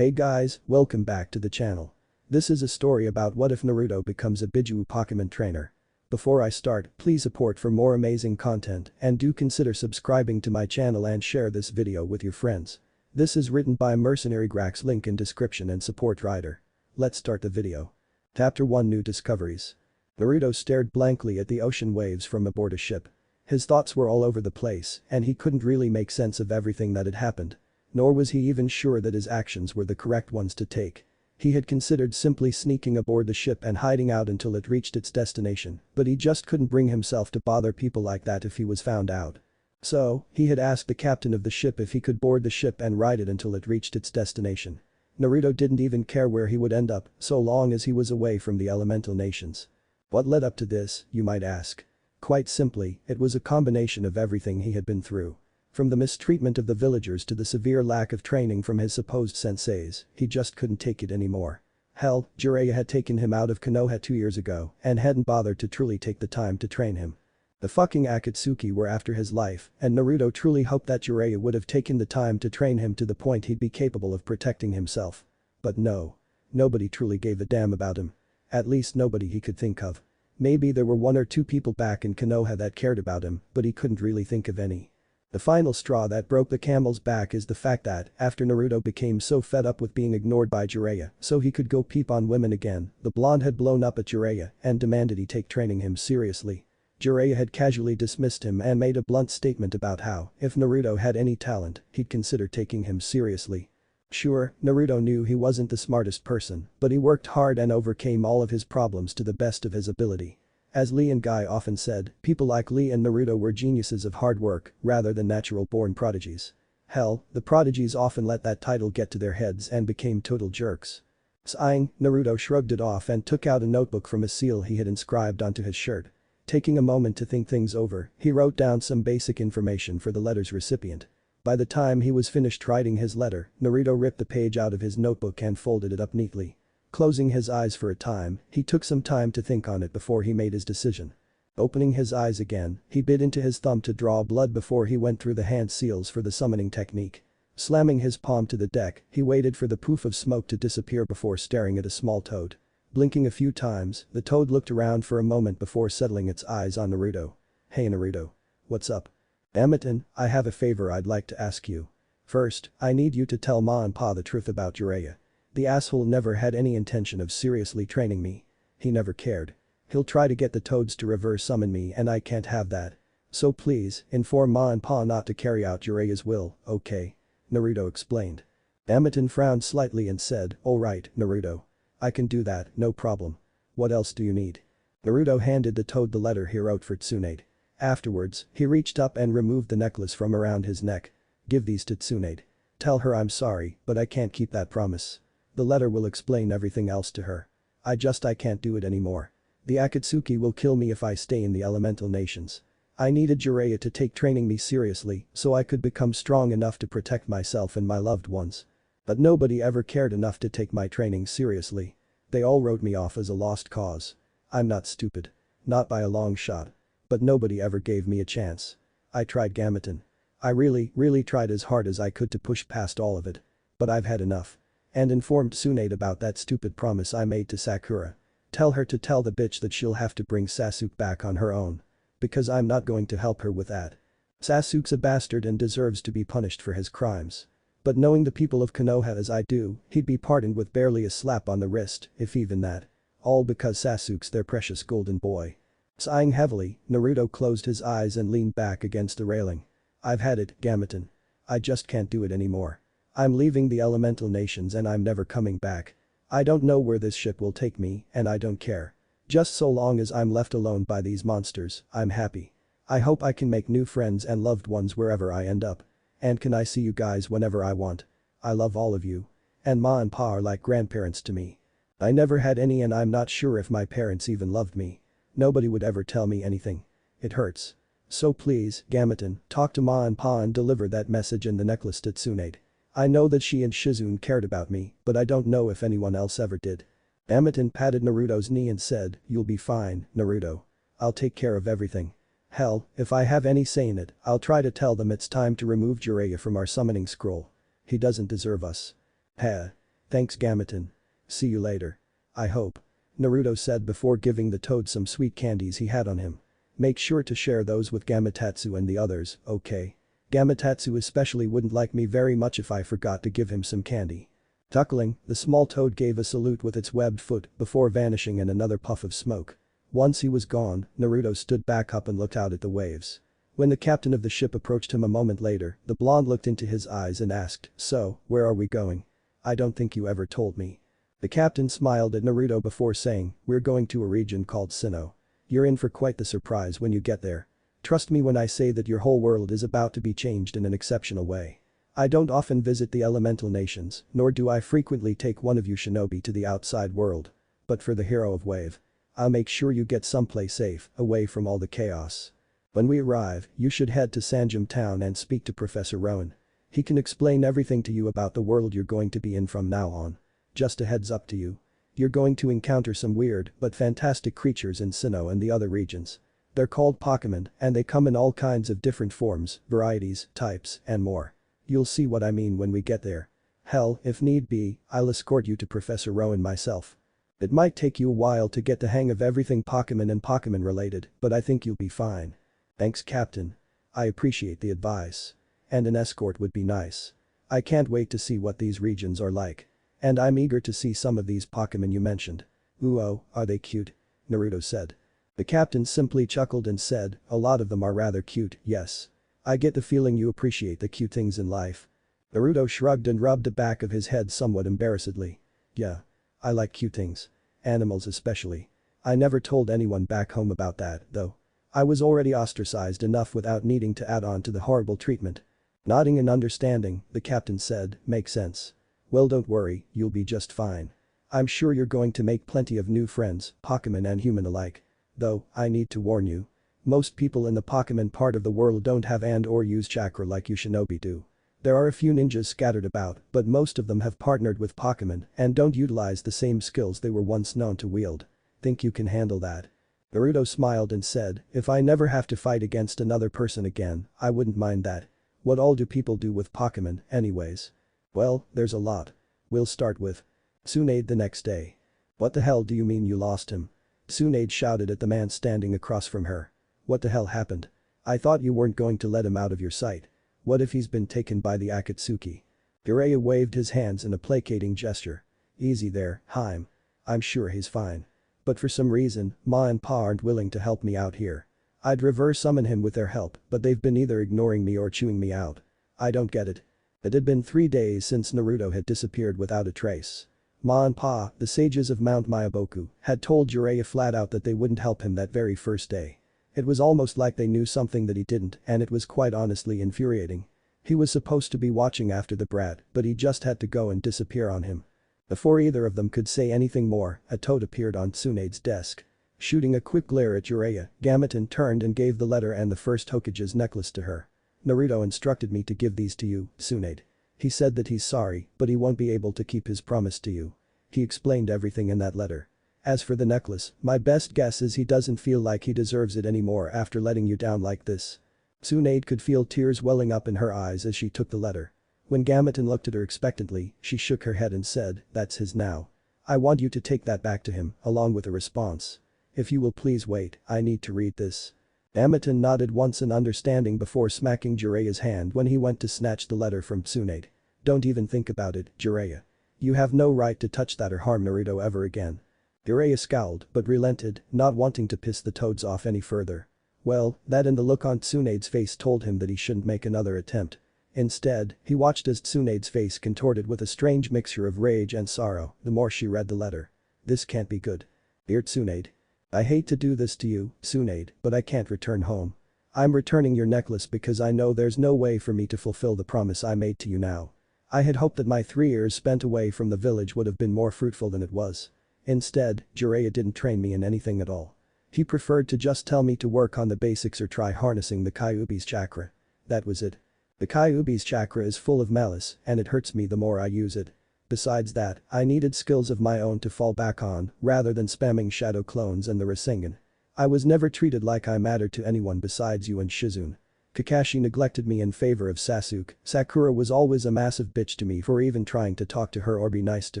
Hey guys, welcome back to the channel. This is a story about what if Naruto becomes a bijuu Pokemon trainer. Before I start, please support for more amazing content and do consider subscribing to my channel and share this video with your friends. This is written by MercenaryGrax, link in description and support writer. Let's start the video. Chapter 1 New Discoveries. Naruto stared blankly at the ocean waves from aboard a ship. His thoughts were all over the place and he couldn't really make sense of everything that had happened. Nor was he even sure that his actions were the correct ones to take. He had considered simply sneaking aboard the ship and hiding out until it reached its destination, but he just couldn't bring himself to bother people like that if he was found out. So, he had asked the captain of the ship if he could board the ship and ride it until it reached its destination. Naruto didn't even care where he would end up, so long as he was away from the elemental nations. What led up to this, you might ask? Quite simply, it was a combination of everything he had been through. From the mistreatment of the villagers to the severe lack of training from his supposed senseis, he just couldn't take it anymore. Hell, Jiraiya had taken him out of Konoha 2 years ago and hadn't bothered to truly take the time to train him. The fucking Akatsuki were after his life, and Naruto truly hoped that Jiraiya would have taken the time to train him to the point he'd be capable of protecting himself. But no. Nobody truly gave a damn about him. At least nobody he could think of. Maybe there were 1 or 2 people back in Konoha that cared about him, but he couldn't really think of any. The final straw that broke the camel's back is the fact that, after Naruto became so fed up with being ignored by Jiraiya so he could go peep on women again, the blonde had blown up at Jiraiya and demanded he take training him seriously. Jiraiya had casually dismissed him and made a blunt statement about how, if Naruto had any talent, he'd consider taking him seriously. Sure, Naruto knew he wasn't the smartest person, but he worked hard and overcame all of his problems to the best of his ability. As Lee and Guy often said, people like Lee and Naruto were geniuses of hard work rather than natural-born prodigies. Hell, the prodigies often let that title get to their heads and became total jerks. Sighing, Naruto shrugged it off and took out a notebook from a seal he had inscribed onto his shirt. Taking a moment to think things over, he wrote down some basic information for the letter's recipient. By the time he was finished writing his letter, Naruto ripped the page out of his notebook and folded it up neatly. Closing his eyes for a time, he took some time to think on it before he made his decision. Opening his eyes again, he bit into his thumb to draw blood before he went through the hand seals for the summoning technique. Slamming his palm to the deck, he waited for the poof of smoke to disappear before staring at a small toad. Blinking a few times, the toad looked around for a moment before settling its eyes on Naruto. Hey Naruto. What's up? Dammit, I have a favor I'd like to ask you. First, I need you to tell Ma and Pa the truth about Jiraiya. The asshole never had any intention of seriously training me. He never cared. He'll try to get the toads to reverse summon me and I can't have that. So please, inform Ma and Pa not to carry out Jiraiya's will, okay? Naruto explained. Dammit frowned slightly and said, alright, Naruto. I can do that, no problem. What else do you need? Naruto handed the toad the letter he wrote for Tsunade. Afterwards, he reached up and removed the necklace from around his neck. Give these to Tsunade. Tell her I'm sorry, but I can't keep that promise. The letter will explain everything else to her. I can't do it anymore. The Akatsuki will kill me if I stay in the elemental nations. I needed Jiraiya to take training me seriously so I could become strong enough to protect myself and my loved ones. But nobody ever cared enough to take my training seriously. They all wrote me off as a lost cause. I'm not stupid. Not by a long shot. But nobody ever gave me a chance. I tried Gammatin. I really tried as hard as I could to push past all of it. But I've had enough. And informed Tsunade about that stupid promise I made to Sakura. Tell her to tell the bitch that she'll have to bring Sasuke back on her own. Because I'm not going to help her with that. Sasuke's a bastard and deserves to be punished for his crimes. But knowing the people of Konoha as I do, he'd be pardoned with barely a slap on the wrist, if even that. All because Sasuke's their precious golden boy. Sighing heavily, Naruto closed his eyes and leaned back against the railing. I've had it, Gammatin. I just can't do it anymore. I'm leaving the elemental nations and I'm never coming back. I don't know where this ship will take me and I don't care. Just so long as I'm left alone by these monsters, I'm happy. I hope I can make new friends and loved ones wherever I end up. And can I see you guys whenever I want? I love all of you. And Ma and Pa are like grandparents to me. I never had any and I'm not sure if my parents even loved me. Nobody would ever tell me anything. It hurts. So please, Gammatin, talk to Ma and Pa and deliver that message and the necklace to Tsunade. I know that she and Shizune cared about me, but I don't know if anyone else ever did. Gammatin patted Naruto's knee and said, you'll be fine, Naruto. I'll take care of everything. Hell, if I have any say in it, I'll try to tell them it's time to remove Jiraiya from our summoning scroll. He doesn't deserve us. Heh. Thanks Gameton. See you later. I hope. Naruto said before giving the toad some sweet candies he had on him. Make sure to share those with Gametatsu and the others, okay? Gametatsu especially wouldn't like me very much if I forgot to give him some candy. Chuckling, the small toad gave a salute with its webbed foot before vanishing in another puff of smoke. Once he was gone, Naruto stood back up and looked out at the waves. When the captain of the ship approached him a moment later, the blonde looked into his eyes and asked, "So, where are we going? I don't think you ever told me." The captain smiled at Naruto before saying, "We're going to a region called Sinnoh. You're in for quite the surprise when you get there. Trust me when I say that your whole world is about to be changed in an exceptional way. I don't often visit the elemental nations, nor do I frequently take one of you shinobi to the outside world. But for the hero of Wave, I'll make sure you get someplace safe, away from all the chaos. When we arrive, you should head to Sanjum town and speak to Professor Rowan. He can explain everything to you about the world you're going to be in from now on. Just a heads up to you. You're going to encounter some weird but fantastic creatures in Sinnoh and the other regions. They're called Pokemon and they come in all kinds of different forms, varieties, types, and more. You'll see what I mean when we get there. Hell, if need be, I'll escort you to Professor Rowan myself. It might take you a while to get the hang of everything Pokemon and Pokemon related, but I think you'll be fine." "Thanks Captain. I appreciate the advice. And an escort would be nice. I can't wait to see what these regions are like. And I'm eager to see some of these Pokemon you mentioned. Ooh oh, are they cute?" Naruto said. The captain simply chuckled and said, "A lot of them are rather cute, yes. I get the feeling you appreciate the cute things in life." Naruto shrugged and rubbed the back of his head somewhat embarrassedly. "Yeah. I like cute things. Animals especially. I never told anyone back home about that, though. I was already ostracized enough without needing to add on to the horrible treatment." Nodding in understanding, the captain said, "Makes sense. Well don't worry, you'll be just fine. I'm sure you're going to make plenty of new friends, Pokemon and human alike. Though, I need to warn you. Most people in the Pokemon part of the world don't have and/or use chakra like you shinobi do. There are a few ninjas scattered about, but most of them have partnered with Pokemon and don't utilize the same skills they were once known to wield. Think you can handle that?" Naruto smiled and said, "If I never have to fight against another person again, I wouldn't mind that. What all do people do with Pokemon, anyways?" "Well, there's a lot. We'll start with Tsunade the next day." "What the hell do you mean you lost him?" Tsunade shouted at the man standing across from her. "What the hell happened? I thought you weren't going to let him out of your sight. What if he's been taken by the Akatsuki?" Jiraiya waved his hands in a placating gesture. "Easy there, Haim. I'm sure he's fine. But for some reason, Ma and Pa aren't willing to help me out here. I'd reverse summon him with their help, but they've been either ignoring me or chewing me out. I don't get it." It had been 3 days since Naruto had disappeared without a trace. Ma and Pa, the sages of Mount Myaboku, had told Jiraiya flat out that they wouldn't help him that very first day. It was almost like they knew something that he didn't and it was quite honestly infuriating. He was supposed to be watching after the brat, but he just had to go and disappear on him. Before either of them could say anything more, a toad appeared on Tsunade's desk. Shooting a quick glare at Jiraiya, Gameton turned and gave the letter and the first Hokage's necklace to her. "Naruto instructed me to give these to you, Tsunade. He said that he's sorry, but he won't be able to keep his promise to you. He explained everything in that letter. As for the necklace, my best guess is he doesn't feel like he deserves it anymore after letting you down like this." Tsunade could feel tears welling up in her eyes as she took the letter. When Gameton looked at her expectantly, she shook her head and said, "That's his now. I want you to take that back to him, along with a response. If you will please wait, I need to read this." Gameton nodded once in understanding before smacking Jiraiya's hand when he went to snatch the letter from Tsunade. "Don't even think about it, Jiraiya. You have no right to touch that or harm Naruto ever again." Jiraiya scowled but relented, not wanting to piss the toads off any further. Well, that and the look on Tsunade's face told him that he shouldn't make another attempt. Instead, he watched as Tsunade's face contorted with a strange mixture of rage and sorrow the more she read the letter. "This can't be good. Dear Tsunade. I hate to do this to you, Tsunade, but I can't return home. I'm returning your necklace because I know there's no way for me to fulfill the promise I made to you now. I had hoped that my 3 years spent away from the village would have been more fruitful than it was. Instead, Jiraiya didn't train me in anything at all. He preferred to just tell me to work on the basics or try harnessing the Kyuubi's chakra. That was it. The Kyuubi's chakra is full of malice and it hurts me the more I use it. Besides that, I needed skills of my own to fall back on rather than spamming shadow clones and the Rasengan. I was never treated like I mattered to anyone besides you and Shizune. Kakashi neglected me in favor of Sasuke. Sakura was always a massive bitch to me for even trying to talk to her or be nice to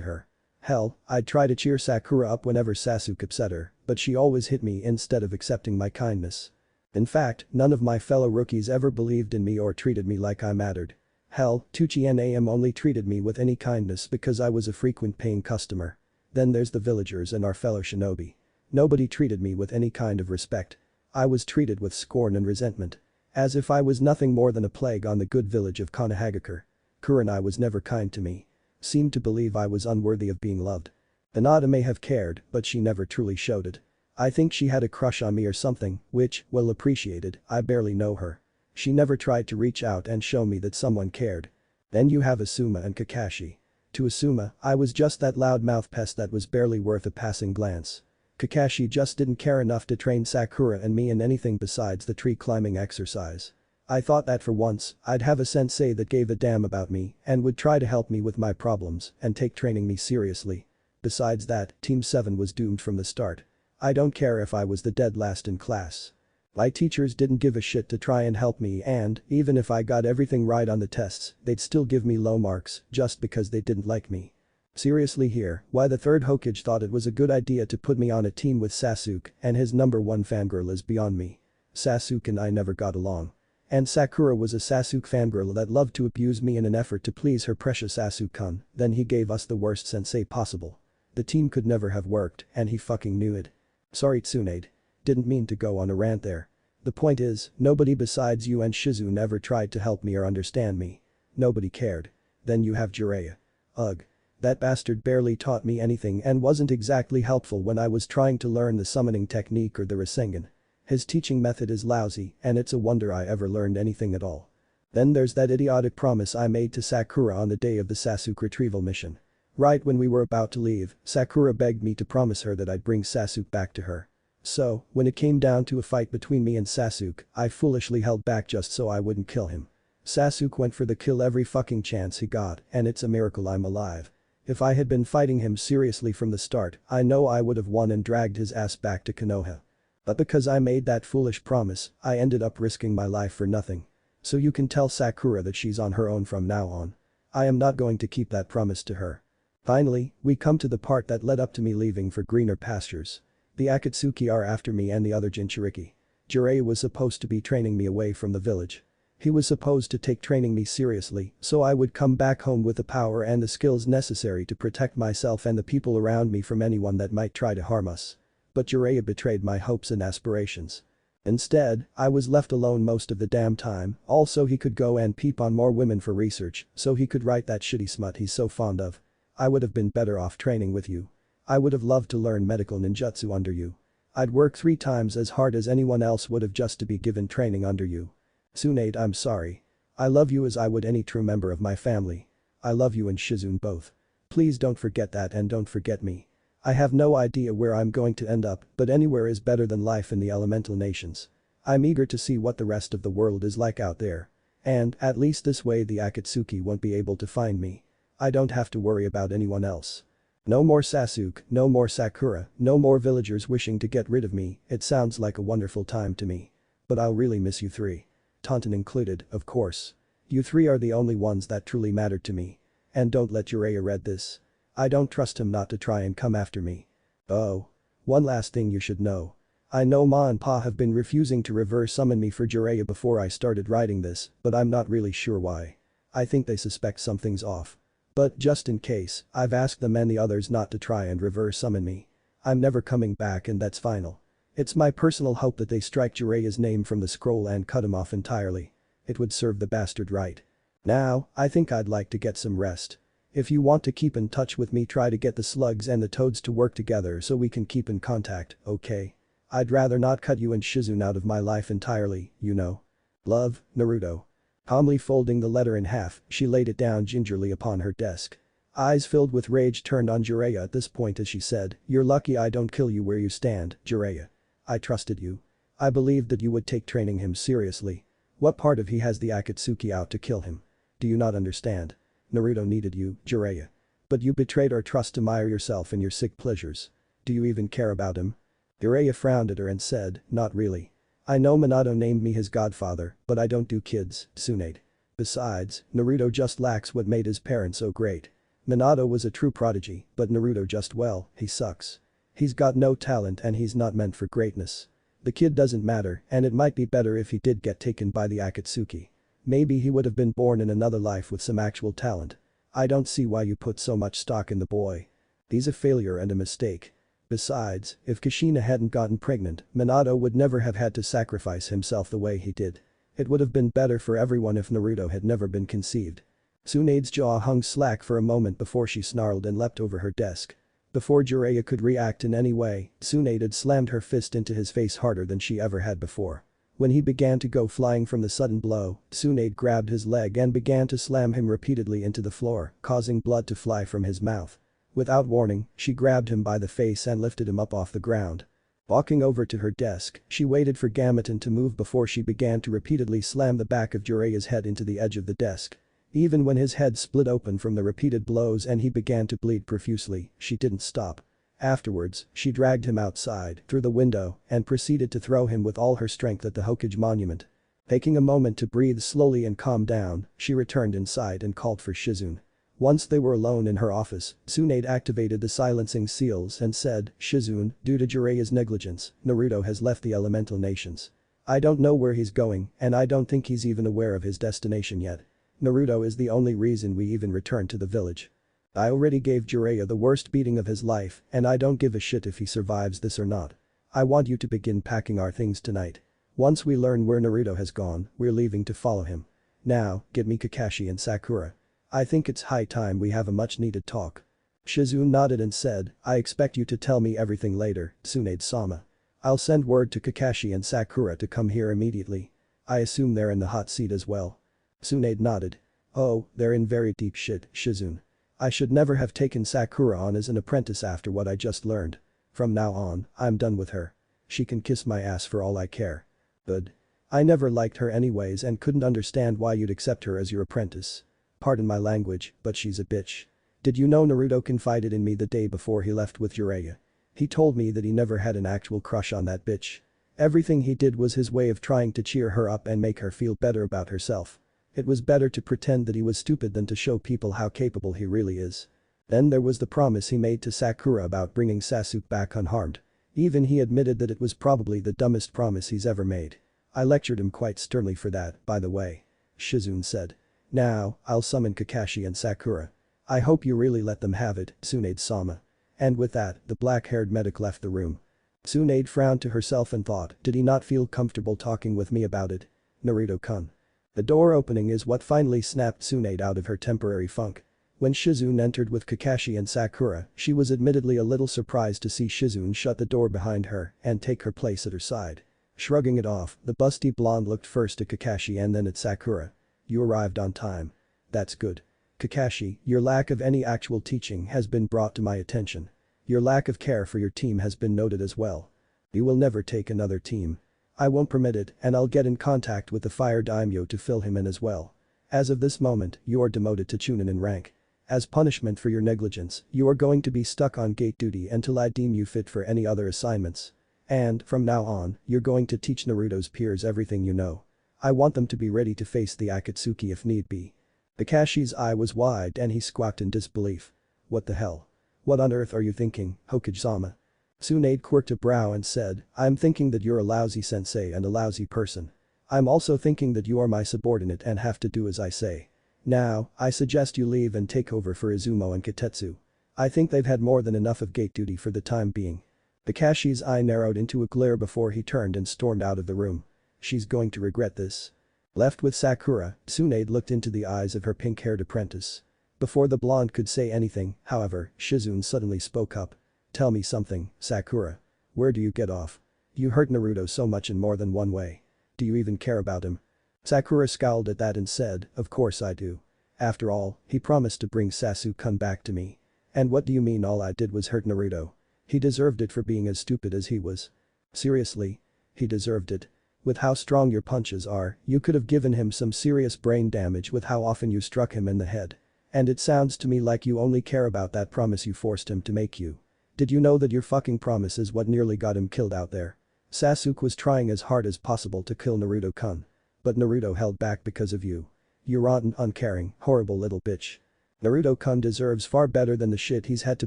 her. Hell, I'd try to cheer Sakura up whenever Sasuke upset her, but she always hit me instead of accepting my kindness. In fact, none of my fellow rookies ever believed in me or treated me like I mattered. Hell, Tsunade only treated me with any kindness because I was a frequent paying customer. Then there's the villagers and our fellow shinobi. Nobody treated me with any kind of respect. I was treated with scorn and resentment. As if I was nothing more than a plague on the good village of Konohagakure. Kurenai was never kind to me. Seemed to believe I was unworthy of being loved. Hinata may have cared, but she never truly showed it. I think she had a crush on me or something, which, well appreciated, I barely know her. She never tried to reach out and show me that someone cared. Then you have Asuma and Kakashi. To Asuma, I was just that loudmouth pest that was barely worth a passing glance. Kakashi just didn't care enough to train Sakura and me in anything besides the tree climbing exercise. I thought that for once, I'd have a sensei that gave a damn about me and would try to help me with my problems and take training me seriously. Besides that, Team 7 was doomed from the start. I don't care if I was the dead last in class. My teachers didn't give a shit to try and help me and, even if I got everything right on the tests, they'd still give me low marks just because they didn't like me. Seriously here, why the third Hokage thought it was a good idea to put me on a team with Sasuke and his number one fangirl is beyond me. Sasuke and I never got along. And Sakura was a Sasuke fangirl that loved to abuse me in an effort to please her precious Sasuke-kun, then he gave us the worst sensei possible. The team could never have worked and he fucking knew it. Sorry Tsunade. Didn't mean to go on a rant there. The point is, nobody besides you and Shizune ever tried to help me or understand me. Nobody cared. Then you have Jiraiya. Ugh. That bastard barely taught me anything and wasn't exactly helpful when I was trying to learn the summoning technique or the Rasengan. His teaching method is lousy and it's a wonder I ever learned anything at all. Then there's that idiotic promise I made to Sakura on the day of the Sasuke retrieval mission. Right when we were about to leave, Sakura begged me to promise her that I'd bring Sasuke back to her. So, when it came down to a fight between me and Sasuke, I foolishly held back just so I wouldn't kill him. Sasuke went for the kill every fucking chance he got and it's a miracle I'm alive. If I had been fighting him seriously from the start, I know I would have won and dragged his ass back to Konoha. But because I made that foolish promise, I ended up risking my life for nothing. So you can tell Sakura that she's on her own from now on. I am not going to keep that promise to her. Finally, we come to the part that led up to me leaving for greener pastures. The Akatsuki are after me and the other Jinchuriki. Jiraiya was supposed to be training me away from the village. He was supposed to take training me seriously so I would come back home with the power and the skills necessary to protect myself and the people around me from anyone that might try to harm us. But Jiraiya betrayed my hopes and aspirations. Instead, I was left alone most of the damn time, also he could go and peep on more women for research so he could write that shitty smut he's so fond of. I would have been better off training with you. I would have loved to learn medical ninjutsu under you. I'd work 3 times as hard as anyone else would have just to be given training under you. Tsunade, I'm sorry. I love you as I would any true member of my family. I love you and Shizune both. Please don't forget that and don't forget me. I have no idea where I'm going to end up, but anywhere is better than life in the elemental nations. I'm eager to see what the rest of the world is like out there. And, at least this way the Akatsuki won't be able to find me. I don't have to worry about anyone else. No more Sasuke, no more Sakura, no more villagers wishing to get rid of me, it sounds like a wonderful time to me. But I'll really miss you 3. Taunton included, of course. You 3 are the only ones that truly mattered to me. And don't let Jiraiya read this. I don't trust him not to try and come after me. Oh. One last thing you should know. I know Ma and Pa have been refusing to reverse summon me for Jiraiya before I started writing this, but I'm not really sure why. I think they suspect something's off. But just in case, I've asked them and the others not to try and reverse summon me. I'm never coming back and that's final. It's my personal hope that they strike Jiraiya's name from the scroll and cut him off entirely. It would serve the bastard right. Now, I think I'd like to get some rest. If you want to keep in touch with me, try to get the slugs and the toads to work together so we can keep in contact, okay? I'd rather not cut you and Shizune out of my life entirely, you know. Love, Naruto. Calmly folding the letter in half, she laid it down gingerly upon her desk. Eyes filled with rage turned on Jiraiya at this point as she said, "You're lucky I don't kill you where you stand, Jiraiya. I trusted you. I believed that you would take training him seriously. What part of he has the Akatsuki out to kill him? Do you not understand? Naruto needed you, Jiraiya. But you betrayed our trust to mire yourself in your sick pleasures. Do you even care about him?" Jiraiya frowned at her and said, "Not really. I know Minato named me his godfather, but I don't do kids, Tsunade. Besides, Naruto just lacks what made his parents so great. Minato was a true prodigy, but Naruto just well, he sucks. He's got no talent and he's not meant for greatness. The kid doesn't matter and it might be better if he did get taken by the Akatsuki. Maybe he would have been born in another life with some actual talent. I don't see why you put so much stock in the boy. He's a failure and a mistake. Besides, if Kushina hadn't gotten pregnant, Minato would never have had to sacrifice himself the way he did. It would have been better for everyone if Naruto had never been conceived. Tsunade's jaw hung slack for a moment before she snarled and leapt over her desk. Before Jiraiya could react in any way, Tsunade had slammed her fist into his face harder than she ever had before. When he began to go flying from the sudden blow, Tsunade grabbed his leg and began to slam him repeatedly into the floor, causing blood to fly from his mouth. Without warning, she grabbed him by the face and lifted him up off the ground. Walking over to her desk, she waited for Gameton to move before she began to repeatedly slam the back of Jiraiya's head into the edge of the desk. Even when his head split open from the repeated blows and he began to bleed profusely, she didn't stop. Afterwards, she dragged him outside, through the window, and proceeded to throw him with all her strength at the Hokage monument. Taking a moment to breathe slowly and calm down, she returned inside and called for Shizune. Once they were alone in her office, Tsunade activated the silencing seals and said, "Shizune, due to Jiraiya's negligence, Naruto has left the elemental nations. I don't know where he's going and I don't think he's even aware of his destination yet. Naruto is the only reason we even returned to the village. I already gave Jiraiya the worst beating of his life and I don't give a shit if he survives this or not. I want you to begin packing our things tonight. Once we learn where Naruto has gone, we're leaving to follow him. Now, get me Kakashi and Sakura. I think it's high time we have a much needed talk." Shizune nodded and said, "I expect you to tell me everything later, Tsunade-sama. I'll send word to Kakashi and Sakura to come here immediately. I assume they're in the hot seat as well." Tsunade nodded. "Oh, they're in very deep shit, Shizune. I should never have taken Sakura on as an apprentice after what I just learned. From now on, I'm done with her. She can kiss my ass for all I care. But I never liked her anyways and couldn't understand why you'd accept her as your apprentice. Pardon my language, but she's a bitch. Did you know Naruto confided in me the day before he left with Jiraiya? He told me that he never had an actual crush on that bitch. Everything he did was his way of trying to cheer her up and make her feel better about herself. It was better to pretend that he was stupid than to show people how capable he really is. Then there was the promise he made to Sakura about bringing Sasuke back unharmed. Even he admitted that it was probably the dumbest promise he's ever made. I lectured him quite sternly for that, by the way," Shizune said. "Now, I'll summon Kakashi and Sakura. I hope you really let them have it, Tsunade-sama." And with that, the black-haired medic left the room. Tsunade frowned to herself and thought, did he not feel comfortable talking with me about it? Naruto-kun. The door opening is what finally snapped Tsunade out of her temporary funk. When Shizune entered with Kakashi and Sakura, she was admittedly a little surprised to see Shizune shut the door behind her and take her place at her side. Shrugging it off, the busty blonde looked first at Kakashi and then at Sakura. "You arrived on time. That's good. Kakashi, your lack of any actual teaching has been brought to my attention. Your lack of care for your team has been noted as well. You will never take another team. I won't permit it and I'll get in contact with the fire daimyo to fill him in as well. As of this moment, you are demoted to Chunin in rank. As punishment for your negligence, you are going to be stuck on gate duty until I deem you fit for any other assignments. And, from now on, you're going to teach Naruto's peers everything you know. I want them to be ready to face the Akatsuki if need be." Kakashi's eye was wide and he squawked in disbelief. "What the hell? What on earth are you thinking, Hokage-sama?" Tsunade quirked a brow and said, "I'm thinking that you're a lousy sensei and a lousy person. I'm also thinking that you are my subordinate and have to do as I say. Now, I suggest you leave and take over for Izumo and Kitetsu. I think they've had more than enough of gate duty for the time being." Kakashi's eye narrowed into a glare before he turned and stormed out of the room. She's going to regret this. Left with Sakura, Tsunade looked into the eyes of her pink-haired apprentice. Before the blonde could say anything, however, Shizune suddenly spoke up. "Tell me something, Sakura. Where do you get off? You hurt Naruto so much in more than one way. Do you even care about him?" Sakura scowled at that and said, "Of course I do. After all, he promised to bring Sasuke-kun back to me. And what do you mean all I did was hurt Naruto? He deserved it for being as stupid as he was. Seriously? He deserved it. With how strong your punches are, you could have given him some serious brain damage with how often you struck him in the head. And it sounds to me like you only care about that promise you forced him to make you. Did you know that your fucking promise is what nearly got him killed out there? Sasuke was trying as hard as possible to kill Naruto-kun. But Naruto held back because of you. You rotten, uncaring, horrible little bitch. Naruto-kun deserves far better than the shit he's had to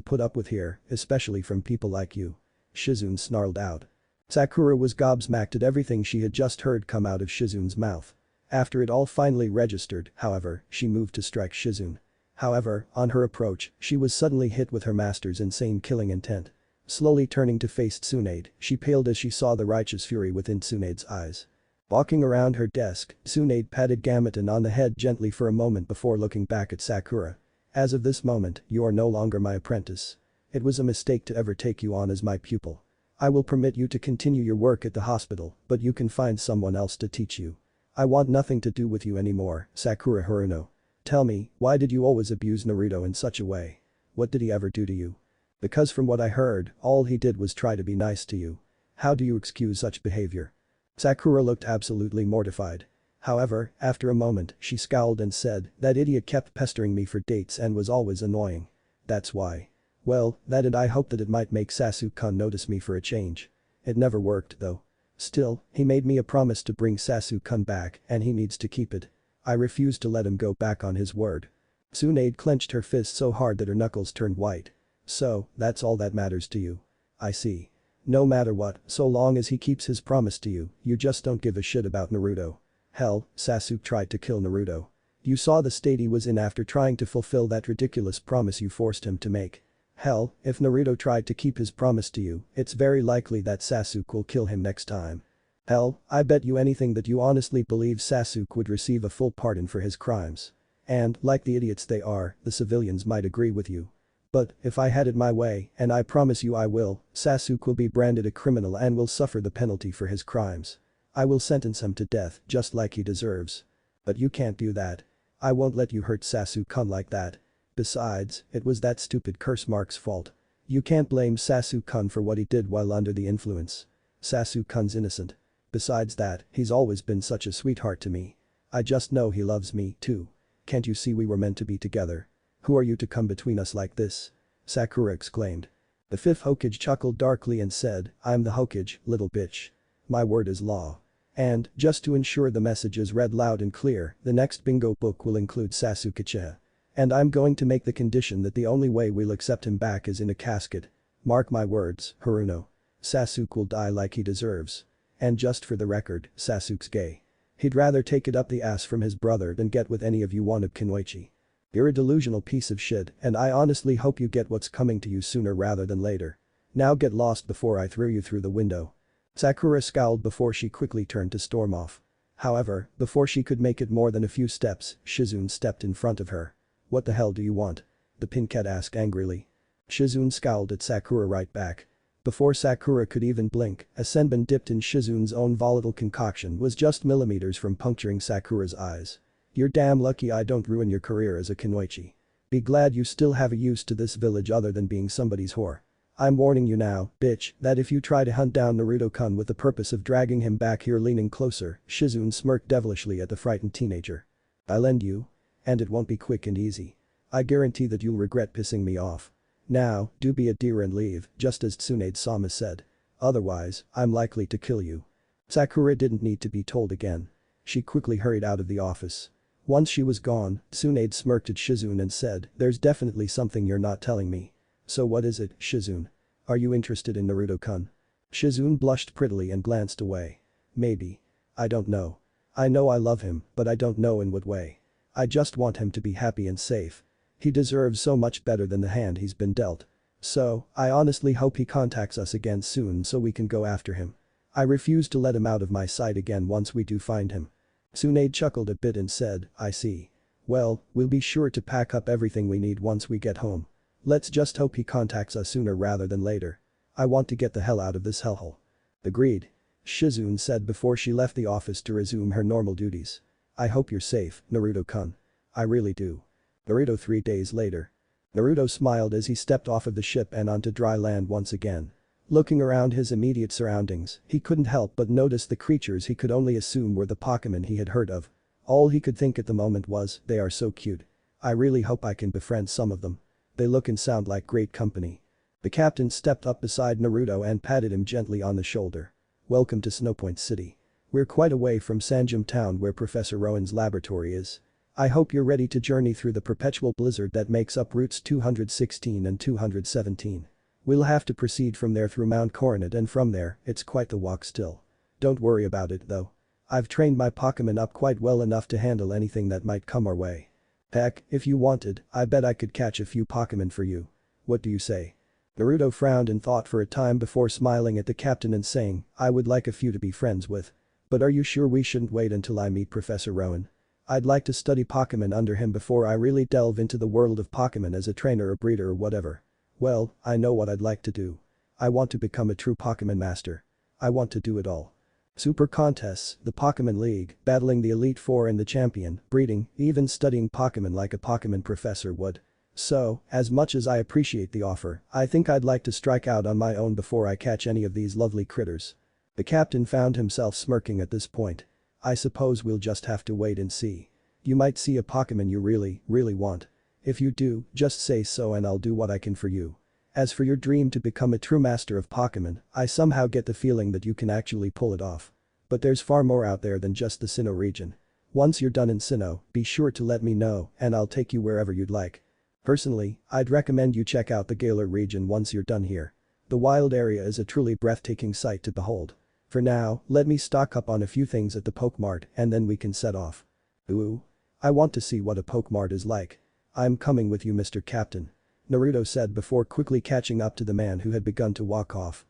put up with here, especially from people like you. Shizune snarled out. Sakura was gobsmacked at everything she had just heard come out of Shizune's mouth. After it all finally registered, however, she moved to strike Shizune. However, on her approach, she was suddenly hit with her master's insane killing intent. Slowly turning to face Tsunade, she paled as she saw the righteous fury within Tsunade's eyes. Walking around her desk, Tsunade patted Gameton on the head gently for a moment before looking back at Sakura. As of this moment, you are no longer my apprentice. It was a mistake to ever take you on as my pupil. I will permit you to continue your work at the hospital, but you can find someone else to teach you. I want nothing to do with you anymore, Sakura Haruno. Tell me, why did you always abuse Naruto in such a way? What did he ever do to you? Because from what I heard, all he did was try to be nice to you. How do you excuse such behavior? Sakura looked absolutely mortified. However, after a moment, she scowled and said, that idiot kept pestering me for dates and was always annoying. That's why. Well, that and I hoped that it might make Sasuke-kun notice me for a change. It never worked, though. Still, he made me a promise to bring Sasuke-kun back and he needs to keep it. I refuse to let him go back on his word. Tsunade clenched her fist so hard that her knuckles turned white. So, that's all that matters to you. I see. No matter what, so long as he keeps his promise to you, you just don't give a shit about Naruto. Hell, Sasuke tried to kill Naruto. You saw the state he was in after trying to fulfill that ridiculous promise you forced him to make. Hell, if Naruto tried to keep his promise to you, it's very likely that Sasuke will kill him next time. Hell, I bet you anything that you honestly believe Sasuke would receive a full pardon for his crimes. And, like the idiots they are, the civilians might agree with you. But, if I had it my way, and I promise you I will, Sasuke will be branded a criminal and will suffer the penalty for his crimes. I will sentence him to death just like he deserves. But you can't do that. I won't let you hurt Sasuke-kun like that. Besides, it was that stupid curse mark's fault. You can't blame Sasuke-kun for what he did while under the influence. Sasuke-kun's innocent. Besides that, he's always been such a sweetheart to me. I just know he loves me, too. Can't you see we were meant to be together? Who are you to come between us like this? Sakura exclaimed. The fifth Hokage chuckled darkly and said, I'm the Hokage, little bitch. My word is law. And, just to ensure the message is read loud and clear, the next bingo book will include Sasuke Uchiha. And I'm going to make the condition that the only way we'll accept him back is in a casket. Mark my words, Haruno. Sasuke will die like he deserves. And just for the record, Sasuke's gay. He'd rather take it up the ass from his brother than get with any of you one of Kunoichi. You're a delusional piece of shit and I honestly hope you get what's coming to you sooner rather than later. Now get lost before I throw you through the window. Sakura scowled before she quickly turned to storm off. However, before she could make it more than a few steps, Shizune stepped in front of her. What the hell do you want? The pink cat asked angrily. Shizune scowled at Sakura right back. Before Sakura could even blink, a senbon dipped in Shizune's own volatile concoction was just millimeters from puncturing Sakura's eyes. You're damn lucky I don't ruin your career as a Kunoichi. Be glad you still have a use to this village other than being somebody's whore. I'm warning you now, bitch, that if you try to hunt down Naruto-kun with the purpose of dragging him back here. Leaning closer, Shizune smirked devilishly at the frightened teenager. I'll end you. And it won't be quick and easy. I guarantee that you'll regret pissing me off. Now, do be a dear and leave, just as Tsunade-sama said. Otherwise, I'm likely to kill you. Sakura didn't need to be told again. She quickly hurried out of the office. Once she was gone, Tsunade smirked at Shizune and said, there's definitely something you're not telling me. So what is it, Shizune? Are you interested in Naruto-kun? Shizune blushed prettily and glanced away. Maybe. I don't know. I know I love him, but I don't know in what way. I just want him to be happy and safe. He deserves so much better than the hand he's been dealt. So, I honestly hope he contacts us again soon so we can go after him. I refuse to let him out of my sight again once we do find him. Tsunade chuckled a bit and said, I see. Well, we'll be sure to pack up everything we need once we get home. Let's just hope he contacts us sooner rather than later. I want to get the hell out of this hellhole. Agreed. Shizune said before she left the office to resume her normal duties. I hope you're safe, Naruto-kun. I really do. Naruto 3 days later. Naruto smiled as he stepped off of the ship and onto dry land once again. Looking around his immediate surroundings, he couldn't help but notice the creatures he could only assume were the Pokemon he had heard of. All he could think at the moment was, they are so cute. I really hope I can befriend some of them. They look and sound like great company. The captain stepped up beside Naruto and patted him gently on the shoulder. Welcome to Snowpoint City. We're quite away from Sanjum Town where Professor Rowan's laboratory is. I hope you're ready to journey through the perpetual blizzard that makes up routes 216 and 217. We'll have to proceed from there through Mount Coronet and from there, it's quite the walk still. Don't worry about it though. I've trained my Pokémon up quite well enough to handle anything that might come our way. Heck, if you wanted, I bet I could catch a few Pokémon for you. What do you say? Naruto frowned and thought for a time before smiling at the captain and saying, I would like a few to be friends with. But are you sure we shouldn't wait until I meet Professor Rowan? I'd like to study Pokémon under him before I really delve into the world of Pokémon as a trainer or breeder or whatever. Well, I know what I'd like to do. I want to become a true Pokémon master. I want to do it all. Super contests, the Pokémon League, battling the Elite Four and the champion, breeding, even studying Pokémon like a Pokémon professor would. So, as much as I appreciate the offer, I think I'd like to strike out on my own before I catch any of these lovely critters. The captain found himself smirking at this point. I suppose we'll just have to wait and see. You might see a Pokémon you really want. If you do, just say so and I'll do what I can for you. As for your dream to become a true master of Pokémon, I somehow get the feeling that you can actually pull it off. But there's far more out there than just the Sinnoh region. Once you're done in Sinnoh, be sure to let me know and I'll take you wherever you'd like. Personally, I'd recommend you check out the Galar region once you're done here. The wild area is a truly breathtaking sight to behold. For now, let me stock up on a few things at the Pokemart and then we can set off. Ooh. I want to see what a Pokemart is like. I'm coming with you, Mr. Captain. Naruto said before quickly catching up to the man who had begun to walk off.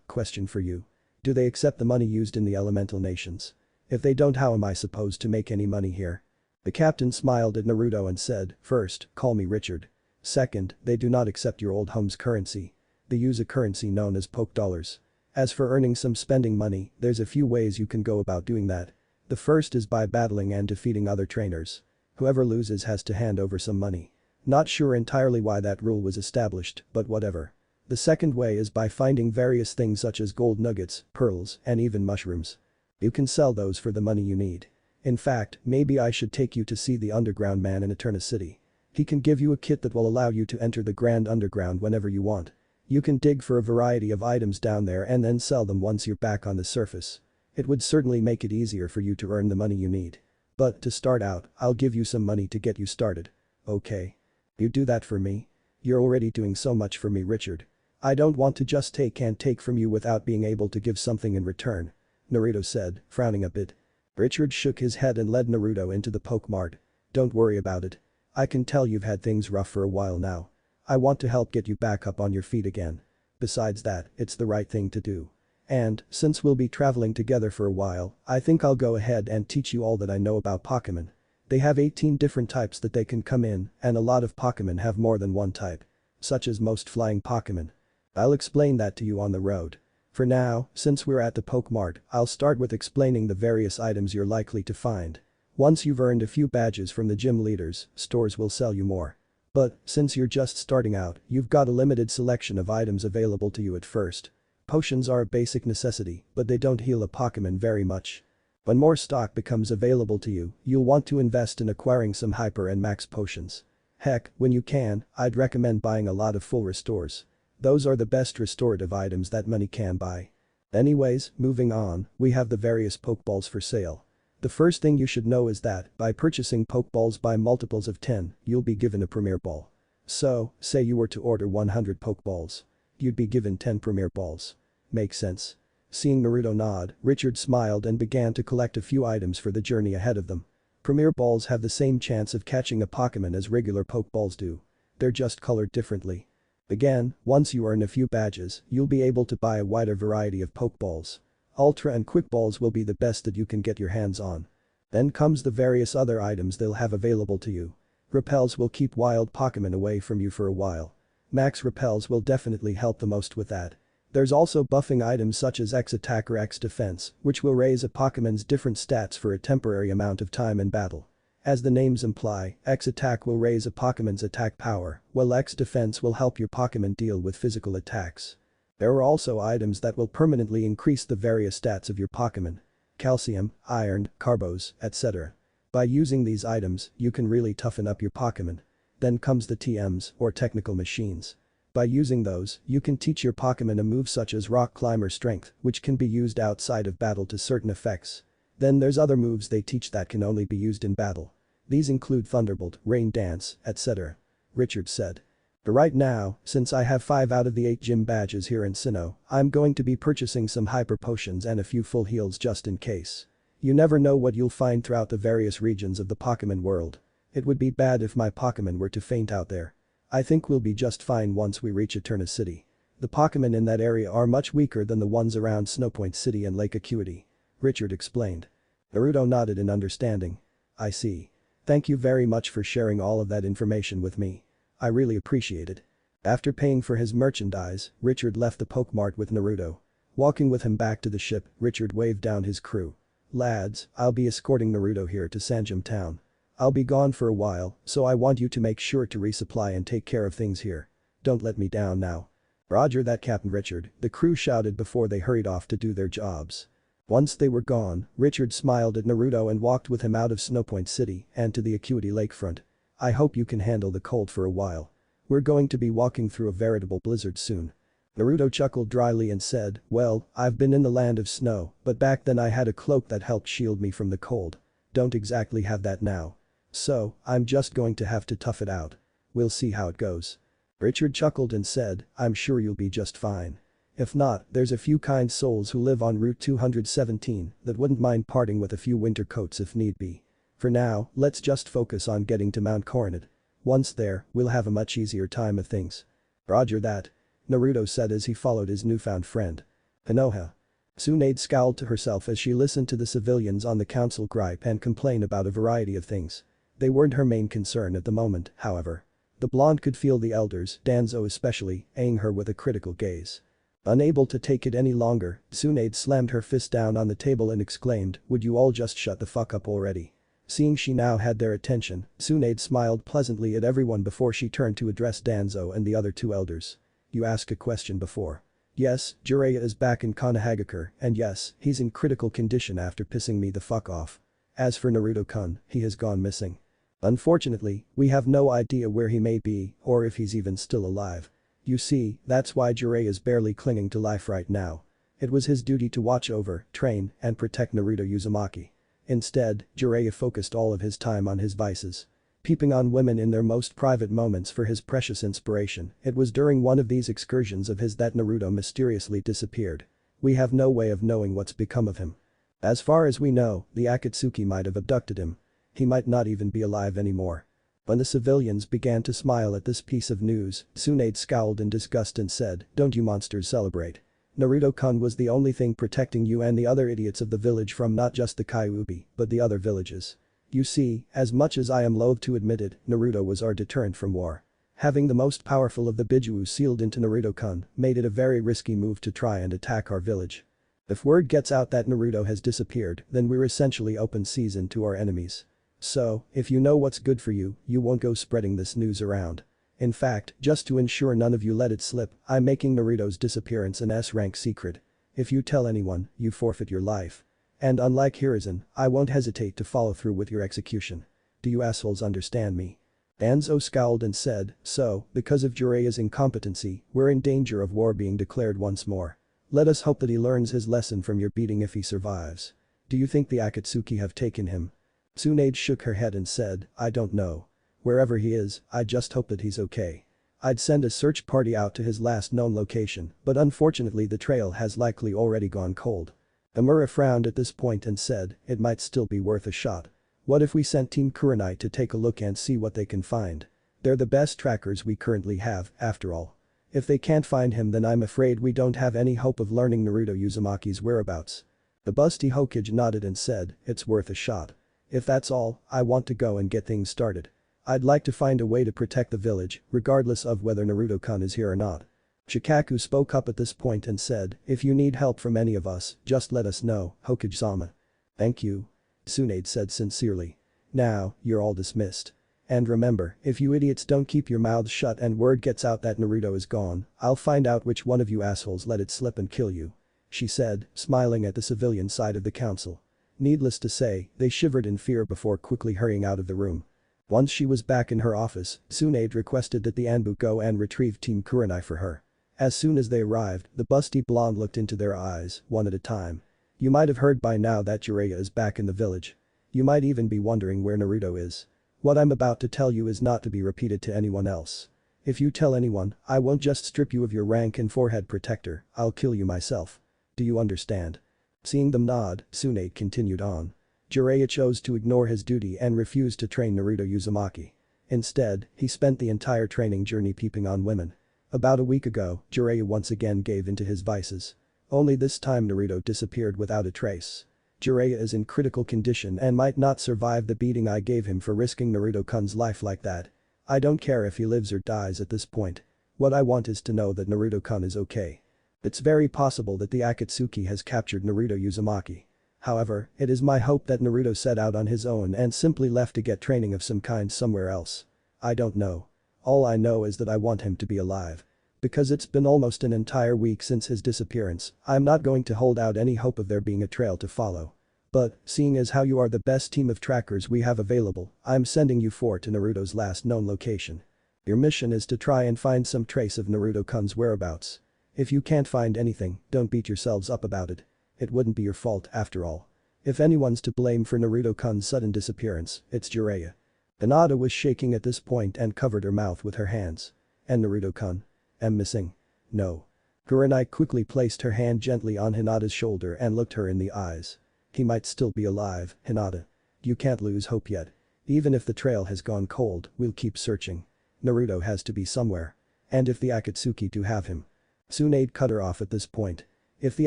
Question for you. Do they accept the money used in the elemental nations? If they don't, how am I supposed to make any money here? The captain smiled at Naruto and said, first, call me Richard. Second, they do not accept your old home's currency. They use a currency known as Poke Dollars. As for earning some spending money, there's a few ways you can go about doing that. The first is by battling and defeating other trainers. Whoever loses has to hand over some money. Not sure entirely why that rule was established, but whatever. The second way is by finding various things such as gold nuggets, pearls, and even mushrooms. You can sell those for the money you need. In fact, maybe I should take you to see the underground man in Eterna City. He can give you a kit that will allow you to enter the Grand Underground whenever you want. You can dig for a variety of items down there and then sell them once you're back on the surface. It would certainly make it easier for you to earn the money you need. But to start out, I'll give you some money to get you started. Okay. You do that for me? You're already doing so much for me, Richard. I don't want to just take from you without being able to give something in return. Naruto said, frowning a bit. Richard shook his head and led Naruto into the Pokemart. Don't worry about it. I can tell you've had things rough for a while now. I want to help get you back up on your feet again. Besides that, it's the right thing to do. And, since we'll be traveling together for a while, I think I'll go ahead and teach you all that I know about Pokémon. They have 18 different types that they can come in, and a lot of Pokémon have more than one type. Such as most flying Pokémon. I'll explain that to you on the road. For now, since we're at the Pokemart, I'll start with explaining the various items you're likely to find. Once you've earned a few badges from the gym leaders, stores will sell you more. But, since you're just starting out, you've got a limited selection of items available to you at first. Potions are a basic necessity, but they don't heal a Pokémon very much. When more stock becomes available to you, you'll want to invest in acquiring some Hyper and Max potions. Heck, when you can, I'd recommend buying a lot of full restores. Those are the best restorative items that money can buy. Anyways, moving on, we have the various Pokeballs for sale. The first thing you should know is that, by purchasing Pokeballs by multiples of 10, you'll be given a Premier Ball. So, say you were to order 100 Pokeballs. You'd be given 10 Premier Balls. Makes sense? Seeing Naruto nod, Richard smiled and began to collect a few items for the journey ahead of them. Premier Balls have the same chance of catching a Pokémon as regular Pokeballs do. They're just colored differently. Again, once you earn a few badges, you'll be able to buy a wider variety of Pokeballs. Ultra and Quick Balls will be the best that you can get your hands on. Then comes the various other items they'll have available to you. Repels will keep wild Pokémon away from you for a while. Max Repels will definitely help the most with that. There's also buffing items such as X Attack or X Defense, which will raise a Pokémon's different stats for a temporary amount of time in battle. As the names imply, X Attack will raise a Pokémon's attack power, while X Defense will help your Pokémon deal with physical attacks. There are also items that will permanently increase the various stats of your Pokémon. Calcium, iron, carbos, etc. By using these items, you can really toughen up your Pokémon. Then comes the TMs, or technical machines. By using those, you can teach your Pokémon a move such as Rock Climber Strength, which can be used outside of battle to certain effects. Then there's other moves they teach that can only be used in battle. These include Thunderbolt, Rain Dance, etc. Richard said. But right now, since I have 5 out of the 8 gym badges here in Sinnoh, I'm going to be purchasing some hyper potions and a few full heals just in case. You never know what you'll find throughout the various regions of the Pokémon world. It would be bad if my Pokémon were to faint out there. I think we'll be just fine once we reach Eterna City. The Pokémon in that area are much weaker than the ones around Snowpoint City and Lake Acuity. Richard explained. Naruto nodded in understanding. I see. Thank you very much for sharing all of that information with me. I really appreciate it. After paying for his merchandise, Richard left the Pokemart with Naruto. Walking with him back to the ship, Richard waved down his crew. Lads, I'll be escorting Naruto here to Sanjum Town. I'll be gone for a while, so I want you to make sure to resupply and take care of things here. Don't let me down now. Roger that, Captain Richard, the crew shouted before they hurried off to do their jobs. Once they were gone, Richard smiled at Naruto and walked with him out of Snowpoint City and to the Acuity lakefront. I hope you can handle the cold for a while. We're going to be walking through a veritable blizzard soon. Naruto chuckled dryly and said, well, I've been in the land of snow, but back then I had a cloak that helped shield me from the cold. Don't exactly have that now. So, I'm just going to have to tough it out. We'll see how it goes. Richard chuckled and said, I'm sure you'll be just fine. If not, there's a few kind souls who live on Route 217 that wouldn't mind parting with a few winter coats if need be. For now, let's just focus on getting to Mount Coronet. Once there, we'll have a much easier time of things. Roger that. Naruto said as he followed his newfound friend. Konoha. Tsunade scowled to herself as she listened to the civilians on the council gripe and complain about a variety of things. They weren't her main concern at the moment, however. The blonde could feel the elders, Danzo especially, eyeing her with a critical gaze. Unable to take it any longer, Tsunade slammed her fist down on the table and exclaimed, would you all just shut the fuck up already? Seeing she now had their attention, Tsunade smiled pleasantly at everyone before she turned to address Danzo and the other 2 elders. You asked a question before. Yes, Jiraiya is back in Konohagakure, and yes, he's in critical condition after pissing me the fuck off. As for Naruto-kun, he has gone missing. Unfortunately, we have no idea where he may be or if he's even still alive. You see, that's why Jiraiya is barely clinging to life right now. It was his duty to watch over, train, and protect Naruto Uzumaki. Instead, Jiraiya focused all of his time on his vices. Peeping on women in their most private moments for his precious inspiration, it was during one of these excursions of his that Naruto mysteriously disappeared. We have no way of knowing what's become of him. As far as we know, the Akatsuki might have abducted him. He might not even be alive anymore. When the civilians began to smile at this piece of news, Tsunade scowled in disgust and said, don't you monsters celebrate. Naruto-kun was the only thing protecting you and the other idiots of the village from not just the Kyuubi, but the other villages. You see, as much as I am loath to admit it, Naruto was our deterrent from war. Having the most powerful of the bijuu sealed into Naruto-kun made it a very risky move to try and attack our village. If word gets out that Naruto has disappeared, then we're essentially open season to our enemies. So, if you know what's good for you, you won't go spreading this news around. In fact, just to ensure none of you let it slip, I'm making Naruto's disappearance an S-rank secret. If you tell anyone, you forfeit your life. And unlike Hiruzen, I won't hesitate to follow through with your execution. Do you assholes understand me? Danzo scowled and said, so, because of Jiraiya's incompetency, we're in danger of war being declared once more. Let us hope that he learns his lesson from your beating if he survives. Do you think the Akatsuki have taken him? Tsunade shook her head and said, I don't know. Wherever he is, I just hope that he's okay. I'd send a search party out to his last known location, but unfortunately the trail has likely already gone cold. Amura frowned at this point and said, it might still be worth a shot. What if we sent Team Kurenai to take a look and see what they can find? They're the best trackers we currently have, after all. If they can't find him, then I'm afraid we don't have any hope of learning Naruto Uzumaki's whereabouts. The busty Hokage nodded and said, it's worth a shot. If that's all, I want to go and get things started. I'd like to find a way to protect the village, regardless of whether Naruto-kun is here or not. Shikaku spoke up at this point and said, if you need help from any of us, just let us know, Hokage-sama. Thank you. Tsunade said sincerely. Now, you're all dismissed. And remember, if you idiots don't keep your mouths shut and word gets out that Naruto is gone, I'll find out which one of you assholes let it slip and kill you. She said, smiling at the civilian side of the council. Needless to say, they shivered in fear before quickly hurrying out of the room. Once she was back in her office, Tsunade requested that the Anbu go and retrieve Team Kurenai for her. As soon as they arrived, the busty blonde looked into their eyes, one at a time. You might have heard by now that Jiraiya is back in the village. You might even be wondering where Naruto is. What I'm about to tell you is not to be repeated to anyone else. If you tell anyone, I won't just strip you of your rank and forehead protector, I'll kill you myself. Do you understand? Seeing them nod, Tsunade continued on. Jiraiya chose to ignore his duty and refused to train Naruto Uzumaki. Instead, he spent the entire training journey peeping on women. About a week ago, Jiraiya once again gave into his vices. Only this time Naruto disappeared without a trace. Jiraiya is in critical condition and might not survive the beating I gave him for risking Naruto-kun's life like that. I don't care if he lives or dies at this point. What I want is to know that Naruto-kun is okay. It's very possible that the Akatsuki has captured Naruto Uzumaki. However, it is my hope that Naruto set out on his own and simply left to get training of some kind somewhere else. I don't know. All I know is that I want him to be alive. Because it's been almost an entire week since his disappearance, I'm not going to hold out any hope of there being a trail to follow. But, seeing as how you are the best team of trackers we have available, I'm sending you four to Naruto's last known location. Your mission is to try and find some trace of Naruto-kun's whereabouts. If you can't find anything, don't beat yourselves up about it. It wouldn't be your fault after all. If anyone's to blame for Naruto-kun's sudden disappearance, it's Jiraiya. Hinata was shaking at this point and covered her mouth with her hands. And Naruto-kun? Am missing? No. Kurenai quickly placed her hand gently on Hinata's shoulder and looked her in the eyes. He might still be alive, Hinata. You can't lose hope yet. Even if the trail has gone cold, we'll keep searching. Naruto has to be somewhere. And if the Akatsuki do have him. Tsunade cut her off at this point. If the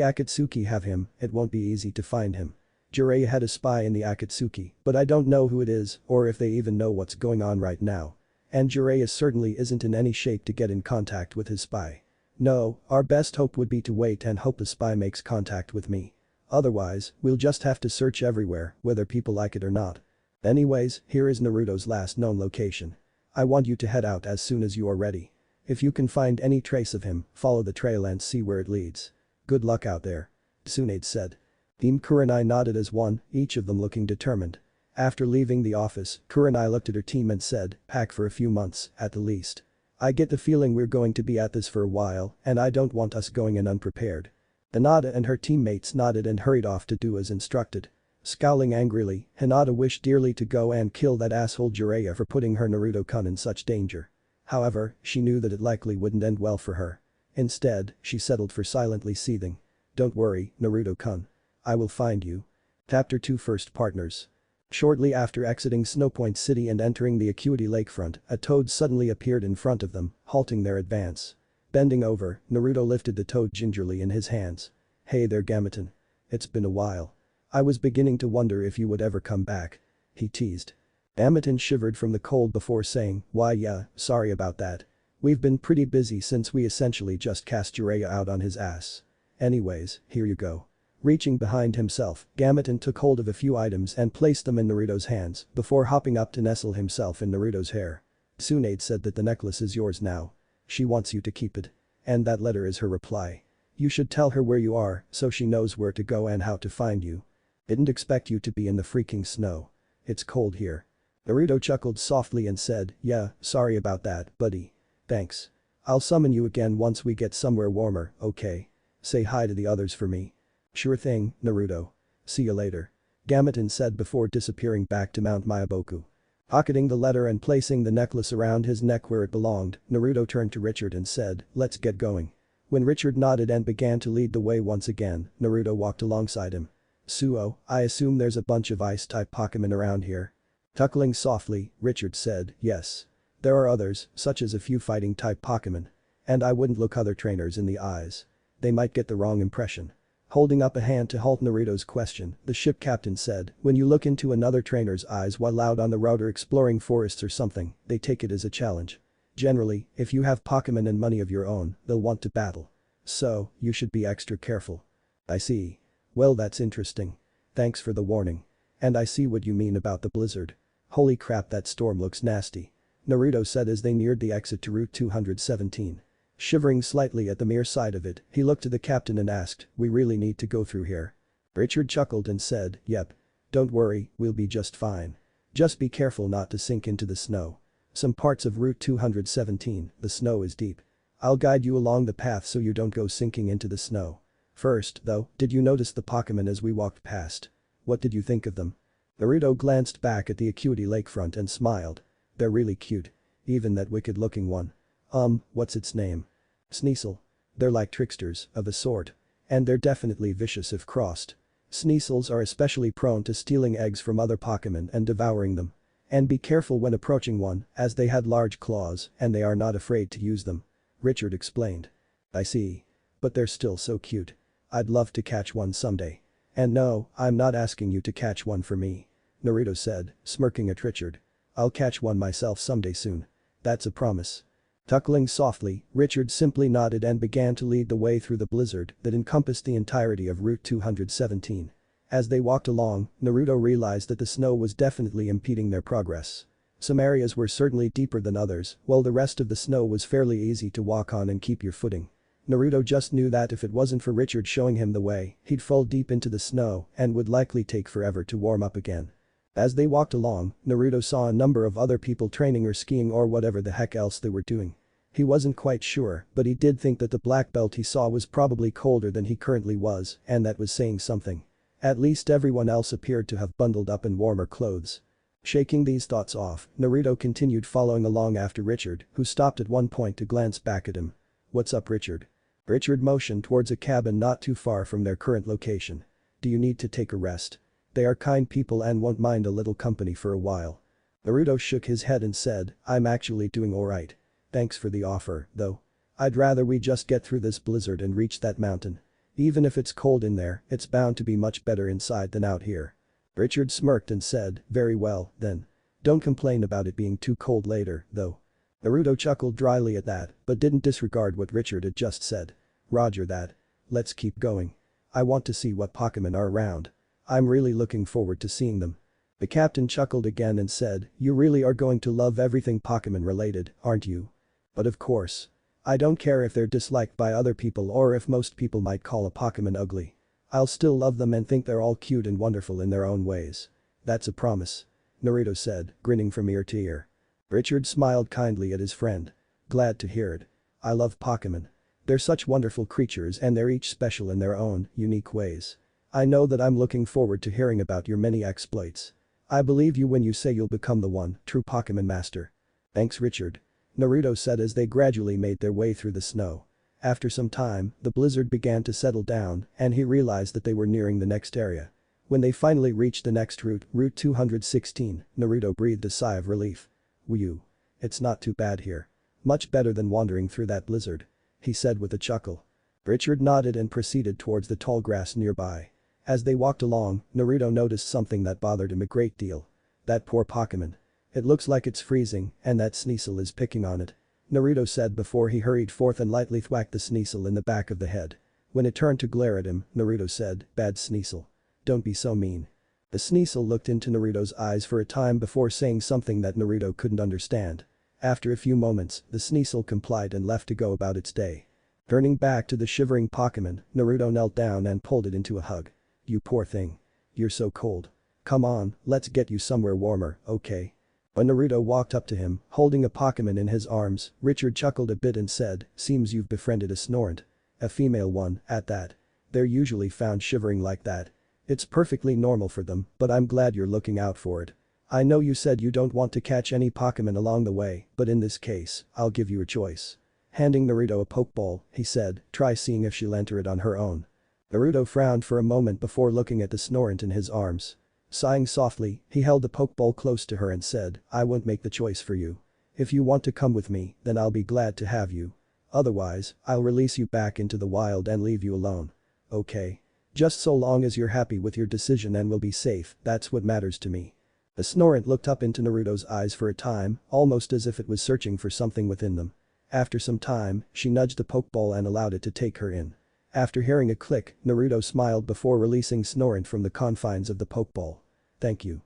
Akatsuki have him, it won't be easy to find him. Jiraiya had a spy in the Akatsuki, but I don't know who it is or if they even know what's going on right now. And Jiraiya certainly isn't in any shape to get in contact with his spy. No, our best hope would be to wait and hope the spy makes contact with me. Otherwise, we'll just have to search everywhere, whether people like it or not. Anyways, here is Naruto's last known location. I want you to head out as soon as you are ready. If you can find any trace of him, follow the trail and see where it leads. Good luck out there. Tsunade said. Team Kurenai nodded as one, each of them looking determined. After leaving the office, Kurenai looked at her team and said, pack for a few months, at the least. I get the feeling we're going to be at this for a while, and I don't want us going in unprepared. Hinata and her teammates nodded and hurried off to do as instructed. Scowling angrily, Hinata wished dearly to go and kill that asshole Jiraiya for putting her Naruto-kun in such danger. However, she knew that it likely wouldn't end well for her. Instead, she settled for silently seething. Don't worry, Naruto-kun. I will find you. Chapter 2 First Partners. Shortly after exiting Snowpoint City and entering the Acuity Lakefront, a toad suddenly appeared in front of them, halting their advance. Bending over, Naruto lifted the toad gingerly in his hands. Hey there Gamatan. It's been a while. I was beginning to wonder if you would ever come back. He teased. Gamatan shivered from the cold before saying, why yeah, sorry about that. We've been pretty busy since we essentially just cast Jiraiya out on his ass. Anyways, here you go. Reaching behind himself, Gamatan took hold of a few items and placed them in Naruto's hands before hopping up to nestle himself in Naruto's hair. Tsunade said that the necklace is yours now. She wants you to keep it. And that letter is her reply. You should tell her where you are so she knows where to go and how to find you. Didn't expect you to be in the freaking snow. It's cold here. Naruto chuckled softly and said, yeah, sorry about that, buddy. Thanks. I'll summon you again once we get somewhere warmer, okay? Say hi to the others for me. Sure thing, Naruto. See you later. Gamatan said before disappearing back to Mount Myaboku. Pocketing the letter and placing the necklace around his neck where it belonged, Naruto turned to Richard and said, let's get going. When Richard nodded and began to lead the way once again, Naruto walked alongside him. Suo, I assume there's a bunch of ice-type Pokemon around here. Chuckling softly, Richard said, yes. There are others, such as a few fighting-type Pokemon. And I wouldn't look other trainers in the eyes. They might get the wrong impression. Holding up a hand to halt Naruto's question, the ship captain said, when you look into another trainer's eyes while out on the route or exploring forests or something, they take it as a challenge. Generally, if you have Pokemon and money of your own, they'll want to battle. So, you should be extra careful. I see. Well that's interesting. Thanks for the warning. And I see what you mean about the blizzard. Holy crap that storm looks nasty. Naruto said as they neared the exit to Route 217. Shivering slightly at the mere sight of it, he looked to the captain and asked, we really need to go through here? Richard chuckled and said, yep. Don't worry, we'll be just fine. Just be careful not to sink into the snow. Some parts of Route 217, the snow is deep. I'll guide you along the path so you don't go sinking into the snow. First, though, did you notice the Pokemon as we walked past? What did you think of them? Naruto glanced back at the Acuity lakefront and smiled. They're really cute. Even that wicked-looking one. What's its name? Sneasel. They're like tricksters, of a sort. And they're definitely vicious if crossed. Sneasels are especially prone to stealing eggs from other Pokemon and devouring them. And be careful when approaching one, as they had large claws and they are not afraid to use them. Richard explained. I see. But they're still so cute. I'd love to catch one someday. And no, I'm not asking you to catch one for me. Naruto said, smirking at Richard. I'll catch one myself someday soon. That's a promise. Chuckling softly, Richard simply nodded and began to lead the way through the blizzard that encompassed the entirety of Route 217. As they walked along, Naruto realized that the snow was definitely impeding their progress. Some areas were certainly deeper than others, while the rest of the snow was fairly easy to walk on and keep your footing. Naruto just knew that if it wasn't for Richard showing him the way, he'd fall deep into the snow and would likely take forever to warm up again. As they walked along, Naruto saw a number of other people training or skiing or whatever the heck else they were doing. He wasn't quite sure, but he did think that the black belt he saw was probably colder than he currently was, and that was saying something. At least everyone else appeared to have bundled up in warmer clothes. Shaking these thoughts off, Naruto continued following along after Richard, who stopped at one point to glance back at him. What's up, Richard? Richard motioned towards a cabin not too far from their current location. Do you need to take a rest? They are kind people and won't mind a little company for a while. Naruto shook his head and said, I'm actually doing alright. Thanks for the offer, though. I'd rather we just get through this blizzard and reach that mountain. Even if it's cold in there, it's bound to be much better inside than out here. Richard smirked and said, very well, then. Don't complain about it being too cold later, though. Naruto chuckled dryly at that, but didn't disregard what Richard had just said. Roger that. Let's keep going. I want to see what Pokemon are around. I'm really looking forward to seeing them. The captain chuckled again and said, you really are going to love everything Pokemon related, aren't you? But of course. I don't care if they're disliked by other people or if most people might call a Pokemon ugly. I'll still love them and think they're all cute and wonderful in their own ways. That's a promise. Naruto said, grinning from ear to ear. Richard smiled kindly at his friend. Glad to hear it. I love Pokemon. They're such wonderful creatures and they're each special in their own, unique ways. I know that I'm looking forward to hearing about your many exploits. I believe you when you say you'll become the one, true Pokemon master. Thanks, Richard. Naruto said as they gradually made their way through the snow. After some time, the blizzard began to settle down and he realized that they were nearing the next area. When they finally reached the next route, Route 216, Naruto breathed a sigh of relief. Whew. It's not too bad here. Much better than wandering through that blizzard. He said with a chuckle. Richard nodded and proceeded towards the tall grass nearby. As they walked along, Naruto noticed something that bothered him a great deal. That poor Pokemon. It looks like it's freezing and that Sneasel is picking on it. Naruto said before he hurried forth and lightly thwacked the Sneasel in the back of the head. When it turned to glare at him, Naruto said, bad Sneasel. Don't be so mean. The Sneasel looked into Naruto's eyes for a time before saying something that Naruto couldn't understand. After a few moments, the Sneasel complied and left to go about its day. Turning back to the shivering Pokemon, Naruto knelt down and pulled it into a hug. You poor thing. You're so cold. Come on, let's get you somewhere warmer, okay? When Naruto walked up to him, holding a Pokemon in his arms, Richard chuckled a bit and said, seems you've befriended a Snorant. A female one, at that. They're usually found shivering like that. It's perfectly normal for them, but I'm glad you're looking out for it. I know you said you don't want to catch any Pokemon along the way, but in this case, I'll give you a choice. Handing Naruto a Pokeball, he said, try seeing if she'll enter it on her own. Naruto frowned for a moment before looking at the Snorant in his arms. Sighing softly, he held the Pokeball close to her and said, I won't make the choice for you. If you want to come with me, then I'll be glad to have you. Otherwise, I'll release you back into the wild and leave you alone. Okay? Just so long as you're happy with your decision and will be safe, that's what matters to me. The Snorant looked up into Naruto's eyes for a time, almost as if it was searching for something within them. After some time, she nudged the Pokeball and allowed it to take her in. After hearing a click, Naruto smiled before releasing Snorant from the confines of the Pokeball. Thank you.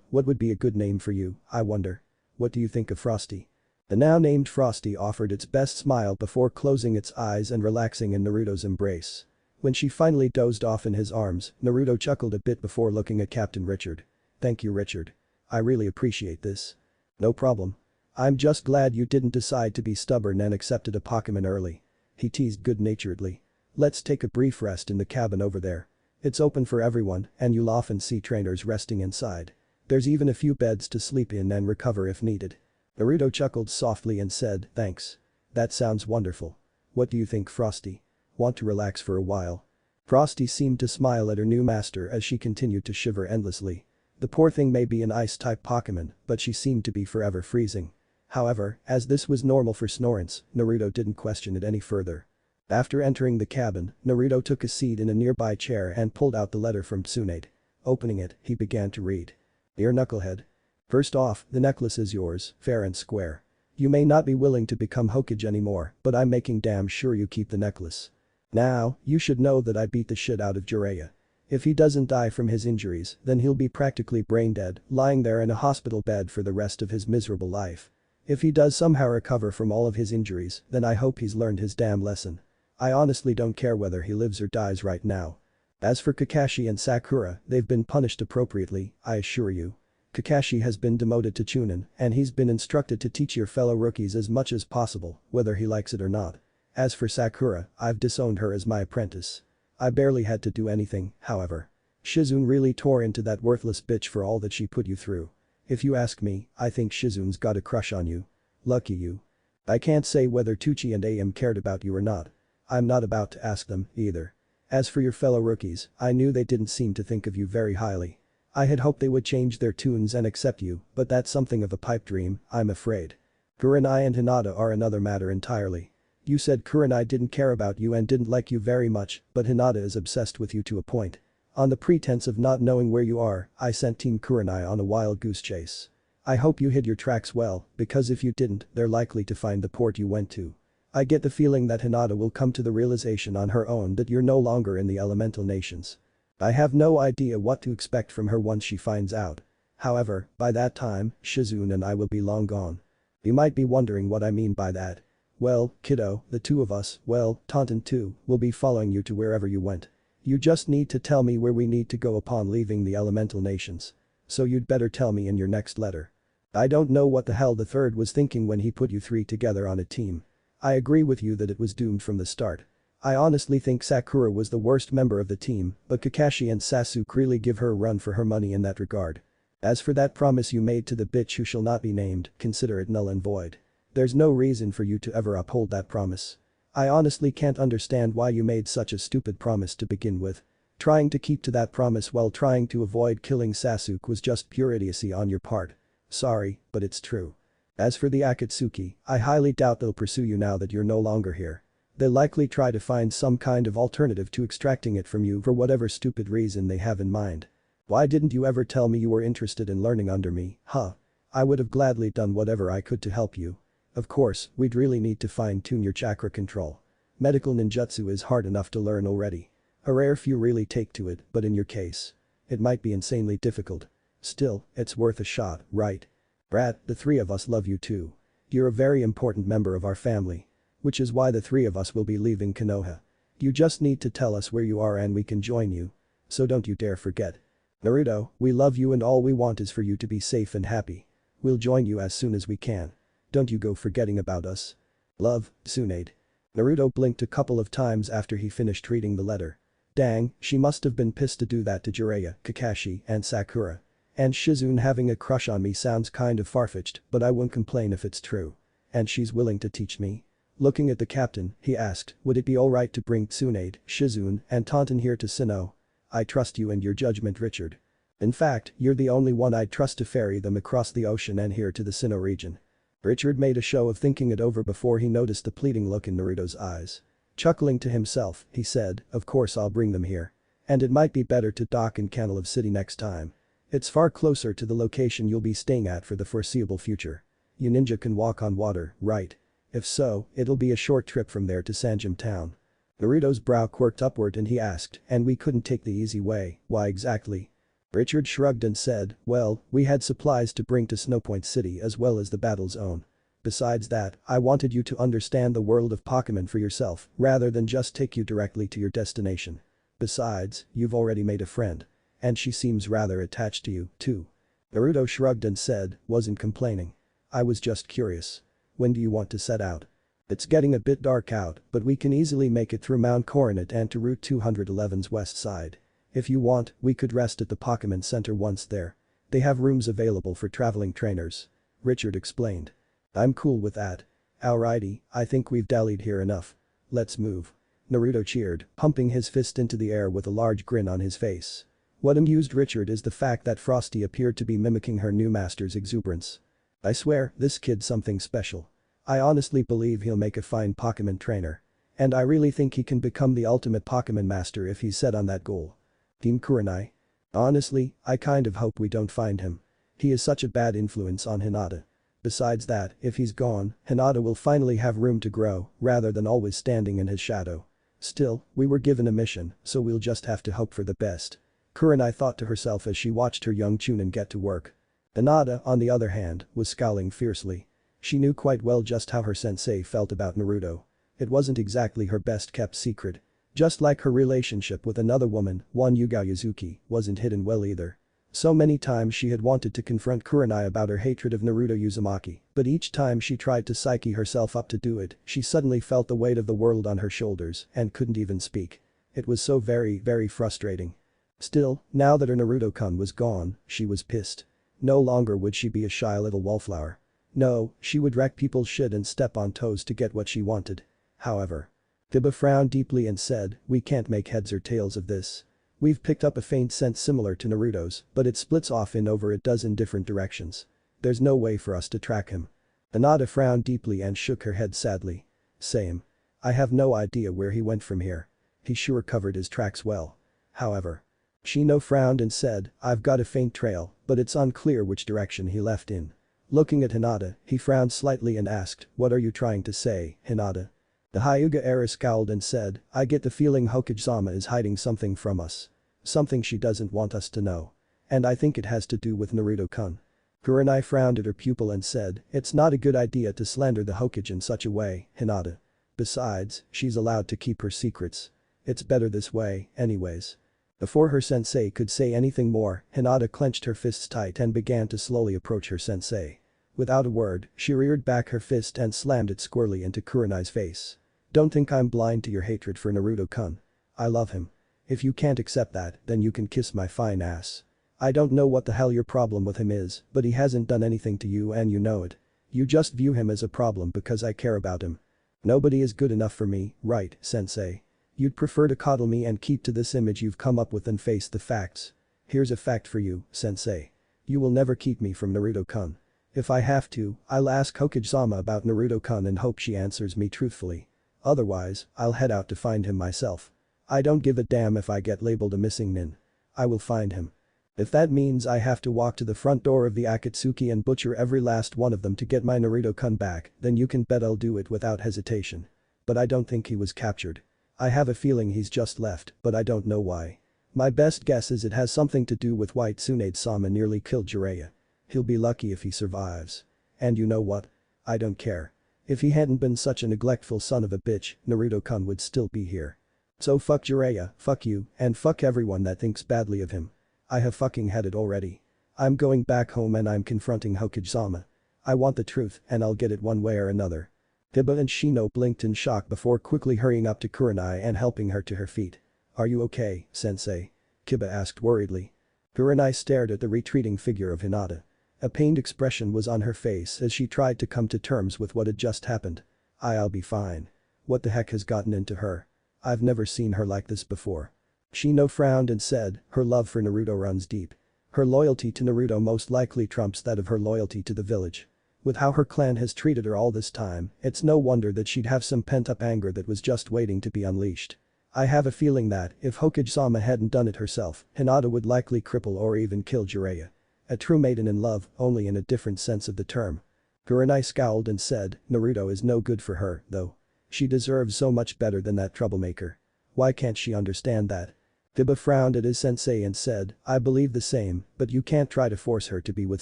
What would be a good name for you, I wonder? What do you think of Frosty? The now named Frosty offered its best smile before closing its eyes and relaxing in Naruto's embrace. When she finally dozed off in his arms, Naruto chuckled a bit before looking at Captain Richard. Thank you, Richard. I really appreciate this. No problem. I'm just glad you didn't decide to be stubborn and accepted a Pokemon early. He teased good-naturedly. Let's take a brief rest in the cabin over there. It's open for everyone and you'll often see trainers resting inside. There's even a few beds to sleep in and recover if needed. Naruto chuckled softly and said, thanks. That sounds wonderful. What do you think, Frosty? Want to relax for a while? Frosty seemed to smile at her new master as she continued to shiver endlessly. The poor thing may be an ice-type Pokemon, but she seemed to be forever freezing. However, as this was normal for Snorance, Naruto didn't question it any further. After entering the cabin, Naruto took a seat in a nearby chair and pulled out the letter from Tsunade. Opening it, he began to read. Dear Knucklehead. First off, the necklace is yours, fair and square. You may not be willing to become Hokage anymore, but I'm making damn sure you keep the necklace. Now, you should know that I beat the shit out of Jiraiya. If he doesn't die from his injuries, then he'll be practically brain dead, lying there in a hospital bed for the rest of his miserable life. If he does somehow recover from all of his injuries, then I hope he's learned his damn lesson. I honestly don't care whether he lives or dies right now. As for Kakashi and Sakura, they've been punished appropriately, I assure you. Kakashi has been demoted to Chunin, and he's been instructed to teach your fellow rookies as much as possible, whether he likes it or not. As for Sakura, I've disowned her as my apprentice. I barely had to do anything, however. Shizune really tore into that worthless bitch for all that she put you through. If you ask me, I think Shizune's got a crush on you. Lucky you. I can't say whether Tucci and AM cared about you or not. I'm not about to ask them, either. As for your fellow rookies, I knew they didn't seem to think of you very highly. I had hoped they would change their tunes and accept you, but that's something of a pipe dream, I'm afraid. Kurenai and Hinata are another matter entirely. You said Kurenai didn't care about you and didn't like you very much, but Hinata is obsessed with you to a point. On the pretense of not knowing where you are, I sent Team Kurenai on a wild goose chase. I hope you hid your tracks well, because if you didn't, they're likely to find the port you went to. I get the feeling that Hinata will come to the realization on her own that you're no longer in the elemental nations. I have no idea what to expect from her once she finds out. However, by that time, Shizune and I will be long gone. You might be wondering what I mean by that. Well, kiddo, the two of us, well, Taunton too, will be following you to wherever you went. You just need to tell me where we need to go upon leaving the elemental nations. So you'd better tell me in your next letter. I don't know what the hell the third was thinking when he put you three together on a team. I agree with you that it was doomed from the start. I honestly think Sakura was the worst member of the team, but Kakashi and Sasuke really give her a run for her money in that regard. As for that promise you made to the bitch who shall not be named, consider it null and void. There's no reason for you to ever uphold that promise. I honestly can't understand why you made such a stupid promise to begin with. Trying to keep to that promise while trying to avoid killing Sasuke was just pure idiocy on your part. Sorry, but it's true. As for the Akatsuki, I highly doubt they'll pursue you now that you're no longer here. They'll likely try to find some kind of alternative to extracting it from you for whatever stupid reason they have in mind. Why didn't you ever tell me you were interested in learning under me, huh? I would have gladly done whatever I could to help you. Of course, we'd really need to fine-tune your chakra control. Medical ninjutsu is hard enough to learn already. A rare few really take to it, but in your case, it might be insanely difficult. Still, it's worth a shot, right? Brat, the three of us love you too. You're a very important member of our family. Which is why the three of us will be leaving Konoha. You just need to tell us where you are and we can join you. So don't you dare forget. Naruto, we love you and all we want is for you to be safe and happy. We'll join you as soon as we can. Don't you go forgetting about us. Love, Tsunade. Naruto blinked a couple of times after he finished reading the letter. Dang, she must have been pissed to do that to Jiraiya, Kakashi, and Sakura. And Shizune having a crush on me sounds kind of far-fetched, but I won't complain if it's true. And she's willing to teach me? Looking at the captain, he asked, would it be alright to bring Tsunade, Shizune, and Taunton here to Sinnoh? I trust you and your judgment, Richard. In fact, you're the only one I'd trust to ferry them across the ocean and here to the Sinnoh region. Richard made a show of thinking it over before he noticed the pleading look in Naruto's eyes. Chuckling to himself, he said, of course I'll bring them here. And it might be better to dock in Canalave City next time. It's far closer to the location you'll be staying at for the foreseeable future. You ninja can walk on water, right? If so, it'll be a short trip from there to Sanjim town. Naruto's brow quirked upward and he asked, and we couldn't take the easy way, why exactly? Richard shrugged and said, well, we had supplies to bring to Snowpoint City as well as the battle zone. Besides that, I wanted you to understand the world of Pokemon for yourself rather than just take you directly to your destination. Besides, you've already made a friend. And she seems rather attached to you, too. Naruto shrugged and said, wasn't complaining. I was just curious. When do you want to set out? It's getting a bit dark out, but we can easily make it through Mount Coronet and to Route 211's west side. If you want, we could rest at the Pokemon Center once there. They have rooms available for traveling trainers. Richard explained. I'm cool with that. Alrighty, I think we've dallied here enough. Let's move. Naruto cheered, pumping his fist into the air with a large grin on his face. What amused Richard is the fact that Frosty appeared to be mimicking her new master's exuberance. I swear, this kid's something special. I honestly believe he'll make a fine Pokemon trainer. And I really think he can become the ultimate Pokemon master if he's set on that goal. Team Kurenai? Honestly, I kind of hope we don't find him. He is such a bad influence on Hinata. Besides that, if he's gone, Hinata will finally have room to grow, rather than always standing in his shadow. Still, we were given a mission, so we'll just have to hope for the best. Kurenai thought to herself as she watched her young Chunin get to work. Hinata, on the other hand, was scowling fiercely. She knew quite well just how her sensei felt about Naruto. It wasn't exactly her best-kept secret. Just like her relationship with another woman, one Yugao Yuzuki, wasn't hidden well either. So many times she had wanted to confront Kurenai about her hatred of Naruto Uzumaki, but each time she tried to psyche herself up to do it, she suddenly felt the weight of the world on her shoulders and couldn't even speak. It was so very frustrating. Still, now that her Naruto-kun was gone, she was pissed. No longer would she be a shy little wallflower. No, she would wreck people's shit and step on toes to get what she wanted. However. Kiba frowned deeply and said, we can't make heads or tails of this. We've picked up a faint scent similar to Naruto's, but it splits off in over a dozen different directions. There's no way for us to track him. Hinata frowned deeply and shook her head sadly. Same. I have no idea where he went from here. He sure covered his tracks well. However. Sinnoh frowned and said, I've got a faint trail, but it's unclear which direction he left in. Looking at Hinata, he frowned slightly and asked, what are you trying to say, Hinata? The Hyuga era scowled and said, I get the feeling Hokage-sama is hiding something from us. Something she doesn't want us to know. And I think it has to do with Naruto-kun. Kurenai frowned at her pupil and said, it's not a good idea to slander the Hokage in such a way, Hinata. Besides, she's allowed to keep her secrets. It's better this way, anyways. Before her sensei could say anything more, Hinata clenched her fists tight and began to slowly approach her sensei. Without a word, she reared back her fist and slammed it squarely into Kurenai's face. Don't think I'm blind to your hatred for Naruto-kun. I love him. If you can't accept that, then you can kiss my fine ass. I don't know what the hell your problem with him is, but he hasn't done anything to you and you know it. You just view him as a problem because I care about him. Nobody is good enough for me, right, sensei? You'd prefer to coddle me and keep to this image you've come up with than face the facts. Here's a fact for you, sensei. You will never keep me from Naruto-kun. If I have to, I'll ask Hokage-sama about Naruto-kun and hope she answers me truthfully. Otherwise, I'll head out to find him myself. I don't give a damn if I get labeled a missing nin. I will find him. If that means I have to walk to the front door of the Akatsuki and butcher every last one of them to get my Naruto-kun back, then you can bet I'll do it without hesitation. But I don't think he was captured. I have a feeling he's just left, but I don't know why. My best guess is it has something to do with why Tsunade-sama nearly killed Jiraiya. He'll be lucky if he survives. And you know what? I don't care. If he hadn't been such a neglectful son of a bitch, Naruto-kun would still be here. So fuck Jiraiya, fuck you, and fuck everyone that thinks badly of him. I have fucking had it already. I'm going back home and I'm confronting Hokage-sama. I want the truth and I'll get it one way or another. Hiba and Sinnoh blinked in shock before quickly hurrying up to Kurenai and helping her to her feet. Are you okay, sensei? Kiba asked worriedly. Kurenai stared at the retreating figure of Hinata. A pained expression was on her face as she tried to come to terms with what had just happened. I'll be fine. What the heck has gotten into her? I've never seen her like this before. Sinnoh frowned and said, her love for Naruto runs deep. Her loyalty to Naruto most likely trumps that of her loyalty to the village. With how her clan has treated her all this time, it's no wonder that she'd have some pent-up anger that was just waiting to be unleashed. I have a feeling that, if Hokage-sama hadn't done it herself, Hinata would likely cripple or even kill Jiraiya. A true maiden in love, only in a different sense of the term. Kurenai scowled and said, Naruto is no good for her, though. She deserves so much better than that troublemaker. Why can't she understand that? Hiba frowned at his sensei and said, I believe the same, but you can't try to force her to be with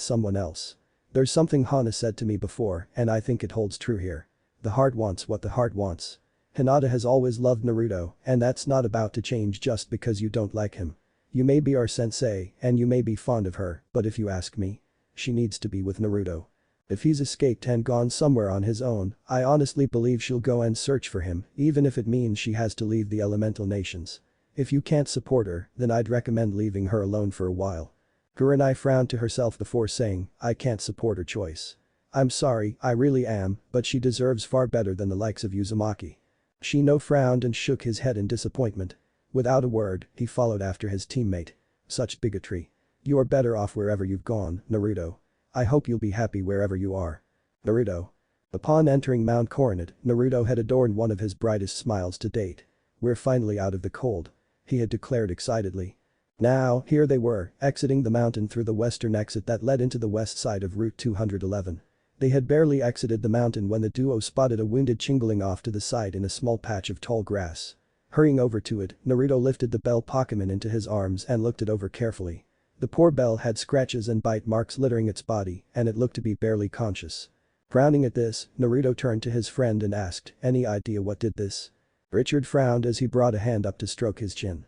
someone else. There's something Hana said to me before, and I think it holds true here. The heart wants what the heart wants. Hinata has always loved Naruto, and that's not about to change just because you don't like him. You may be our sensei, and you may be fond of her, but if you ask me, she needs to be with Naruto. If he's escaped and gone somewhere on his own, I honestly believe she'll go and search for him, even if it means she has to leave the elemental nations. If you can't support her, then I'd recommend leaving her alone for a while. Kurenai frowned to herself before saying, I can't support her choice. I'm sorry, I really am, but she deserves far better than the likes of Uzumaki. Sinnoh frowned and shook his head in disappointment. Without a word, he followed after his teammate. Such bigotry. You are better off wherever you've gone, Naruto. I hope you'll be happy wherever you are. Naruto. Upon entering Mount Coronet, Naruto had adorned one of his brightest smiles to date. We're finally out of the cold. He had declared excitedly. Now, here they were, exiting the mountain through the western exit that led into the west side of Route 211. They had barely exited the mountain when the duo spotted a wounded Chingling off to the side in a small patch of tall grass. Hurrying over to it, Naruto lifted the bell Pokemon into his arms and looked it over carefully. The poor bell had scratches and bite marks littering its body, and it looked to be barely conscious. Frowning at this, Naruto turned to his friend and asked, any idea what did this? Richard frowned as he brought a hand up to stroke his chin.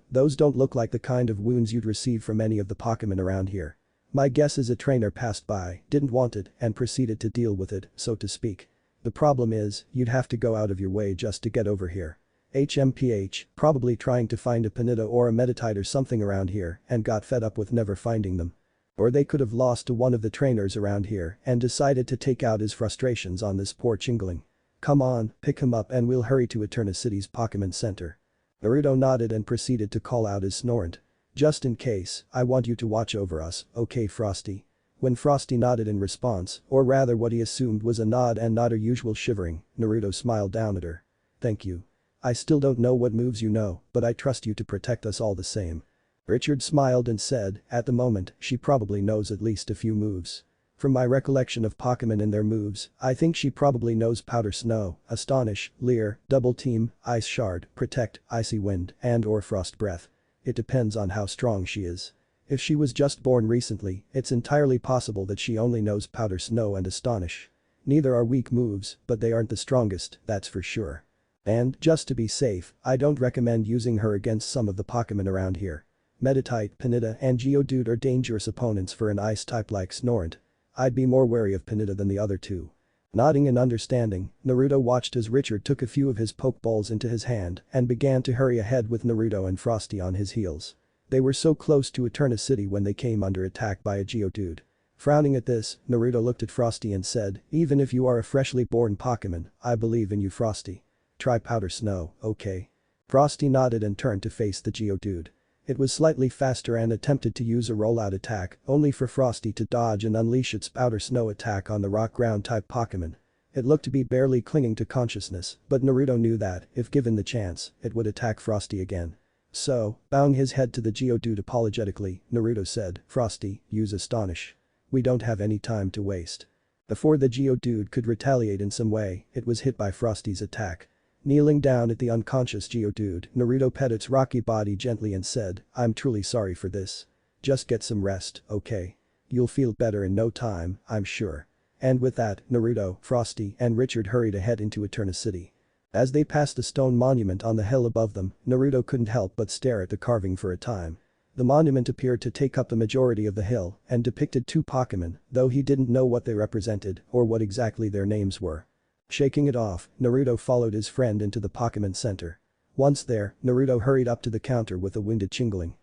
Those don't look like the kind of wounds you'd receive from any of the Pokemon around here. My guess is a trainer passed by, didn't want it, and proceeded to deal with it, so to speak. The problem is, you'd have to go out of your way just to get over here. HMPH, probably trying to find a Pinita or a Meditite or something around here and got fed up with never finding them. Or they could have lost to one of the trainers around here and decided to take out his frustrations on this poor Chingling. Come on, pick him up and we'll hurry to Eterna City's Pokemon Center. Naruto nodded and proceeded to call out his Snorant. Just in case, I want you to watch over us, okay Frosty? When Frosty nodded in response, or rather what he assumed was a nod and not her usual shivering, Naruto smiled down at her. Thank you. I still don't know what moves you know, but I trust you to protect us all the same. Richard smiled and said, at the moment, she probably knows at least a few moves. From my recollection of Pokemon and their moves, I think she probably knows Powder Snow, Astonish, Leer, Double Team, Ice Shard, Protect, Icy Wind, and or Frost Breath. It depends on how strong she is. If she was just born recently, it's entirely possible that she only knows Powder Snow and Astonish. Neither are weak moves, but they aren't the strongest, that's for sure. And, just to be safe, I don't recommend using her against some of the Pokemon around here. Meditite, Pinita and Geodude are dangerous opponents for an ice type like Snorant. I'd be more wary of Pinita than the other two. Nodding in understanding, Naruto watched as Richard took a few of his Pokeballs into his hand and began to hurry ahead with Naruto and Frosty on his heels. They were so close to Eterna City when they came under attack by a Geodude. Frowning at this, Naruto looked at Frosty and said, even if you are a freshly born Pokemon, I believe in you Frosty. Try Powder Snow, okay? Frosty nodded and turned to face the Geodude. It was slightly faster and attempted to use a rollout attack, only for Frosty to dodge and unleash its Powder Snow attack on the rock ground type Pokemon. It looked to be barely clinging to consciousness, but Naruto knew that, if given the chance, it would attack Frosty again. So, bowing his head to the Geodude apologetically, Naruto said, Frosty, use Astonish. We don't have any time to waste. Before the Geodude could retaliate in some way, it was hit by Frosty's attack. Kneeling down at the unconscious Geodude, Naruto pet its rocky body gently and said, I'm truly sorry for this. Just get some rest, okay? You'll feel better in no time, I'm sure. And with that, Naruto, Frosty, and Richard hurried ahead into Eterna City. As they passed a stone monument on the hill above them, Naruto couldn't help but stare at the carving for a time. The monument appeared to take up the majority of the hill and depicted two Pokemon, though he didn't know what they represented or what exactly their names were. Shaking it off, Naruto followed his friend into the Pokemon Center. Once there, Naruto hurried up to the counter with a wounded Chingling.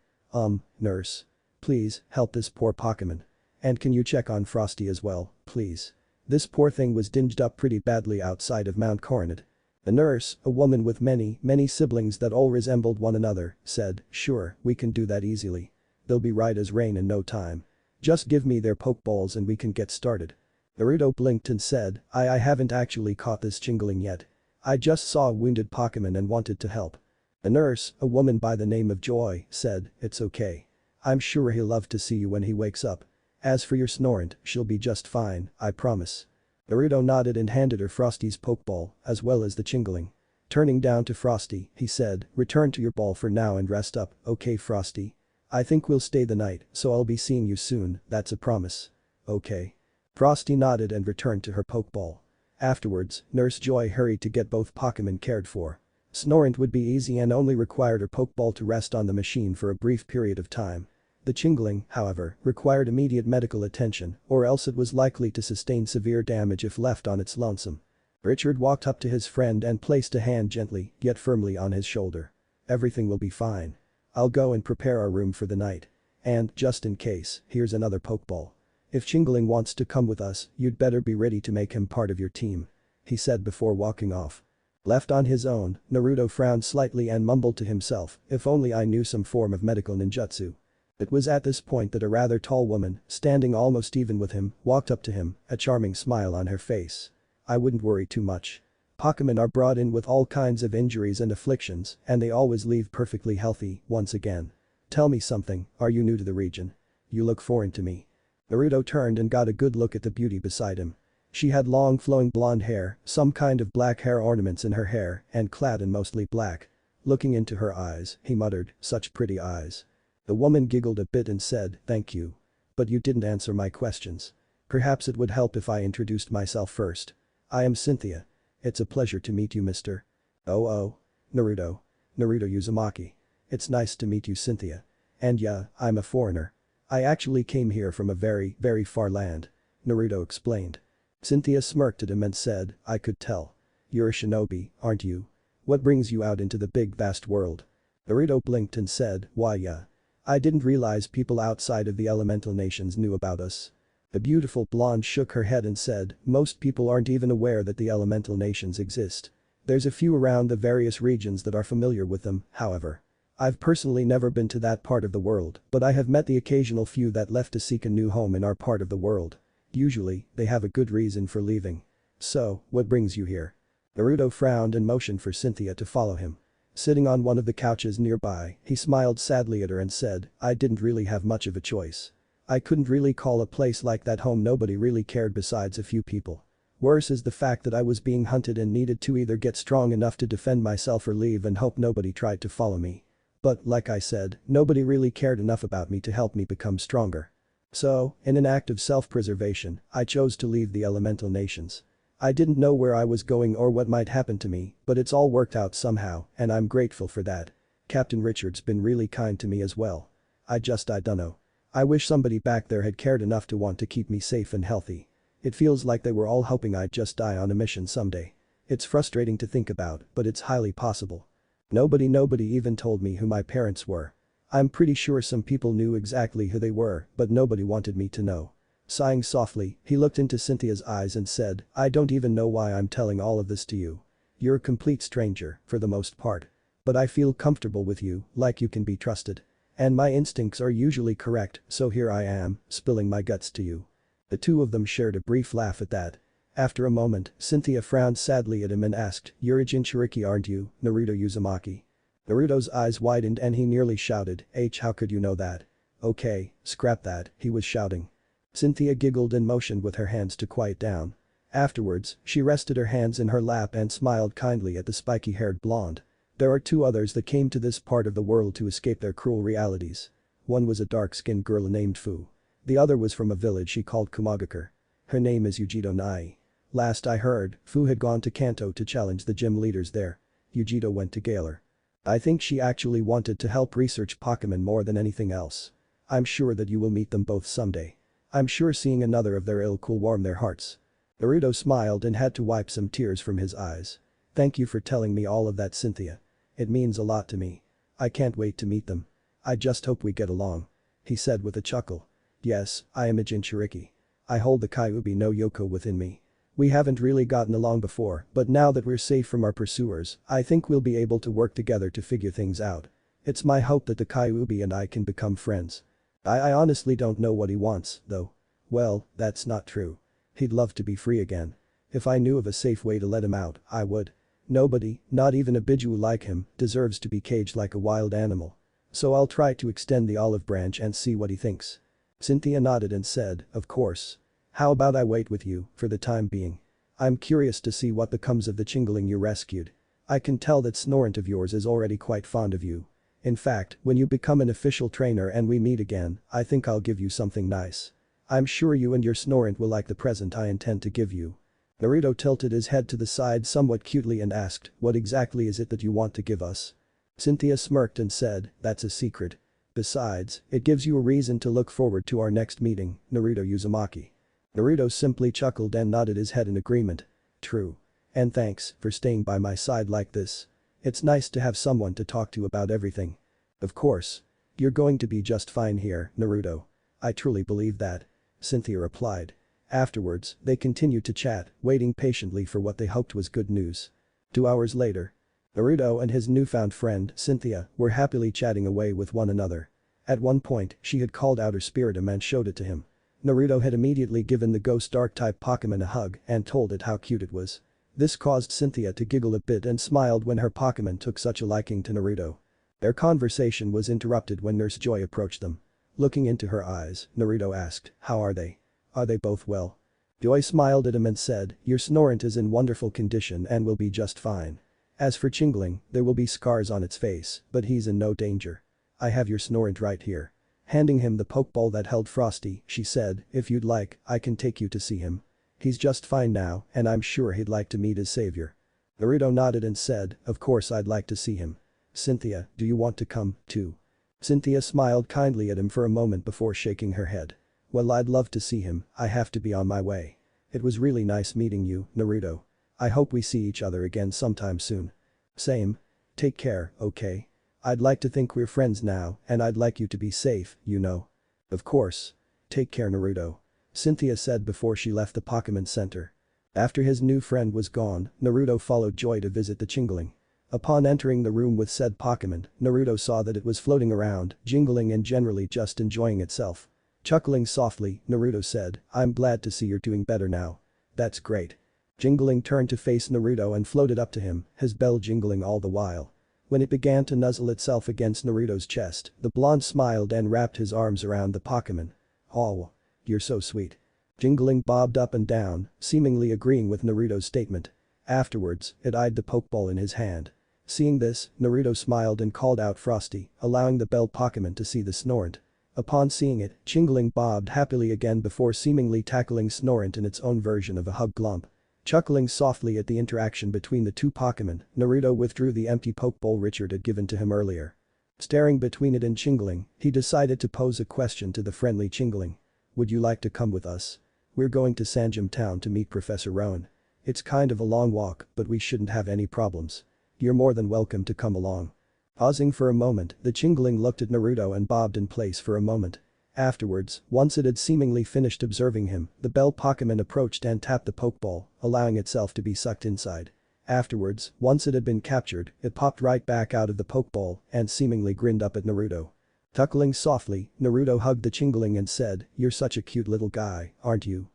Nurse. Please, help this poor Pokemon. And can you check on Frosty as well, please? This poor thing was dinged up pretty badly outside of Mount Coronet. The nurse, a woman with many siblings that all resembled one another, said, sure, we can do that easily. They'll be right as rain in no time. Just give me their Pokeballs and we can get started. Naruto blinked and said, I haven't actually caught this Chingling yet. I just saw a wounded Pokemon and wanted to help. The nurse, a woman by the name of Joy, said, it's okay. I'm sure he'll love to see you when he wakes up. As for your Snorant, she'll be just fine, I promise. Naruto nodded and handed her Frosty's Pokeball, as well as the Chingling. Turning down to Frosty, he said, return to your ball for now and rest up, okay Frosty? I think we'll stay the night, so I'll be seeing you soon, that's a promise. Okay. Frosty nodded and returned to her Pokeball. Afterwards, Nurse Joy hurried to get both Pokemon cared for. Snorant would be easy and only required her pokeball to rest on the machine for a brief period of time. The Chingling, however, required immediate medical attention or else it was likely to sustain severe damage if left on its lonesome. Richard walked up to his friend and placed a hand gently yet firmly on his shoulder. "Everything will be fine. I'll go and prepare our room for the night. And, just in case, here's another pokeball. If Chingling wants to come with us, you'd better be ready to make him part of your team," he said before walking off. Left on his own, Naruto frowned slightly and mumbled to himself, "If only I knew some form of medical ninjutsu." It was at this point that a rather tall woman, standing almost even with him, walked up to him, a charming smile on her face. "I wouldn't worry too much. Pokemon are brought in with all kinds of injuries and afflictions, and they always leave perfectly healthy, once again. Tell me something, are you new to the region? You look foreign to me." Naruto turned and got a good look at the beauty beside him. She had long flowing blonde hair, some kind of black hair ornaments in her hair, and clad in mostly black. Looking into her eyes, he muttered, "Such pretty eyes." The woman giggled a bit and said, "Thank you. But you didn't answer my questions. Perhaps it would help if I introduced myself first. I am Cynthia. It's a pleasure to meet you, Mr. Oh. Naruto. Naruto Uzumaki. It's nice to meet you, Cynthia. And yeah, I'm a foreigner. I actually came here from a very, very far land," Naruto explained. Cynthia smirked at him and said, "I could tell. You're a shinobi, aren't you? What brings you out into the big vast world?" Naruto blinked and said, "Why yeah. I didn't realize people outside of the elemental nations knew about us." The beautiful blonde shook her head and said, "Most people aren't even aware that the elemental nations exist. There's a few around the various regions that are familiar with them, however. I've personally never been to that part of the world, but I have met the occasional few that left to seek a new home in our part of the world. Usually, they have a good reason for leaving. So, what brings you here?" Naruto frowned and motioned for Cynthia to follow him. Sitting on one of the couches nearby, he smiled sadly at her and said, "I didn't really have much of a choice. I couldn't really call a place like that home. Nobody really cared besides a few people. Worse is the fact that I was being hunted and needed to either get strong enough to defend myself or leave and hope nobody tried to follow me. But, like I said, nobody really cared enough about me to help me become stronger. So, in an act of self-preservation, I chose to leave the elemental nations. I didn't know where I was going or what might happen to me, but it's all worked out somehow, and I'm grateful for that. Captain Richard's been really kind to me as well. I dunno. I wish somebody back there had cared enough to want to keep me safe and healthy. It feels like they were all hoping I'd just die on a mission someday. It's frustrating to think about, but it's highly possible. Nobody even told me who my parents were. I'm pretty sure some people knew exactly who they were, but nobody wanted me to know." Sighing softly, he looked into Cynthia's eyes and said, "I don't even know why I'm telling all of this to you. You're a complete stranger, for the most part. But I feel comfortable with you, like you can be trusted. And my instincts are usually correct, so here I am, spilling my guts to you." The two of them shared a brief laugh at that. After a moment, Cynthia frowned sadly at him and asked, "You're a Jinchuriki, aren't you, Naruto Uzumaki?" Naruto's eyes widened and he nearly shouted, How could you know that?" "Okay, scrap that," he was shouting. Cynthia giggled and motioned with her hands to quiet down. Afterwards, she rested her hands in her lap and smiled kindly at the spiky-haired blonde. There are two others that came to this part of the world to escape their cruel realities. One was a dark-skinned girl named Fu. The other was from a village she called Kumagakure. Her name is Yujito Nai. Last I heard, Fu had gone to Kanto to challenge the gym leaders there. Yujito went to Galar. I think she actually wanted to help research Pokemon more than anything else. I'm sure that you will meet them both someday. I'm sure seeing another of their ilk will warm their hearts." Naruto smiled and had to wipe some tears from his eyes. "Thank you for telling me all of that, Cynthia. It means a lot to me. I can't wait to meet them. I just hope we get along," he said with a chuckle. "Yes, I am a Jinchuriki. I hold the Kyuubi no Yoko within me. We haven't really gotten along before, but now that we're safe from our pursuers, I think we'll be able to work together to figure things out. It's my hope that the Kyuubi and I can become friends." I honestly don't know what he wants, though. Well, that's not true. He'd love to be free again. If I knew of a safe way to let him out, I would. Nobody, not even a bijuu like him, deserves to be caged like a wild animal. So I'll try to extend the olive branch and see what he thinks. Cynthia nodded and said, "Of course. How about I wait with you, for the time being? I'm curious to see what becomes of the Chingling you rescued. I can tell that Snorant of yours is already quite fond of you. In fact, when you become an official trainer and we meet again, I think I'll give you something nice. I'm sure you and your Snorant will like the present I intend to give you." Naruto tilted his head to the side somewhat cutely and asked, what exactly is it that you want to give us? Cynthia smirked and said, that's a secret. Besides, it gives you a reason to look forward to our next meeting, Naruto Uzumaki. Naruto simply chuckled and nodded his head in agreement. True. And thanks for staying by my side like this. It's nice to have someone to talk to about everything. Of course. You're going to be just fine here, Naruto. I truly believe that. Cynthia replied. Afterwards, they continued to chat, waiting patiently for what they hoped was good news. 2 hours later. Naruto and his newfound friend, Cynthia, were happily chatting away with one another. At one point, she had called out her spiritomb and showed it to him. Naruto had immediately given the ghost archetype Pokemon a hug and told it how cute it was. This caused Cynthia to giggle a bit and smiled when her Pokemon took such a liking to Naruto. Their conversation was interrupted when Nurse Joy approached them. Looking into her eyes, Naruto asked, how are they? Are they both well? Joy smiled at him and said, your Snorant is in wonderful condition and will be just fine. As for Chingling, there will be scars on its face, but he's in no danger. I have your Snorant right here. Handing him the Pokeball that held Frosty, she said, if you'd like, I can take you to see him. He's just fine now and I'm sure he'd like to meet his savior. Naruto nodded and said, of course I'd like to see him. Cynthia, do you want to come, too? Cynthia smiled kindly at him for a moment before shaking her head. Well, I'd love to see him, I have to be on my way. It was really nice meeting you, Naruto. I hope we see each other again sometime soon. Same. Take care, okay? I'd like to think we're friends now and I'd like you to be safe, you know. Of course. Take care, Naruto. Cynthia said before she left the Pokemon Center. After his new friend was gone, Naruto followed Joy to visit the Chingling. Upon entering the room with said Pokemon, Naruto saw that it was floating around, jingling and generally just enjoying itself. Chuckling softly, Naruto said, I'm glad to see you're doing better now. That's great. Chingling turned to face Naruto and floated up to him, his bell jingling all the while. When it began to nuzzle itself against Naruto's chest, the blonde smiled and wrapped his arms around the Pokemon. Oh. You're so sweet. Chingling bobbed up and down, seemingly agreeing with Naruto's statement. Afterwards, it eyed the Pokeball in his hand. Seeing this, Naruto smiled and called out Frosty, allowing the bell Pokemon to see the Snorant. Upon seeing it, Chingling bobbed happily again before seemingly tackling Snorant in its own version of a hug glomp. Chuckling softly at the interaction between the two Pokemon, Naruto withdrew the empty Pokeball Richard had given to him earlier. Staring between it and Chingling, he decided to pose a question to the friendly Chingling. Would you like to come with us? We're going to Sanjam Town to meet Professor Rowan. It's kind of a long walk, but we shouldn't have any problems. You're more than welcome to come along. Pausing for a moment, the Chingling looked at Naruto and bobbed in place for a moment. Afterwards, once it had seemingly finished observing him, the bell Pokemon approached and tapped the Pokeball, allowing itself to be sucked inside. Afterwards, once it had been captured, it popped right back out of the Pokeball and seemingly grinned up at Naruto. Chuckling softly, Naruto hugged the Chingling and said, you're such a cute little guy, aren't you?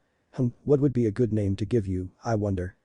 What would be a good name to give you, I wonder?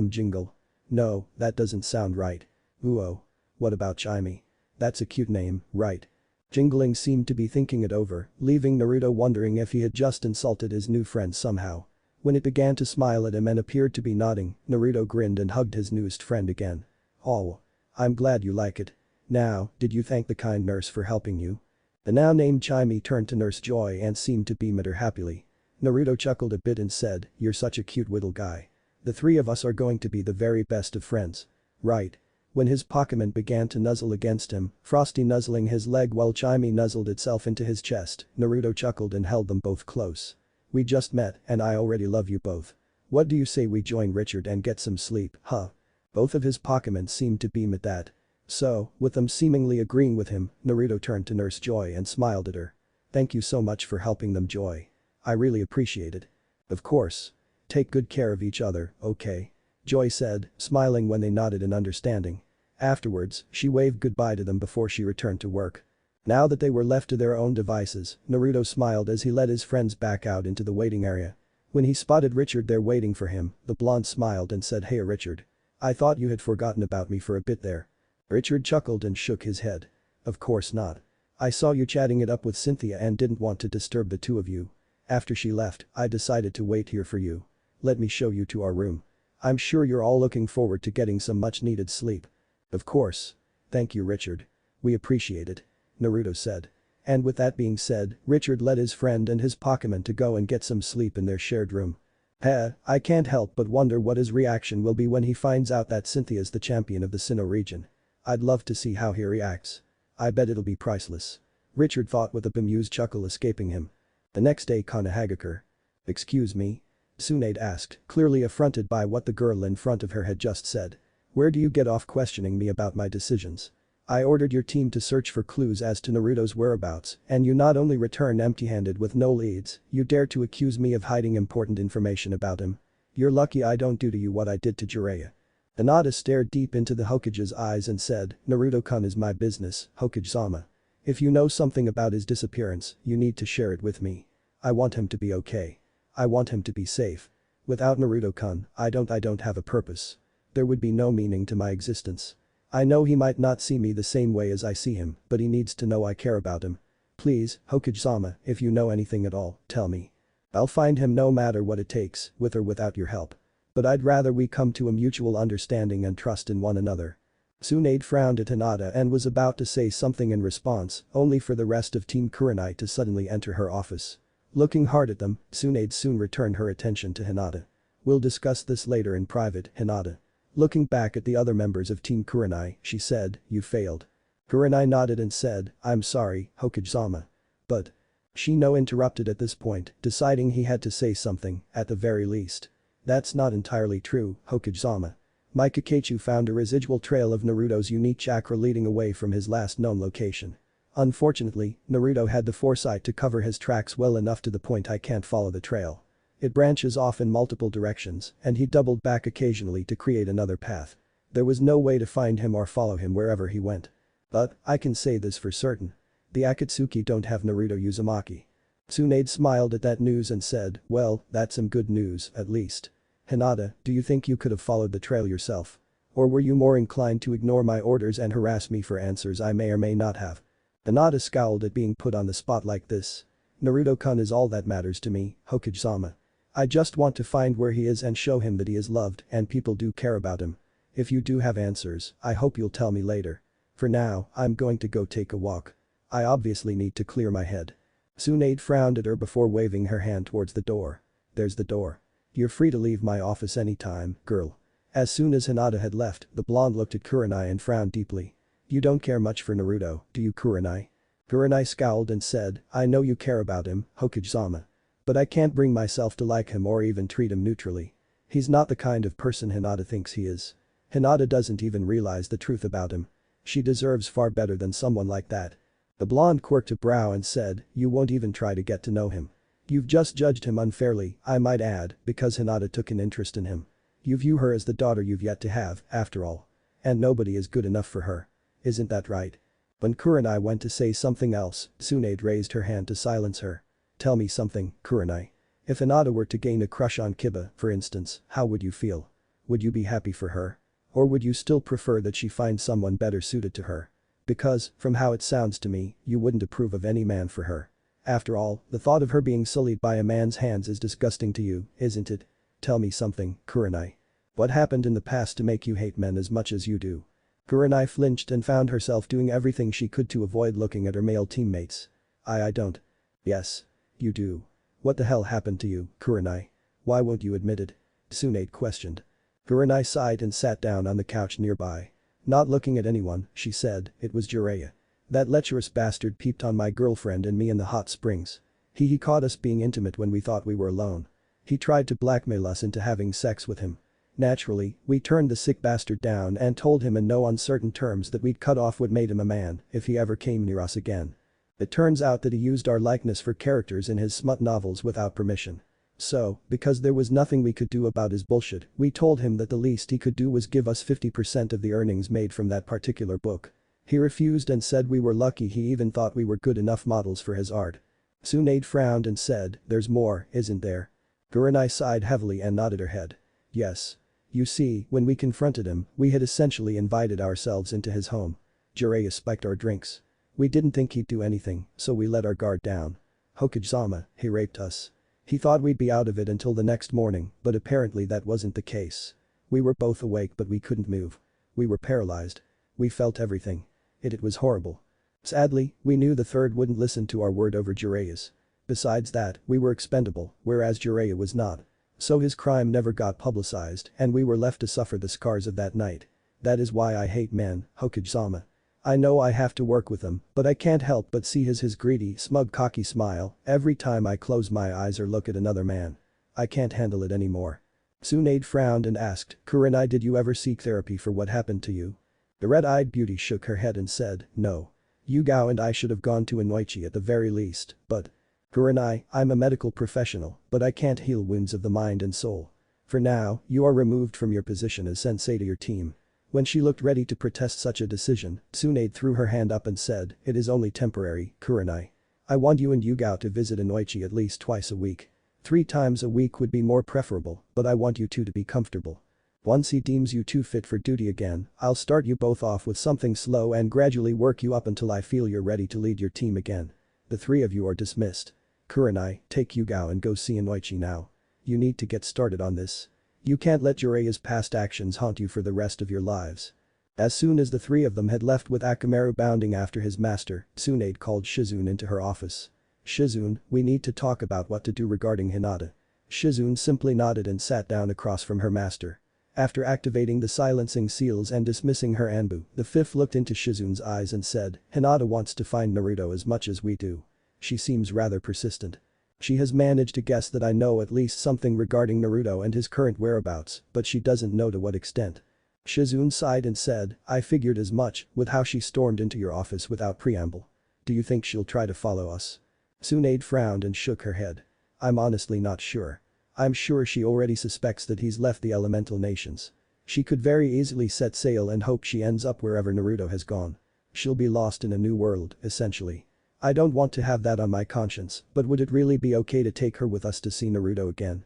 Jingle. No, that doesn't sound right. Ooh-oh. What about Chimey? That's a cute name, right? Chingling seemed to be thinking it over, leaving Naruto wondering if he had just insulted his new friend somehow. When it began to smile at him and appeared to be nodding, Naruto grinned and hugged his newest friend again. Oh. I'm glad you like it. Now, did you thank the kind nurse for helping you? The now named Chimey turned to Nurse Joy and seemed to beam at her happily. Naruto chuckled a bit and said, you're such a cute little guy. The three of us are going to be the very best of friends. Right. When his Pokemon began to nuzzle against him, Frosty nuzzling his leg while Chimey nuzzled itself into his chest, Naruto chuckled and held them both close. We just met and I already love you both. What do you say we join Richard and get some sleep, huh? Both of his Pokemon seemed to beam at that. So, with them seemingly agreeing with him, Naruto turned to Nurse Joy and smiled at her. Thank you so much for helping them, Joy. I really appreciate it. Of course. Take good care of each other, okay? Joy said, smiling when they nodded in understanding. Afterwards, she waved goodbye to them before she returned to work. Now that they were left to their own devices, Naruto smiled as he led his friends back out into the waiting area. When he spotted Richard there waiting for him, the blonde smiled and said, hey Richard. I thought you had forgotten about me for a bit there. Richard chuckled and shook his head. Of course not. I saw you chatting it up with Cynthia and didn't want to disturb the two of you. After she left, I decided to wait here for you. Let me show you to our room. I'm sure you're all looking forward to getting some much needed sleep. Of course. Thank you, Richard. We appreciate it. Naruto said. And with that being said, Richard led his friend and his Pokemon to go and get some sleep in their shared room. I can't help but wonder what his reaction will be when he finds out that Cynthia's the champion of the Sinnoh region. I'd love to see how he reacts. I bet it'll be priceless. Richard thought with a bemused chuckle escaping him. The next day Konoha. Excuse me? Tsunade asked, clearly affronted by what the girl in front of her had just said. Where do you get off questioning me about my decisions? I ordered your team to search for clues as to Naruto's whereabouts, and you not only return empty-handed with no leads, you dare to accuse me of hiding important information about him. You're lucky I don't do to you what I did to Jiraiya. Hinata stared deep into the Hokage's eyes and said, Naruto-kun is my business, Hokage-sama. If you know something about his disappearance, you need to share it with me. I want him to be okay. I want him to be safe. Without Naruto-kun, I don't have a purpose. There would be no meaning to my existence. I know he might not see me the same way as I see him, but he needs to know I care about him. Please, Hokage-sama, if you know anything at all, tell me. I'll find him no matter what it takes, with or without your help. But I'd rather we come to a mutual understanding and trust in one another. Tsunade frowned at Hinata and was about to say something in response, only for the rest of Team Kurenai to suddenly enter her office. Looking hard at them, Tsunade soon returned her attention to Hinata. We'll discuss this later in private, Hinata. Looking back at the other members of Team Kurenai, she said, you failed. Kurenai nodded and said, I'm sorry, Hokage-sama. But. Sinnoh interrupted at this point, deciding he had to say something, at the very least. That's not entirely true, Hokage-sama. My Kakachu found a residual trail of Naruto's unique chakra leading away from his last known location. Unfortunately, Naruto had the foresight to cover his tracks well enough to the point I can't follow the trail. It branches off in multiple directions, and he doubled back occasionally to create another path. There was no way to find him or follow him wherever he went. But, I can say this for certain. The Akatsuki don't have Naruto Uzumaki. Tsunade smiled at that news and said, well, that's some good news, at least. Hinata, do you think you could have followed the trail yourself? Or were you more inclined to ignore my orders and harass me for answers I may or may not have? Hinata scowled at being put on the spot like this. Naruto-kun is all that matters to me, Hokage-sama. I just want to find where he is and show him that he is loved and people do care about him. If you do have answers, I hope you'll tell me later. For now, I'm going to go take a walk. I obviously need to clear my head. Tsunade frowned at her before waving her hand towards the door. There's the door. You're free to leave my office anytime, girl. As soon as Hinata had left, the blonde looked at Kurenai and frowned deeply. You don't care much for Naruto, do you, Kurenai? Kurenai scowled and said, I know you care about him, Hokage-sama. But I can't bring myself to like him or even treat him neutrally. He's not the kind of person Hinata thinks he is. Hinata doesn't even realize the truth about him. She deserves far better than someone like that. The blonde quirked a brow and said, you won't even try to get to know him. You've just judged him unfairly, I might add, because Hinata took an interest in him. You view her as the daughter you've yet to have, after all. And nobody is good enough for her. Isn't that right? When Kurenai went to say something else, Tsunade raised her hand to silence her. Tell me something, Kurenai. If Hinata were to gain a crush on Kiba, for instance, how would you feel? Would you be happy for her? Or would you still prefer that she find someone better suited to her? Because, from how it sounds to me, you wouldn't approve of any man for her. After all, the thought of her being sullied by a man's hands is disgusting to you, isn't it? Tell me something, Kurenai. What happened in the past to make you hate men as much as you do? Kurenai flinched and found herself doing everything she could to avoid looking at her male teammates. I don't. Yes. You do. What the hell happened to you, Kurenai? Why won't you admit it? Tsunade questioned. Kurenai sighed and sat down on the couch nearby. Not looking at anyone, she said, it was Jiraiya. That lecherous bastard peeped on my girlfriend and me in the hot springs. He caught us being intimate when we thought we were alone. He tried to blackmail us into having sex with him. Naturally, we turned the sick bastard down and told him in no uncertain terms that we'd cut off what made him a man if he ever came near us again. It turns out that he used our likeness for characters in his smut novels without permission. So, because there was nothing we could do about his bullshit, we told him that the least he could do was give us 50% of the earnings made from that particular book. He refused and said we were lucky he even thought we were good enough models for his art. Tsunade frowned and said, there's more, isn't there? Kurenai sighed heavily and nodded her head. Yes. You see, when we confronted him, we had essentially invited ourselves into his home. Jiraiya spiked our drinks. We didn't think he'd do anything, so we let our guard down. Hokage-sama, he raped us. He thought we'd be out of it until the next morning, but apparently that wasn't the case. We were both awake but we couldn't move. We were paralyzed. We felt everything. It was horrible. Sadly, we knew the third wouldn't listen to our word over Jiraiya's. Besides that, we were expendable, whereas Jiraiya was not. So his crime never got publicized and we were left to suffer the scars of that night. That is why I hate men, Hokage-sama. I know I have to work with him, but I can't help but see his greedy, smug cocky smile every time I close my eyes or look at another man. I can't handle it anymore. Tsunade frowned and asked, Kurenai, did you ever seek therapy for what happened to you? The red-eyed beauty shook her head and said, no. Yugao and I should have gone to Inoichi at the very least, but… Kurenai, I'm a medical professional, but I can't heal wounds of the mind and soul. For now, you are removed from your position as sensei to your team. When she looked ready to protest such a decision, Tsunade threw her hand up and said, it is only temporary, Kurenai. I want you and Yugao to visit Inoichi at least twice a week. 3 times a week would be more preferable, but I want you two to be comfortable. Once he deems you two fit for duty again, I'll start you both off with something slow and gradually work you up until I feel you're ready to lead your team again. The 3 of you are dismissed. Kurenai, take Yugao and go see Inoichi now. You need to get started on this. You can't let Jiraiya's past actions haunt you for the rest of your lives. As soon as the 3 of them had left with Akamaru bounding after his master, Tsunade called Shizune into her office. Shizune, we need to talk about what to do regarding Hinata. Shizune simply nodded and sat down across from her master. After activating the silencing seals and dismissing her Anbu, the 5th looked into Shizune's eyes and said, Hinata wants to find Naruto as much as we do. She seems rather persistent. She has managed to guess that I know at least something regarding Naruto and his current whereabouts, but she doesn't know to what extent. Shizune sighed and said, I figured as much with how she stormed into your office without preamble. Do you think she'll try to follow us? Tsunade frowned and shook her head. I'm honestly not sure. I'm sure she already suspects that he's left the elemental nations. She could very easily set sail and hope she ends up wherever Naruto has gone. She'll be lost in a new world, essentially. I don't want to have that on my conscience, but would it really be okay to take her with us to see Naruto again?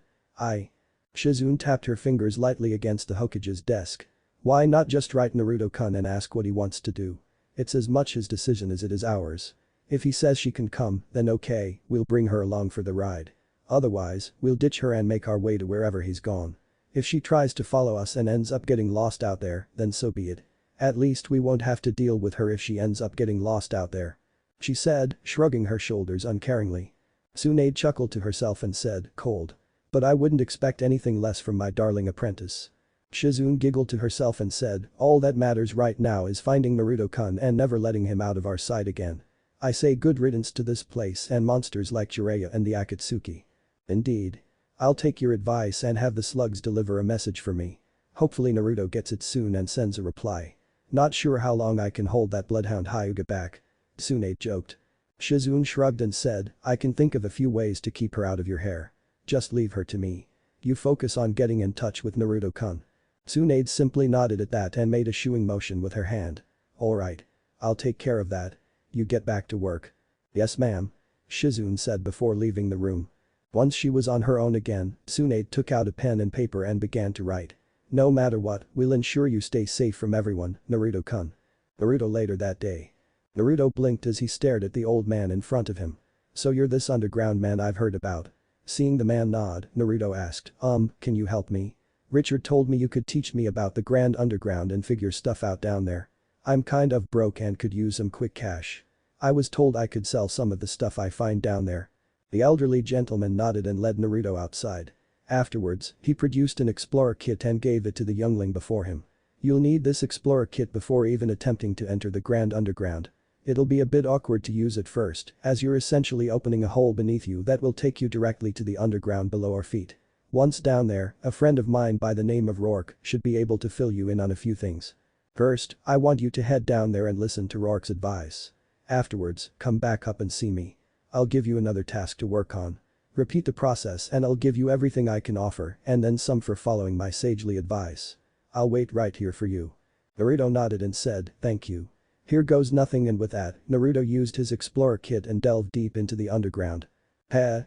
Shizune tapped her fingers lightly against the Hokage's desk. Why not just write Naruto-kun and ask what he wants to do? It's as much his decision as it is ours. If he says she can come, then okay, we'll bring her along for the ride. Otherwise, we'll ditch her and make our way to wherever he's gone. If she tries to follow us and ends up getting lost out there, then so be it. At least we won't have to deal with her if she ends up getting lost out there. She said, shrugging her shoulders uncaringly. Tsunade chuckled to herself and said, cold. But I wouldn't expect anything less from my darling apprentice. Shizune giggled to herself and said, all that matters right now is finding Naruto-kun and never letting him out of our sight again. I say good riddance to this place and monsters like Jiraiya and the Akatsuki. Indeed. I'll take your advice and have the slugs deliver a message for me. Hopefully Naruto gets it soon and sends a reply. Not sure how long I can hold that bloodhound Hyuga back. Tsunade joked. Shizune shrugged and said, I can think of a few ways to keep her out of your hair. Just leave her to me. You focus on getting in touch with Naruto-kun. Tsunade simply nodded at that and made a shooing motion with her hand. Alright. I'll take care of that. You get back to work. Yes ma'am. Shizune said before leaving the room. Once she was on her own again, Tsunade took out a pen and paper and began to write. No matter what, we'll ensure you stay safe from everyone, Naruto-kun. Naruto later that day. Naruto blinked as he stared at the old man in front of him. So you're this underground man I've heard about. Seeing the man nod, Naruto asked, can you help me? Richard told me you could teach me about the Grand Underground and figure stuff out down there. I'm kind of broke and could use some quick cash. I was told I could sell some of the stuff I find down there. The elderly gentleman nodded and led Naruto outside. Afterwards, he produced an explorer kit and gave it to the youngling before him. You'll need this explorer kit before even attempting to enter the Grand Underground. It'll be a bit awkward to use at first, as you're essentially opening a hole beneath you that will take you directly to the underground below our feet. Once down there, a friend of mine by the name of Roark should be able to fill you in on a few things. First, I want you to head down there and listen to Roark's advice. Afterwards, come back up and see me. I'll give you another task to work on. Repeat the process and I'll give you everything I can offer and then some for following my sagely advice. I'll wait right here for you. Naruto nodded and said, thank you. Here goes nothing, and with that, Naruto used his explorer kit and delved deep into the underground.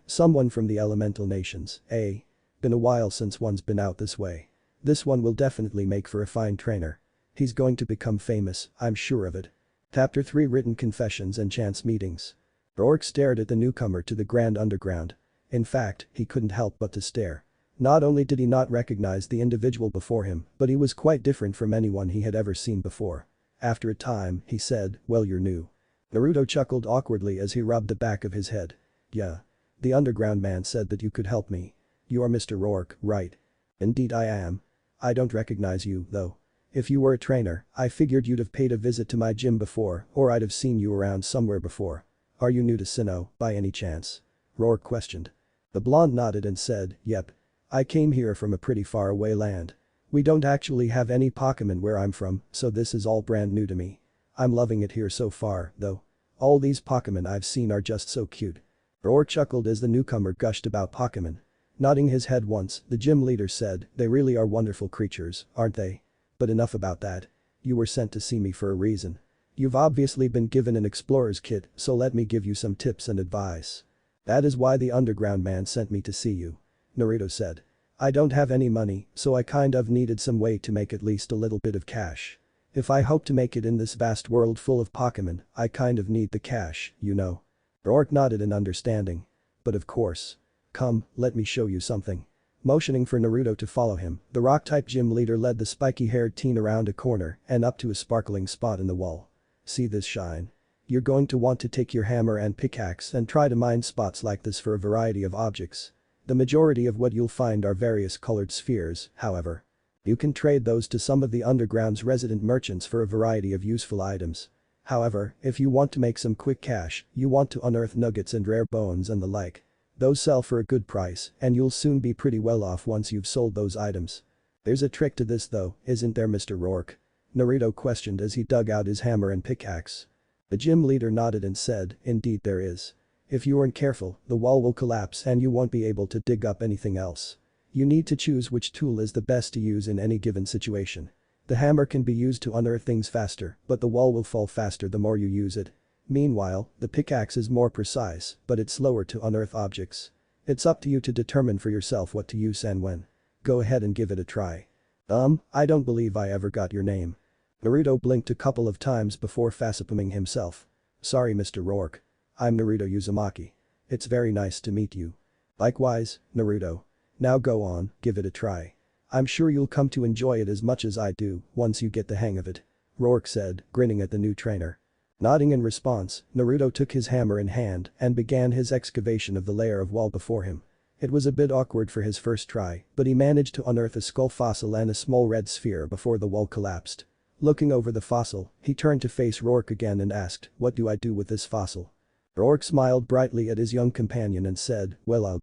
Someone from the elemental nations, eh? Been a while since one's been out this way. This one will definitely make for a fine trainer. He's going to become famous, I'm sure of it. Chapter 3 Written Confessions and Chance Meetings. Roark stared at the newcomer to the Grand Underground. In fact, he couldn't help but to stare. Not only did he not recognize the individual before him, but he was quite different from anyone he had ever seen before. After a time, he said, well, you're new. Naruto chuckled awkwardly as he rubbed the back of his head. Yeah. The underground man said that you could help me. You are Mr. Roark, right? Indeed I am. I don't recognize you, though. If you were a trainer, I figured you'd have paid a visit to my gym before or I'd have seen you around somewhere before. Are you new to Sinnoh, by any chance? Roark questioned. The blonde nodded and said, yep. I came here from a pretty far away land. We don't actually have any Pokemon where I'm from, so this is all brand new to me. I'm loving it here so far, though. All these Pokemon I've seen are just so cute. Roark chuckled as the newcomer gushed about Pokemon. Nodding his head once, the gym leader said, they really are wonderful creatures, aren't they? But enough about that. You were sent to see me for a reason. You've obviously been given an explorer's kit, so let me give you some tips and advice. That is why the underground man sent me to see you. Naruto said. I don't have any money, so I kind of needed some way to make at least a little bit of cash. If I hope to make it in this vast world full of Pokemon, I kind of need the cash, you know. Roark nodded in understanding. But of course. Come, let me show you something. Motioning for Naruto to follow him, the rock-type gym leader led the spiky-haired teen around a corner and up to a sparkling spot in the wall. See this shine? You're going to want to take your hammer and pickaxe and try to mine spots like this for a variety of objects. The majority of what you'll find are various colored spheres, however. You can trade those to some of the underground's resident merchants for a variety of useful items. However, if you want to make some quick cash, you want to unearth nuggets and rare bones and the like. Those sell for a good price, and you'll soon be pretty well off once you've sold those items. There's a trick to this though, isn't there, Mr. Roark? Naruto questioned as he dug out his hammer and pickaxe. The gym leader nodded and said, indeed there is. If you aren't careful, the wall will collapse and you won't be able to dig up anything else. You need to choose which tool is the best to use in any given situation. The hammer can be used to unearth things faster, but the wall will fall faster the more you use it. Meanwhile, the pickaxe is more precise, but it's slower to unearth objects. It's up to you to determine for yourself what to use and when. Go ahead and give it a try. I don't believe I ever got your name. Naruto blinked a couple of times before facepalming himself. Sorry Mr. Roark. I'm Naruto Uzumaki. It's very nice to meet you. Likewise, Naruto. Now go on, give it a try. I'm sure you'll come to enjoy it as much as I do once you get the hang of it. Roark said, grinning at the new trainer. Nodding in response, Naruto took his hammer in hand and began his excavation of the layer of wall before him. It was a bit awkward for his first try, but he managed to unearth a skull fossil and a small red sphere before the wall collapsed. Looking over the fossil, he turned to face Roark again and asked, what do I do with this fossil? Roark smiled brightly at his young companion and said, well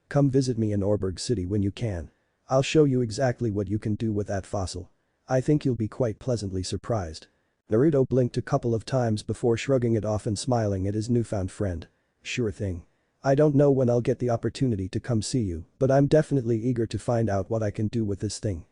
come visit me in Orberg City when you can. I'll show you exactly what you can do with that fossil. I think you'll be quite pleasantly surprised. Naruto blinked a couple of times before shrugging it off and smiling at his newfound friend. Sure thing. I don't know when I'll get the opportunity to come see you, but I'm definitely eager to find out what I can do with this thing.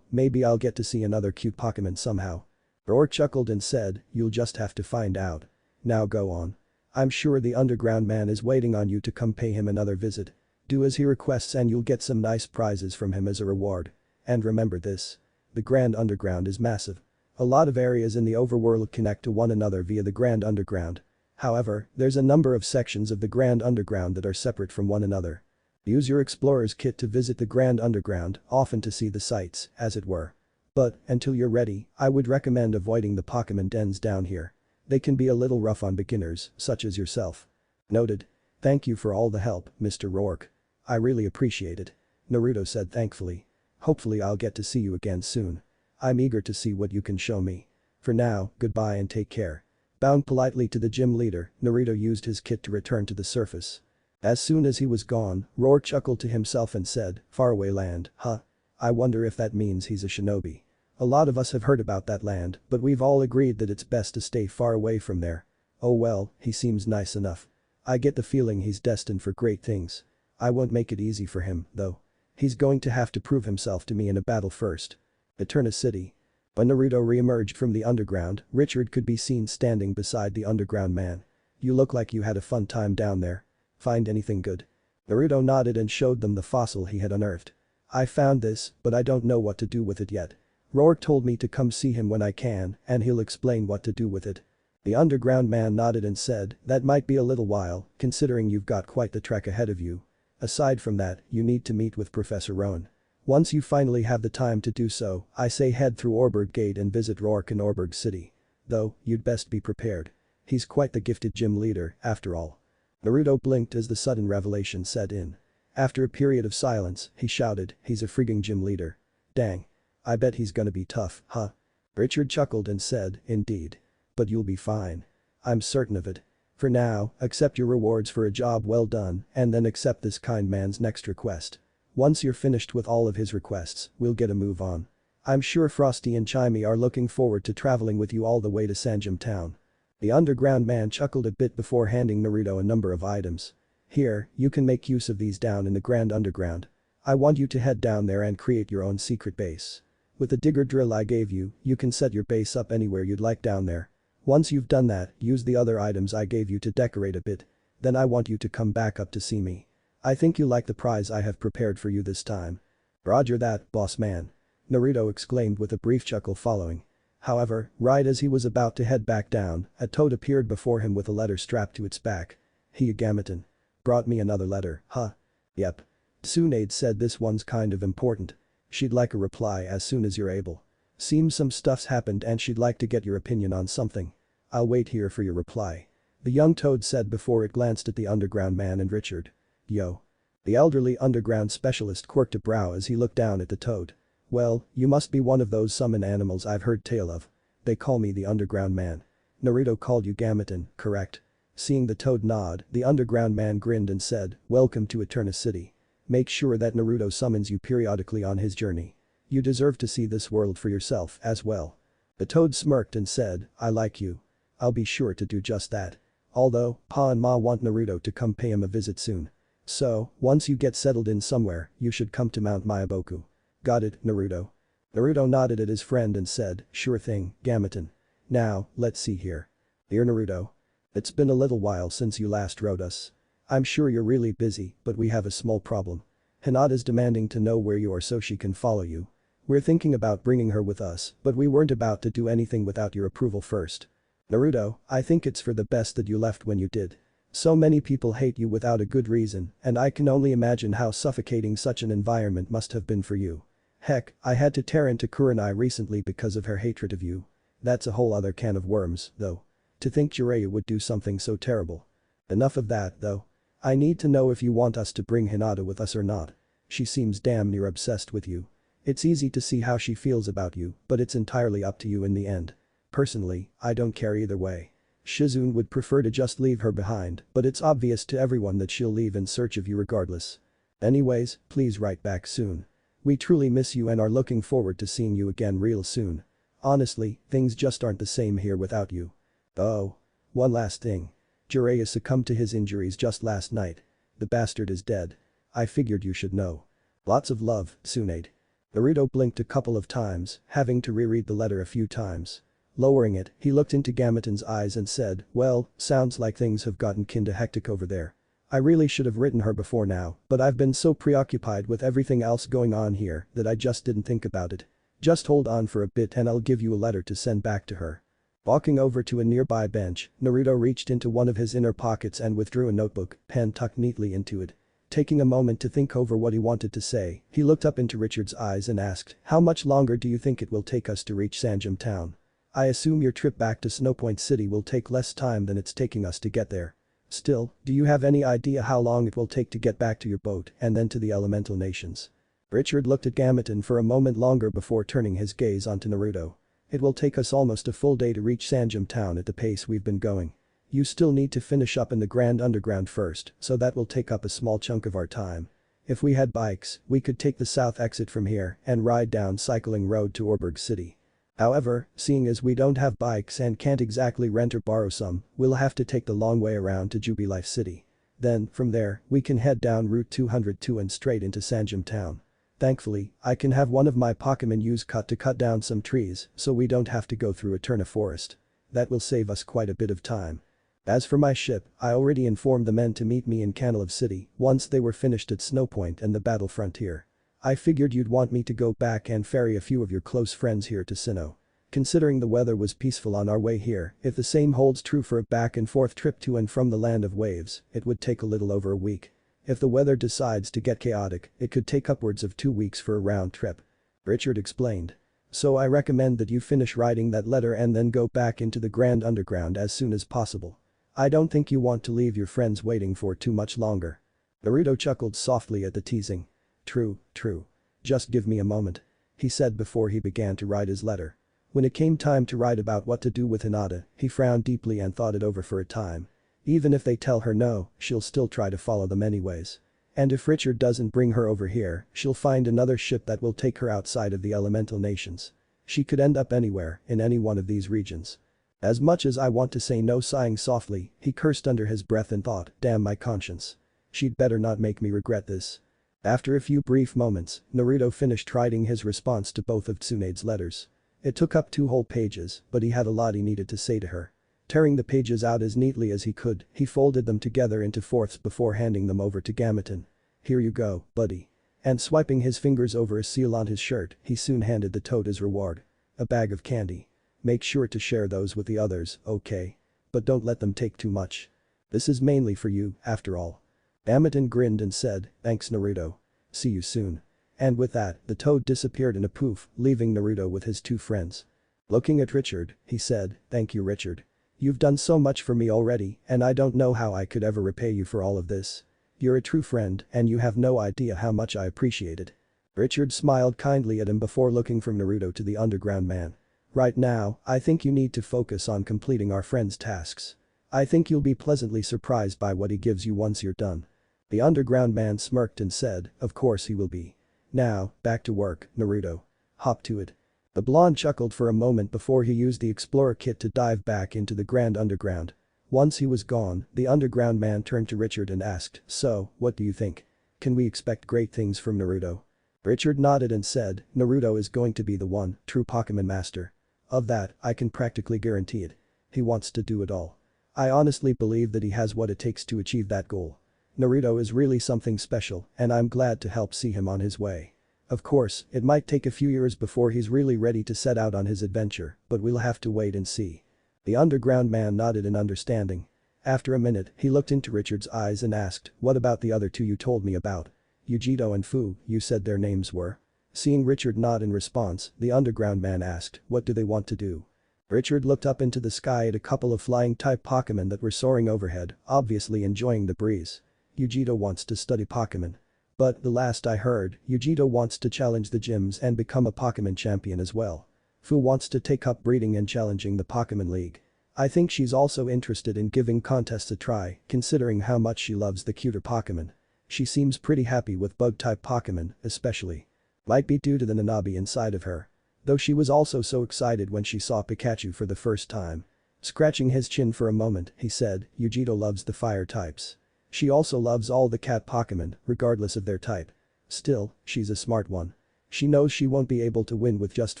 Maybe I'll get to see another cute Pokemon somehow. Roark chuckled and said, you'll just have to find out. Now go on. I'm sure the underground man is waiting on you to come pay him another visit. Do as he requests and you'll get some nice prizes from him as a reward. And remember this. The Grand Underground is massive. A lot of areas in the overworld connect to one another via the Grand Underground. However, there's a number of sections of the Grand Underground that are separate from one another. Use your explorer's kit to visit the Grand Underground, often to see the sights, as it were. But, until you're ready, I would recommend avoiding the Pokemon dens down here. They can be a little rough on beginners, such as yourself. Noted. Thank you for all the help, Mr. Roark. I really appreciate it. Naruto said thankfully. Hopefully I'll get to see you again soon. I'm eager to see what you can show me. For now, goodbye and take care. Bowing politely to the gym leader, Naruto used his kit to return to the surface. As soon as he was gone, Roark chuckled to himself and said, faraway land, huh? I wonder if that means he's a shinobi. A lot of us have heard about that land, but we've all agreed that it's best to stay far away from there. Oh well, he seems nice enough. I get the feeling he's destined for great things. I won't make it easy for him, though. He's going to have to prove himself to me in a battle first. Eterna City. When Naruto re-emerged from the underground, Richard could be seen standing beside the underground man. You look like you had a fun time down there. Find anything good? Naruto nodded and showed them the fossil he had unearthed. I found this, but I don't know what to do with it yet. Roark told me to come see him when I can, and he'll explain what to do with it. The underground man nodded and said, that might be a little while, considering you've got quite the trek ahead of you. Aside from that, you need to meet with Professor Rowan. Once you finally have the time to do so, I say head through Orberg Gate and visit Roark in Orberg City. Though, you'd best be prepared. He's quite the gifted gym leader, after all. Naruto blinked as the sudden revelation set in. After a period of silence, he shouted, "He's a frigging gym leader. Dang. I bet he's gonna be tough, huh?" Richard chuckled and said, "Indeed. But you'll be fine. I'm certain of it. For now, accept your rewards for a job well done and then accept this kind man's next request. Once you're finished with all of his requests, we'll get a move on. I'm sure Frosty and Chimey are looking forward to traveling with you all the way to Sanjam Town." The underground man chuckled a bit before handing Naruto a number of items. "Here, you can make use of these down in the Grand Underground. I want you to head down there and create your own secret base. With the digger drill I gave you, you can set your base up anywhere you'd like down there. Once you've done that, use the other items I gave you to decorate a bit. Then I want you to come back up to see me. I think you like the prize I have prepared for you this time." "Roger that, boss man," Naruto exclaimed with a brief chuckle following. However, right as he was about to head back down, a toad appeared before him with a letter strapped to its back. "Hey Gamaton. Brought me another letter, huh?" "Yep. Tsunade said this one's kind of important. She'd like a reply as soon as you're able. Seems some stuff's happened and she'd like to get your opinion on something. I'll wait here for your reply," the young toad said before it glanced at the underground man and Richard. "Yo." The elderly underground specialist quirked a brow as he looked down at the toad. "Well, you must be one of those summon animals I've heard tale of. They call me the underground man. Naruto called you Gamaton, correct?" Seeing the toad nod, the underground man grinned and said, "Welcome to Eterna City. Make sure that Naruto summons you periodically on his journey. You deserve to see this world for yourself as well." The toad smirked and said, "I like you. I'll be sure to do just that. Although, Pa and Ma want Naruto to come pay him a visit soon. So, once you get settled in somewhere, you should come to Mount Mayaboku. Got it, Naruto?" Naruto nodded at his friend and said, "Sure thing, Gamaton. Now, let's see here. Dear Naruto. It's been a little while since you last wrote us. I'm sure you're really busy, but we have a small problem. Hinata's demanding to know where you are so she can follow you. We're thinking about bringing her with us, but we weren't about to do anything without your approval first. Naruto, I think it's for the best that you left when you did. So many people hate you without a good reason, and I can only imagine how suffocating such an environment must have been for you. Heck, I had to tear into Kurenai recently because of her hatred of you. That's a whole other can of worms, though. To think Jiraiya would do something so terrible. Enough of that, though. I need to know if you want us to bring Hinata with us or not. She seems damn near obsessed with you. It's easy to see how she feels about you, but it's entirely up to you in the end. Personally, I don't care either way. Shizune would prefer to just leave her behind, but it's obvious to everyone that she'll leave in search of you regardless. Anyways, please write back soon. We truly miss you and are looking forward to seeing you again real soon. Honestly, things just aren't the same here without you. Oh. One last thing. Jiraiya succumbed to his injuries just last night. The bastard is dead. I figured you should know. Lots of love, Tsunade." Naruto blinked a couple of times, having to reread the letter a few times. Lowering it, he looked into Gamaton's eyes and said, "Well, sounds like things have gotten kinda hectic over there. I really should have written her before now, but I've been so preoccupied with everything else going on here that I just didn't think about it. Just hold on for a bit and I'll give you a letter to send back to her." Walking over to a nearby bench, Naruto reached into one of his inner pockets and withdrew a notebook, pen tucked neatly into it. Taking a moment to think over what he wanted to say, he looked up into Richard's eyes and asked, "How much longer do you think it will take us to reach Sanjam Town? I assume your trip back to Snowpoint City will take less time than it's taking us to get there. Still, do you have any idea how long it will take to get back to your boat and then to the elemental nations?" Richard looked at Gamaton for a moment longer before turning his gaze onto Naruto. "It will take us almost a full day to reach Sanjam Town at the pace we've been going. You still need to finish up in the Grand Underground first, so that will take up a small chunk of our time. If we had bikes, we could take the south exit from here and ride down Cycling Road to Orberg City. However, seeing as we don't have bikes and can't exactly rent or borrow some, we'll have to take the long way around to Jubilife City. Then, from there, we can head down Route 202 and straight into Sanjam Town. Thankfully, I can have one of my Pokemon use cut to cut down some trees so we don't have to go through Eterna Forest. That will save us quite a bit of time. As for my ship, I already informed the men to meet me in Canalave City once they were finished at Snowpoint and the battle frontier. I figured you'd want me to go back and ferry a few of your close friends here to Sinnoh. Considering the weather was peaceful on our way here, if the same holds true for a back and forth trip to and from the Land of Waves, it would take a little over a week. If the weather decides to get chaotic, it could take upwards of 2 weeks for a round trip," Richard explained. "So I recommend that you finish writing that letter and then go back into the Grand Underground as soon as possible. I don't think you want to leave your friends waiting for too much longer." Naruto chuckled softly at the teasing. True, true. Just give me a moment. He said before he began to write his letter. When it came time to write about what to do with Hinata, he frowned deeply and thought it over for a time. Even if they tell her no, she'll still try to follow them anyways. And if Richard doesn't bring her over here, she'll find another ship that will take her outside of the elemental nations. She could end up anywhere, in any one of these regions. As much as I want to say no, sighing softly, he cursed under his breath and thought, damn my conscience. She'd better not make me regret this. After a few brief moments, Naruto finished writing his response to both of Tsunade's letters. It took up 2 whole pages, but he had a lot he needed to say to her. Tearing the pages out as neatly as he could, he folded them together into fourths before handing them over to Gameton. Here you go, buddy. And swiping his fingers over a seal on his shirt, he soon handed the toad his reward. A bag of candy. Make sure to share those with the others, okay? But don't let them take too much. This is mainly for you, after all. Gameton grinned and said, thanks Naruto. See you soon. And with that, the toad disappeared in a poof, leaving Naruto with his 2 friends. Looking at Richard, he said, thank you Richard. You've done so much for me already, and I don't know how I could ever repay you for all of this. You're a true friend, and you have no idea how much I appreciate it. Richard smiled kindly at him before looking from Naruto to the underground man. Right now, I think you need to focus on completing our friend's tasks. I think you'll be pleasantly surprised by what he gives you once you're done. The underground man smirked and said, of course he will be. Now, back to work, Naruto. Hop to it. The blonde chuckled for a moment before he used the explorer kit to dive back into the grand underground. Once he was gone, the underground man turned to Richard and asked, so, what do you think? Can we expect great things from Naruto? Richard nodded and said, Naruto is going to be the one, true Pokemon master. Of that, I can practically guarantee it. He wants to do it all. I honestly believe that he has what it takes to achieve that goal. Naruto is really something special, and I'm glad to help see him on his way. Of course, it might take a few years before he's really ready to set out on his adventure, but we'll have to wait and see. The underground man nodded in understanding. After a minute, he looked into Richard's eyes and asked, what about the other 2 you told me about? Yujito and Fu, you said their names were? Seeing Richard nod in response, the underground man asked, what do they want to do? Richard looked up into the sky at a couple of flying-type Pokemon that were soaring overhead, obviously enjoying the breeze. Yujito wants to study Pokemon. But, the last I heard, Yujito wants to challenge the gyms and become a Pokemon champion as well. Fu wants to take up breeding and challenging the Pokemon League. I think she's also interested in giving contests a try, considering how much she loves the cuter Pokemon. She seems pretty happy with bug-type Pokemon, especially. Might be due to the Nanabi inside of her. Though she was also so excited when she saw Pikachu for the first time. Scratching his chin for a moment, he said, Yujito loves the fire types. She also loves all the cat Pokemon, regardless of their type. Still, she's a smart one. She knows she won't be able to win with just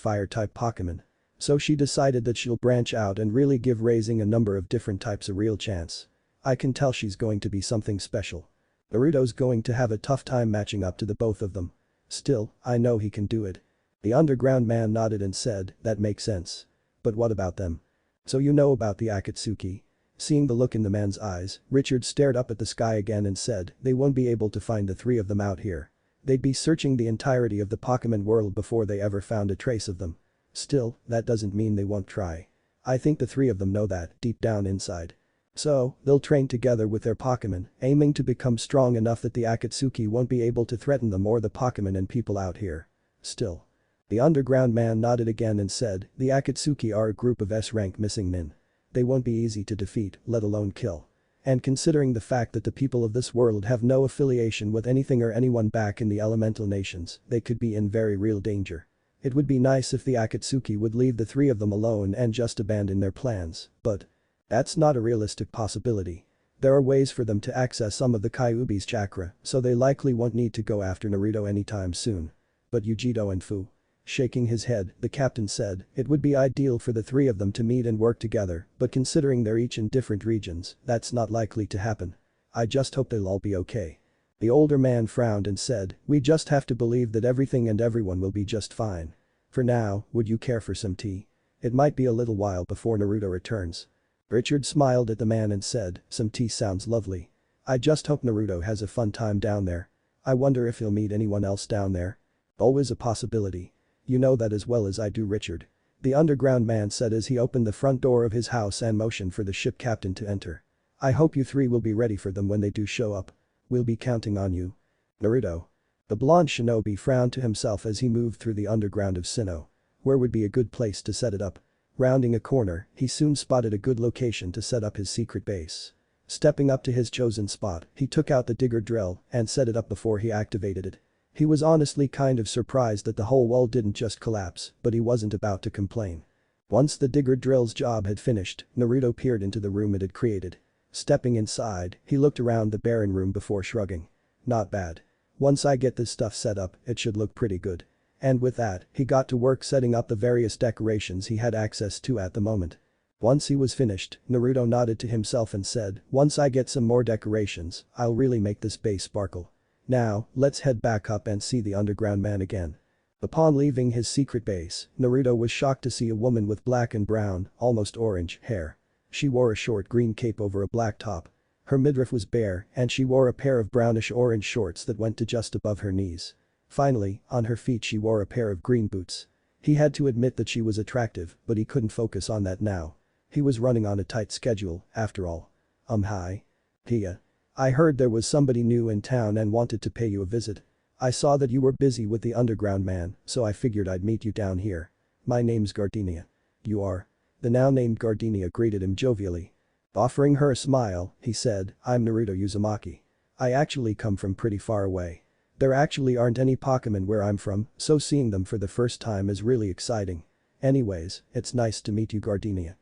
fire-type Pokemon. So she decided that she'll branch out and really give raising a number of different types a real chance. I can tell she's going to be something special. Naruto's going to have a tough time matching up to the both of them. Still, I know he can do it. The underground man nodded and said, that makes sense. But what about them? So you know about the Akatsuki? Seeing the look in the man's eyes, Richard stared up at the sky again and said, they won't be able to find the 3 of them out here. They'd be searching the entirety of the Pokemon world before they ever found a trace of them. Still, that doesn't mean they won't try. I think the 3 of them know that, deep down inside. So, they'll train together with their Pokemon, aiming to become strong enough that the Akatsuki won't be able to threaten them or the Pokemon and people out here. Still. The underground man nodded again and said, the Akatsuki are a group of S-rank missing nin. They won't be easy to defeat, let alone kill. And considering the fact that the people of this world have no affiliation with anything or anyone back in the elemental nations, they could be in very real danger. It would be nice if the Akatsuki would leave the 3 of them alone and just abandon their plans, but that's not a realistic possibility. There are ways for them to access some of the Kyuubi's chakra, so they likely won't need to go after Naruto anytime soon. But Yujito and Fu. Shaking his head, the captain said, it would be ideal for the 3 of them to meet and work together, but considering they're each in different regions, that's not likely to happen. I just hope they'll all be okay. The older man frowned and said, we just have to believe that everything and everyone will be just fine. For now, would you care for some tea? It might be a little while before Naruto returns. Richard smiled at the man and said, some tea sounds lovely. I just hope Naruto has a fun time down there. I wonder if he'll meet anyone else down there. Always a possibility. You know that as well as I do, Richard. The underground man said as he opened the front door of his house and motioned for the ship captain to enter. I hope you 3 will be ready for them when they do show up. We'll be counting on you. Naruto. The blonde shinobi frowned to himself as he moved through the underground of Sinnoh. Where would be a good place to set it up? Rounding a corner, he soon spotted a good location to set up his secret base. Stepping up to his chosen spot, he took out the digger drill and set it up before he activated it. He was honestly kind of surprised that the whole wall didn't just collapse, but he wasn't about to complain. Once the digger drill's job had finished, Naruto peered into the room it had created. Stepping inside, he looked around the barren room before shrugging. Not bad. Once I get this stuff set up, it should look pretty good. And with that, he got to work setting up the various decorations he had access to at the moment. Once he was finished, Naruto nodded to himself and said, once I get some more decorations, I'll really make this base sparkle. Now, let's head back up and see the underground man again. Upon leaving his secret base, Naruto was shocked to see a woman with black and brown, almost orange, hair. She wore a short green cape over a black top. Her midriff was bare and she wore a pair of brownish-orange shorts that went to just above her knees. Finally, on her feet she wore a pair of green boots. He had to admit that she was attractive, but he couldn't focus on that now. He was running on a tight schedule, after all. Hi. Tia. I heard there was somebody new in town and wanted to pay you a visit. I saw that you were busy with the underground man, so I figured I'd meet you down here. My name's Gardinia. You are? The now-named Gardinia greeted him jovially. Offering her a smile, he said, I'm Naruto Uzumaki. I actually come from pretty far away. There actually aren't any Pokemon where I'm from, so seeing them for the first time is really exciting. Anyways, it's nice to meet you, Gardinia.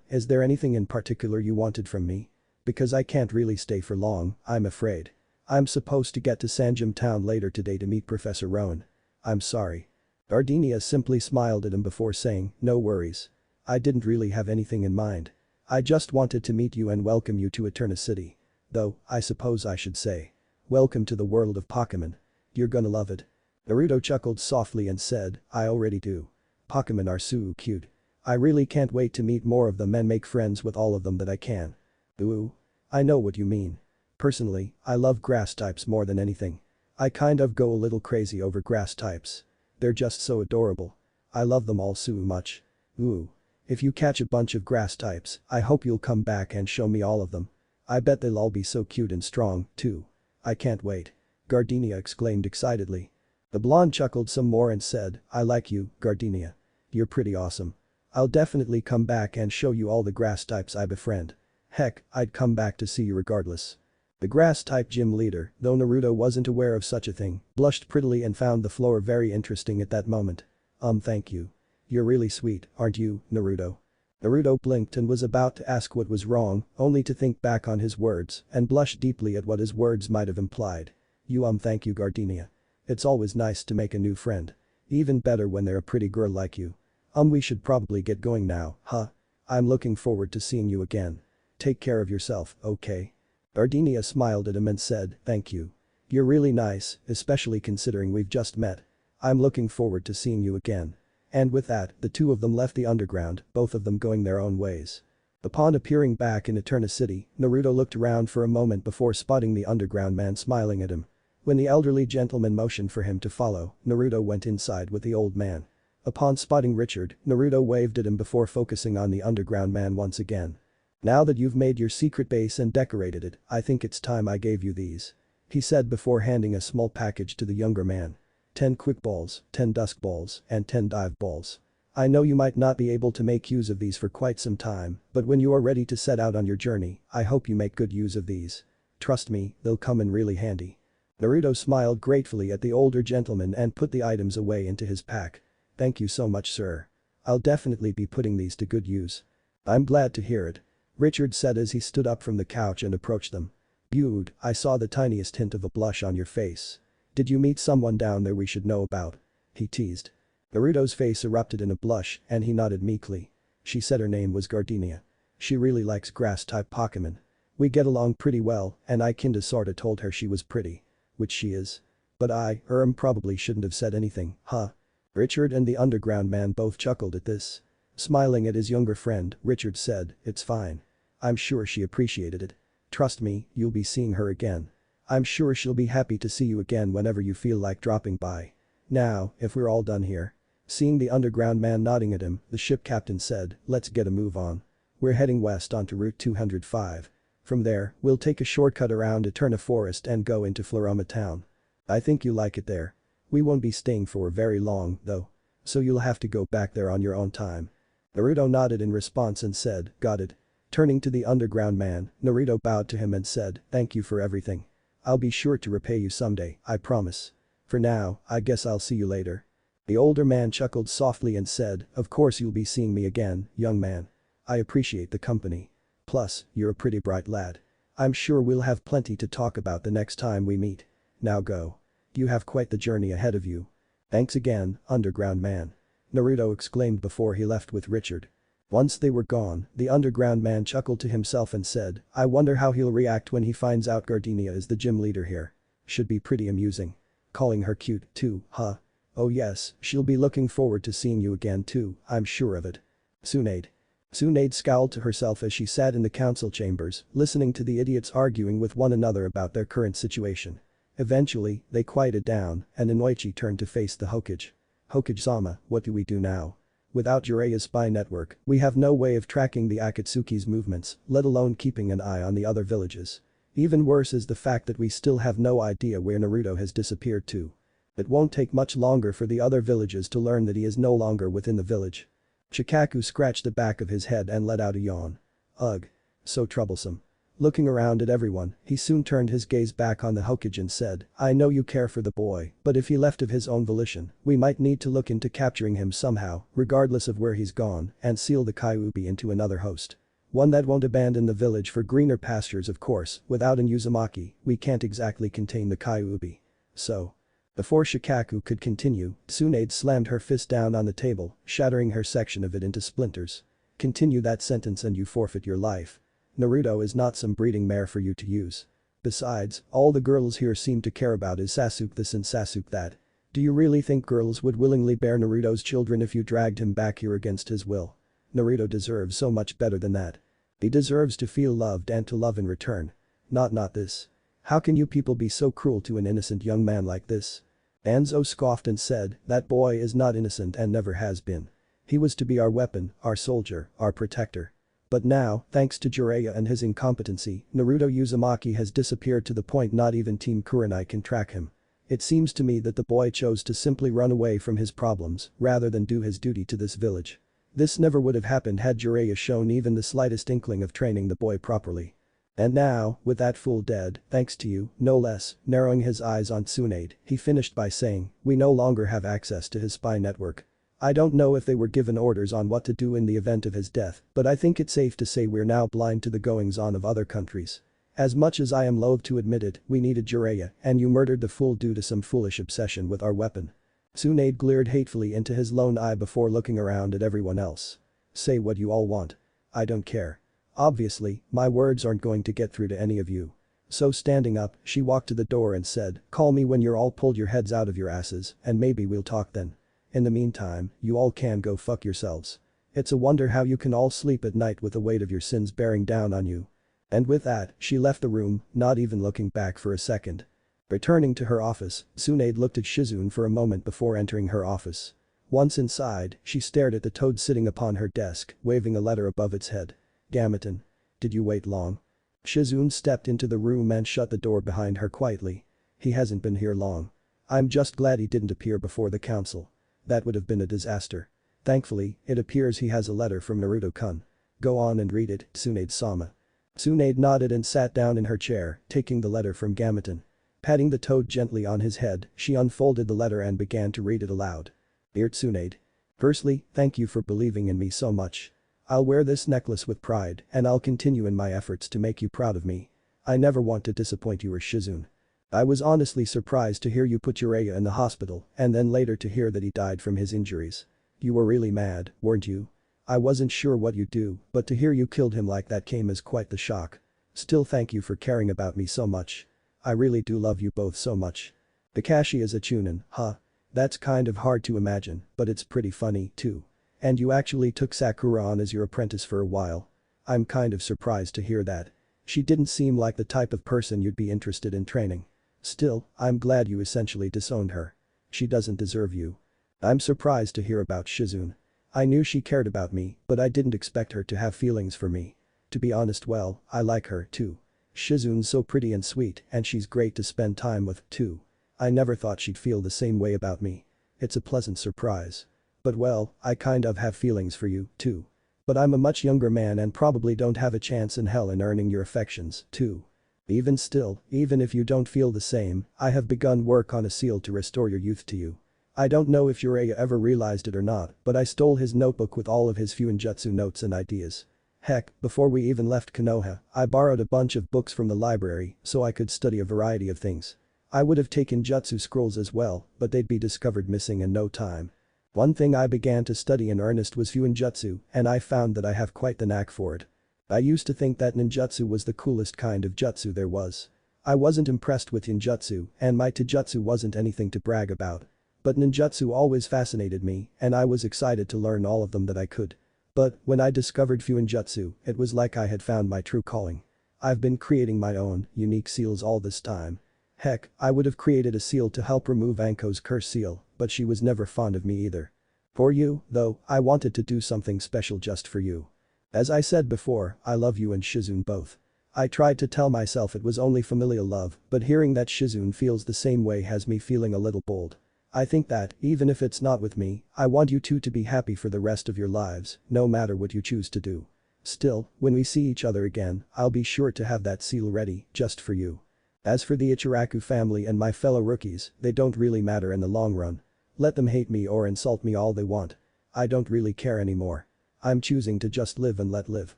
Is there anything in particular you wanted from me? Because I can't really stay for long, I'm afraid. I'm supposed to get to Sanjum Town later today to meet Professor Rowan. I'm sorry. Gardinia simply smiled at him before saying, no worries. I didn't really have anything in mind. I just wanted to meet you and welcome you to Eterna City. Though, I suppose I should say. Welcome to the world of Pokemon. You're gonna love it. Naruto chuckled softly and said, I already do. Pokemon are so cute. I really can't wait to meet more of them and make friends with all of them that I can. Ooh. I know what you mean. Personally, I love grass types more than anything. I kind of go a little crazy over grass types. They're just so adorable. I love them all so much. Ooh. If you catch a bunch of grass types, I hope you'll come back and show me all of them. I bet they'll all be so cute and strong, too. I can't wait. Gardinia exclaimed excitedly. The blonde chuckled some more and said, I like you, Gardinia. You're pretty awesome. I'll definitely come back and show you all the grass types I befriend. Heck, I'd come back to see you regardless. The grass-type gym leader, though Naruto wasn't aware of such a thing, blushed prettily and found the floor very interesting at that moment. Thank you. You're really sweet, aren't you, Naruto? Naruto blinked and was about to ask what was wrong, only to think back on his words and blush deeply at what his words might have implied. Thank you, Gardinia. It's always nice to make a new friend. Even better when they're a pretty girl like you. We should probably get going now, huh? I'm looking forward to seeing you again. Take care of yourself, okay? Gardinia smiled at him and said, thank you. You're really nice, especially considering we've just met. I'm looking forward to seeing you again. And with that, the two of them left the underground, both of them going their own ways. Upon appearing back in Eterna City, Naruto looked around for a moment before spotting the underground man smiling at him. When the elderly gentleman motioned for him to follow, Naruto went inside with the old man. Upon spotting Richard, Naruto waved at him before focusing on the underground man once again. Now that you've made your secret base and decorated it, I think it's time I gave you these. He said before handing a small package to the younger man. 10 quick balls, 10 dusk balls, and 10 dive balls. I know you might not be able to make use of these for quite some time, but when you are ready to set out on your journey, I hope you make good use of these. Trust me, they'll come in really handy. Naruto smiled gratefully at the older gentleman and put the items away into his pack. Thank you so much, sir. I'll definitely be putting these to good use. I'm glad to hear it. Richard said as he stood up from the couch and approached them. Dude, I saw the tiniest hint of a blush on your face. Did you meet someone down there we should know about? He teased. Naruto's face erupted in a blush and he nodded meekly. She said her name was Gardinia. She really likes grass-type Pokemon. We get along pretty well and I kinda sorta told her she was pretty. Which she is. But I, probably shouldn't have said anything, huh? Richard and the underground man both chuckled at this. Smiling at his younger friend, Richard said, it's fine. I'm sure she appreciated it. Trust me, you'll be seeing her again. I'm sure she'll be happy to see you again whenever you feel like dropping by. Now, if we're all done here. Seeing the underground man nodding at him, the ship captain said, let's get a move on. We're heading west onto Route 205. From there, we'll take a shortcut around Eterna Forest and go into Floroma town. I think you like it there. We won't be staying for very long, though. So you'll have to go back there on your own time." Naruto nodded in response and said, "Got it." Turning to the underground man, Naruto bowed to him and said, "Thank you for everything. I'll be sure to repay you someday, I promise. For now, I guess I'll see you later." The older man chuckled softly and said, "Of course you'll be seeing me again, young man. I appreciate the company. Plus, you're a pretty bright lad. I'm sure we'll have plenty to talk about the next time we meet. Now go. You have quite the journey ahead of you." "Thanks again, underground man," Naruto exclaimed before he left with Richard. Once they were gone, the underground man chuckled to himself and said, "I wonder how he'll react when he finds out Gardinia is the gym leader here. Should be pretty amusing. Calling her cute, too, huh? Oh yes, she'll be looking forward to seeing you again too, I'm sure of it." Tsunade. Tsunade scowled to herself as she sat in the council chambers, listening to the idiots arguing with one another about their current situation. Eventually, they quieted down, and Inoichi turned to face the Hokage. "Hokage-sama, what do we do now? Without Jiraiya's spy network, we have no way of tracking the Akatsuki's movements, let alone keeping an eye on the other villages. Even worse is the fact that we still have no idea where Naruto has disappeared to. It won't take much longer for the other villages to learn that he is no longer within the village." Shikaku scratched the back of his head and let out a yawn. Ugh. So troublesome. Looking around at everyone, he soon turned his gaze back on the Hokage and said, "I know you care for the boy, but if he left of his own volition, we might need to look into capturing him somehow, regardless of where he's gone, and seal the Kyuubi into another host. One that won't abandon the village for greener pastures of course, without an Uzumaki, we can't exactly contain the Kyuubi. So." Before Shikaku could continue, Tsunade slammed her fist down on the table, shattering her section of it into splinters. "Continue that sentence and you forfeit your life. Naruto is not some breeding mare for you to use. Besides, all the girls here seem to care about is Sasuke this and Sasuke that. Do you really think girls would willingly bear Naruto's children if you dragged him back here against his will? Naruto deserves so much better than that. He deserves to feel loved and to love in return. Not this. How can you people be so cruel to an innocent young man like this?" Anzo scoffed and said, "That boy is not innocent and never has been. He was to be our weapon, our soldier, our protector. But now, thanks to Jiraiya and his incompetency, Naruto Uzumaki has disappeared to the point not even Team Kurenai can track him. It seems to me that the boy chose to simply run away from his problems rather than do his duty to this village. This never would have happened had Jiraiya shown even the slightest inkling of training the boy properly. And now, with that fool dead, thanks to you, no less," narrowing his eyes on Tsunade, he finished by saying, "We no longer have access to his spy network. I don't know if they were given orders on what to do in the event of his death, but I think it's safe to say we're now blind to the goings-on of other countries. As much as I am loath to admit it, we needed Jiraiya, and you murdered the fool due to some foolish obsession with our weapon." Tsunade glared hatefully into his lone eye before looking around at everyone else. "Say what you all want. I don't care. Obviously, my words aren't going to get through to any of you." So standing up, she walked to the door and said, "Call me when you're all pulled your heads out of your asses, and maybe we'll talk then. In the meantime, you all can go fuck yourselves. It's a wonder how you can all sleep at night with the weight of your sins bearing down on you." And with that, she left the room, not even looking back for a second. Returning to her office, Tsunade looked at Shizune for a moment before entering her office. Once inside, she stared at the toad sitting upon her desk, waving a letter above its head. "Gamaton. Did you wait long?" Shizune stepped into the room and shut the door behind her quietly. "He hasn't been here long. I'm just glad he didn't appear before the council. That would have been a disaster. Thankfully, it appears he has a letter from Naruto-kun. Go on and read it, Tsunade-sama." Tsunade nodded and sat down in her chair, taking the letter from Gamaton. Patting the toad gently on his head, she unfolded the letter and began to read it aloud. "Dear Tsunade. Firstly, thank you for believing in me so much. I'll wear this necklace with pride, and I'll continue in my efforts to make you proud of me. I never want to disappoint you or Shizune. I was honestly surprised to hear you put Jiraiya in the hospital and then later to hear that he died from his injuries. You were really mad, weren't you? I wasn't sure what you'd do, but to hear you killed him like that came as quite the shock. Still thank you for caring about me so much. I really do love you both so much. Kakashi is a Chunin, huh? That's kind of hard to imagine, but it's pretty funny, too. And you actually took Sakura on as your apprentice for a while. I'm kind of surprised to hear that. She didn't seem like the type of person you'd be interested in training. Still, I'm glad you essentially disowned her. She doesn't deserve you. I'm surprised to hear about Shizune. I knew she cared about me, but I didn't expect her to have feelings for me. To be honest, well, I like her too. Shizune's so pretty and sweet and she's great to spend time with too. I never thought she'd feel the same way about me. It's a pleasant surprise. But well, I kind of have feelings for you too. But I'm a much younger man and probably don't have a chance in hell in earning your affections too. Even still, even if you don't feel the same, I have begun work on a seal to restore your youth to you. I don't know if Jiraiya ever realized it or not, but I stole his notebook with all of his Fuinjutsu notes and ideas. Heck, before we even left Konoha, I borrowed a bunch of books from the library so I could study a variety of things. I would have taken jutsu scrolls as well, but they'd be discovered missing in no time. One thing I began to study in earnest was Fuinjutsu, and I found that I have quite the knack for it. I used to think that ninjutsu was the coolest kind of jutsu there was. I wasn't impressed with ninjutsu, and my taijutsu wasn't anything to brag about. But ninjutsu always fascinated me, and I was excited to learn all of them that I could. But, when I discovered Fuinjutsu, it was like I had found my true calling. I've been creating my own, unique seals all this time. Heck, I would have created a seal to help remove Anko's curse seal, but she was never fond of me either. For you, though, I wanted to do something special just for you. As I said before, I love you and Shizune both. I tried to tell myself it was only familial love, but hearing that Shizune feels the same way has me feeling a little bold. I think that, even if it's not with me, I want you two to be happy for the rest of your lives, no matter what you choose to do. Still, when we see each other again, I'll be sure to have that seal ready, just for you. As for the Ichiraku family and my fellow rookies, they don't really matter in the long run. Let them hate me or insult me all they want. I don't really care anymore. I'm choosing to just live and let live.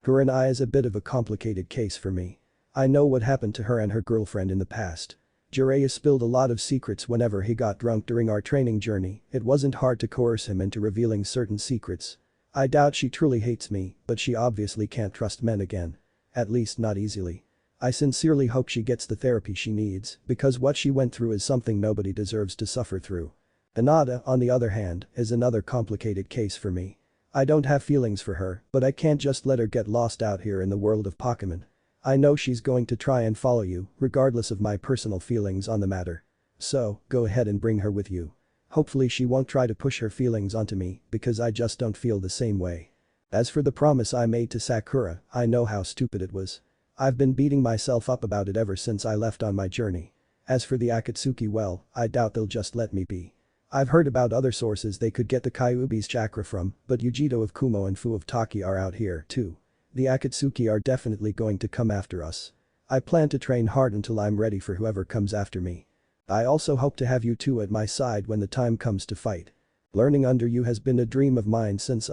Kurenai is a bit of a complicated case for me. I know what happened to her and her girlfriend in the past. Jiraiya spilled a lot of secrets whenever he got drunk during our training journey. It wasn't hard to coerce him into revealing certain secrets. I doubt she truly hates me, but she obviously can't trust men again. At least not easily. I sincerely hope she gets the therapy she needs, because what she went through is something nobody deserves to suffer through. Hinata, on the other hand, is another complicated case for me. I don't have feelings for her, but I can't just let her get lost out here in the world of Pokemon. I know she's going to try and follow you, regardless of my personal feelings on the matter. So, go ahead and bring her with you. Hopefully she won't try to push her feelings onto me, because I just don't feel the same way. As for the promise I made to Sakura, I know how stupid it was. I've been beating myself up about it ever since I left on my journey. As for the Akatsuki, well, I doubt they'll just let me be. I've heard about other sources they could get the Kyuubi's chakra from, but Yujito of Kumo and Fu of Taki are out here too. The Akatsuki are definitely going to come after us. I plan to train hard until I'm ready for whoever comes after me. I also hope to have you two at my side when the time comes to fight. Learning under you has been a dream of mine since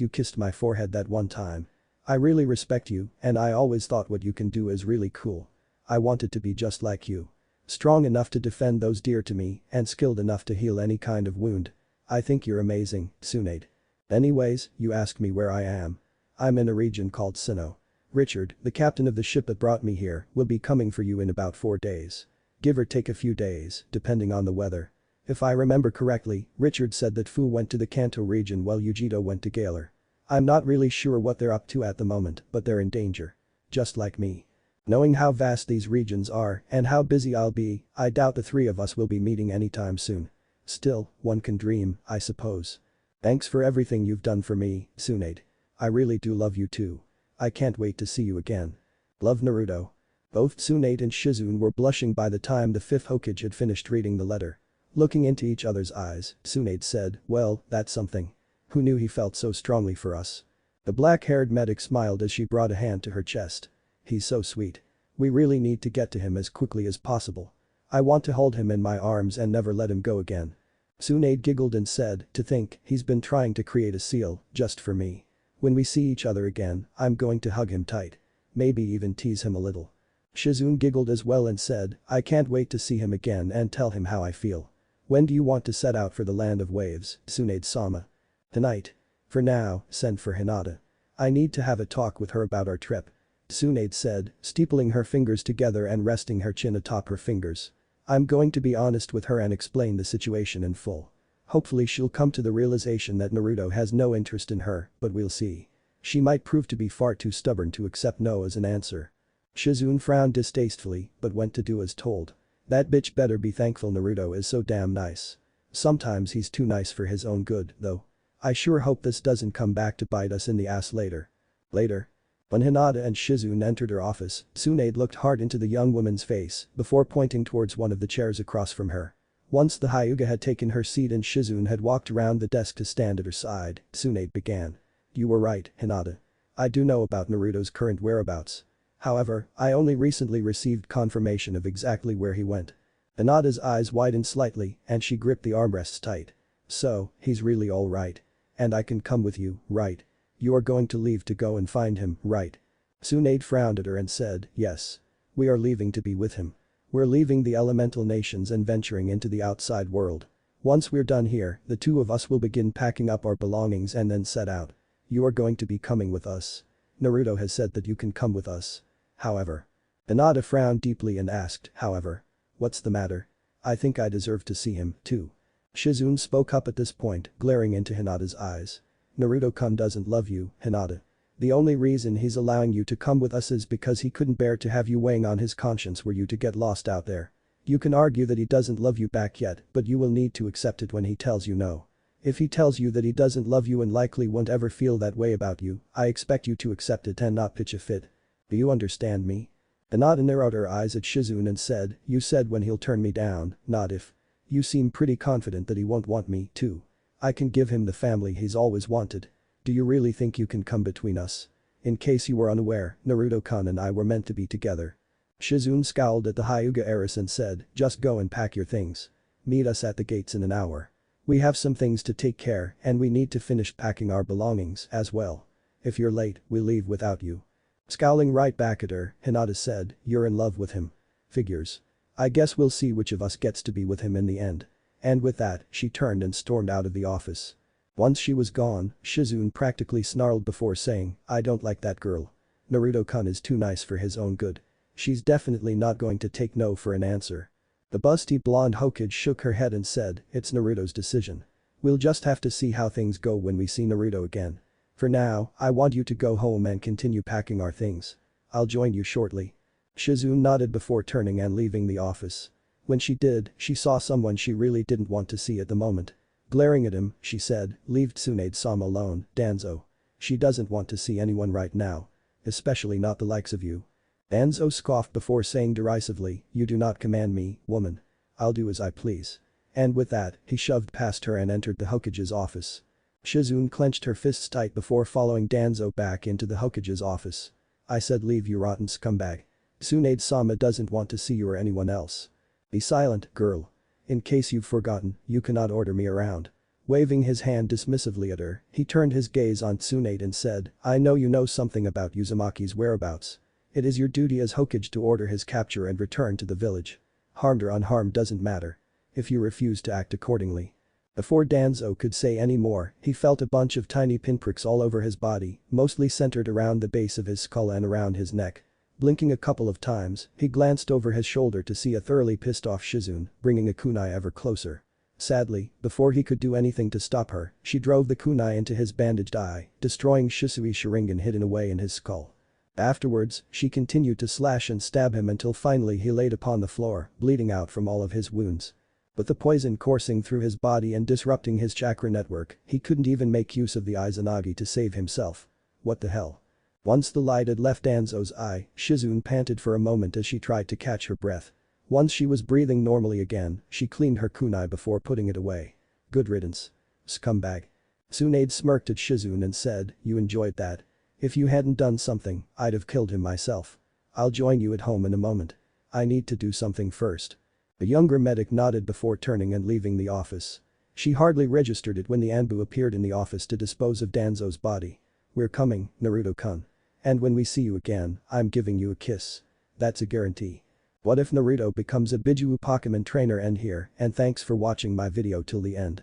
you kissed my forehead that one time. I really respect you, and I always thought what you can do is really cool. I wanted to be just like you. Strong enough to defend those dear to me and skilled enough to heal any kind of wound. I think you're amazing, Tsunade. Anyways, you asked me where I am. I'm in a region called Sinnoh. Richard, the captain of the ship that brought me here, will be coming for you in about 4 days. Give or take a few days, depending on the weather. If I remember correctly, Richard said that Fu went to the Kanto region while Yujito went to Galar. I'm not really sure what they're up to at the moment, but they're in danger. Just like me. Knowing how vast these regions are and how busy I'll be, I doubt the three of us will be meeting anytime soon. Still, one can dream, I suppose. Thanks for everything you've done for me, Tsunade. I really do love you too. I can't wait to see you again. Love, Naruto. Both Tsunade and Shizune were blushing by the time the fifth Hokage had finished reading the letter. Looking into each other's eyes, Tsunade said, well, that's something. Who knew he felt so strongly for us? The black-haired medic smiled as she brought a hand to her chest. He's so sweet. We really need to get to him as quickly as possible. I want to hold him in my arms and never let him go again. Tsunade giggled and said, to think, he's been trying to create a seal, just for me. When we see each other again, I'm going to hug him tight. Maybe even tease him a little. Shizune giggled as well and said, I can't wait to see him again and tell him how I feel. When do you want to set out for the land of waves, Tsunade-sama? Tonight. For now, send for Hinata. I need to have a talk with her about our trip. Tsunade said, steepling her fingers together and resting her chin atop her fingers. I'm going to be honest with her and explain the situation in full. Hopefully she'll come to the realization that Naruto has no interest in her, but we'll see. She might prove to be far too stubborn to accept no as an answer. Shizune frowned distastefully, but went to do as told. That bitch better be thankful Naruto is so damn nice. Sometimes he's too nice for his own good, though. I sure hope this doesn't come back to bite us in the ass later. Later. When Hinata and Shizune entered her office, Tsunade looked hard into the young woman's face before pointing towards one of the chairs across from her. Once the Hyuga had taken her seat and Shizune had walked around the desk to stand at her side, Tsunade began. You were right, Hinata. I do know about Naruto's current whereabouts. However, I only recently received confirmation of exactly where he went. Hinata's eyes widened slightly and she gripped the armrests tight. So, he's really alright. And I can come with you, right? You are going to leave to go and find him, right? Tsunade frowned at her and said, yes. We are leaving to be with him. We're leaving the elemental nations and venturing into the outside world. Once we're done here, the two of us will begin packing up our belongings and then set out. You are going to be coming with us. Naruto has said that you can come with us. However. Hinata frowned deeply and asked, however. What's the matter? I think I deserve to see him, too. Shizune spoke up at this point, glaring into Hinata's eyes. Naruto-kun doesn't love you, Hinata. The only reason he's allowing you to come with us is because he couldn't bear to have you weighing on his conscience were you to get lost out there. You can argue that he doesn't love you back yet, but you will need to accept it when he tells you no. If he tells you that he doesn't love you and likely won't ever feel that way about you, I expect you to accept it and not pitch a fit. Do you understand me? Hinata narrowed her eyes at Shizune and said, you said when he'll turn me down, not if. You seem pretty confident that he won't want me, too. I can give him the family he's always wanted. Do you really think you can come between us? In case you were unaware, Naruto-kun and I were meant to be together. Shizune scowled at the Hyuga heiress and said, just go and pack your things. Meet us at the gates in an hour. We have some things to take care and we need to finish packing our belongings as well. If you're late, we'll leave without you. Scowling right back at her, Hinata said, you're in love with him. Figures. I guess we'll see which of us gets to be with him in the end. And with that, she turned and stormed out of the office. Once she was gone, Shizune practically snarled before saying, I don't like that girl. Naruto-kun is too nice for his own good. She's definitely not going to take no for an answer. The busty blonde Hokage shook her head and said, it's Naruto's decision. We'll just have to see how things go when we see Naruto again. For now, I want you to go home and continue packing our things. I'll join you shortly. Shizune nodded before turning and leaving the office. When she did, she saw someone she really didn't want to see at the moment. Glaring at him, she said, leave Tsunade-sama alone, Danzo. She doesn't want to see anyone right now. Especially not the likes of you. Danzo scoffed before saying derisively, you do not command me, woman. I'll do as I please. And with that, he shoved past her and entered the Hokage's office. Shizune clenched her fists tight before following Danzo back into the Hokage's office. I said leave you rotten scumbag. Tsunade-sama doesn't want to see you or anyone else. Be silent, girl. In case you've forgotten, you cannot order me around. Waving his hand dismissively at her, he turned his gaze on Tsunade and said, I know you know something about Uzumaki's whereabouts. It is your duty as Hokage to order his capture and return to the village. Harmed or unharmed doesn't matter. If you refuse to act accordingly. Before Danzo could say any more, he felt a bunch of tiny pinpricks all over his body, mostly centered around the base of his skull and around his neck. Blinking a couple of times, he glanced over his shoulder to see a thoroughly pissed off Shizune, bringing a kunai ever closer. Sadly, before he could do anything to stop her, she drove the kunai into his bandaged eye, destroying Shisui's Sharingan hidden away in his skull. Afterwards, she continued to slash and stab him until finally he laid upon the floor, bleeding out from all of his wounds. With the poison coursing through his body and disrupting his chakra network, he couldn't even make use of the Izanagi to save himself. What the hell? Once the light had left Danzo's eye, Shizune panted for a moment as she tried to catch her breath. Once she was breathing normally again, she cleaned her kunai before putting it away. Good riddance. Scumbag. Tsunade smirked at Shizune and said, you enjoyed that. If you hadn't done something, I'd have killed him myself. I'll join you at home in a moment. I need to do something first. The younger medic nodded before turning and leaving the office. She hardly registered it when the Anbu appeared in the office to dispose of Danzo's body. We're coming, Naruto-kun. And when we see you again, I'm giving you a kiss. That's a guarantee. What if Naruto becomes a bijuu Pokemon trainer? End here, and thanks for watching my video till the end.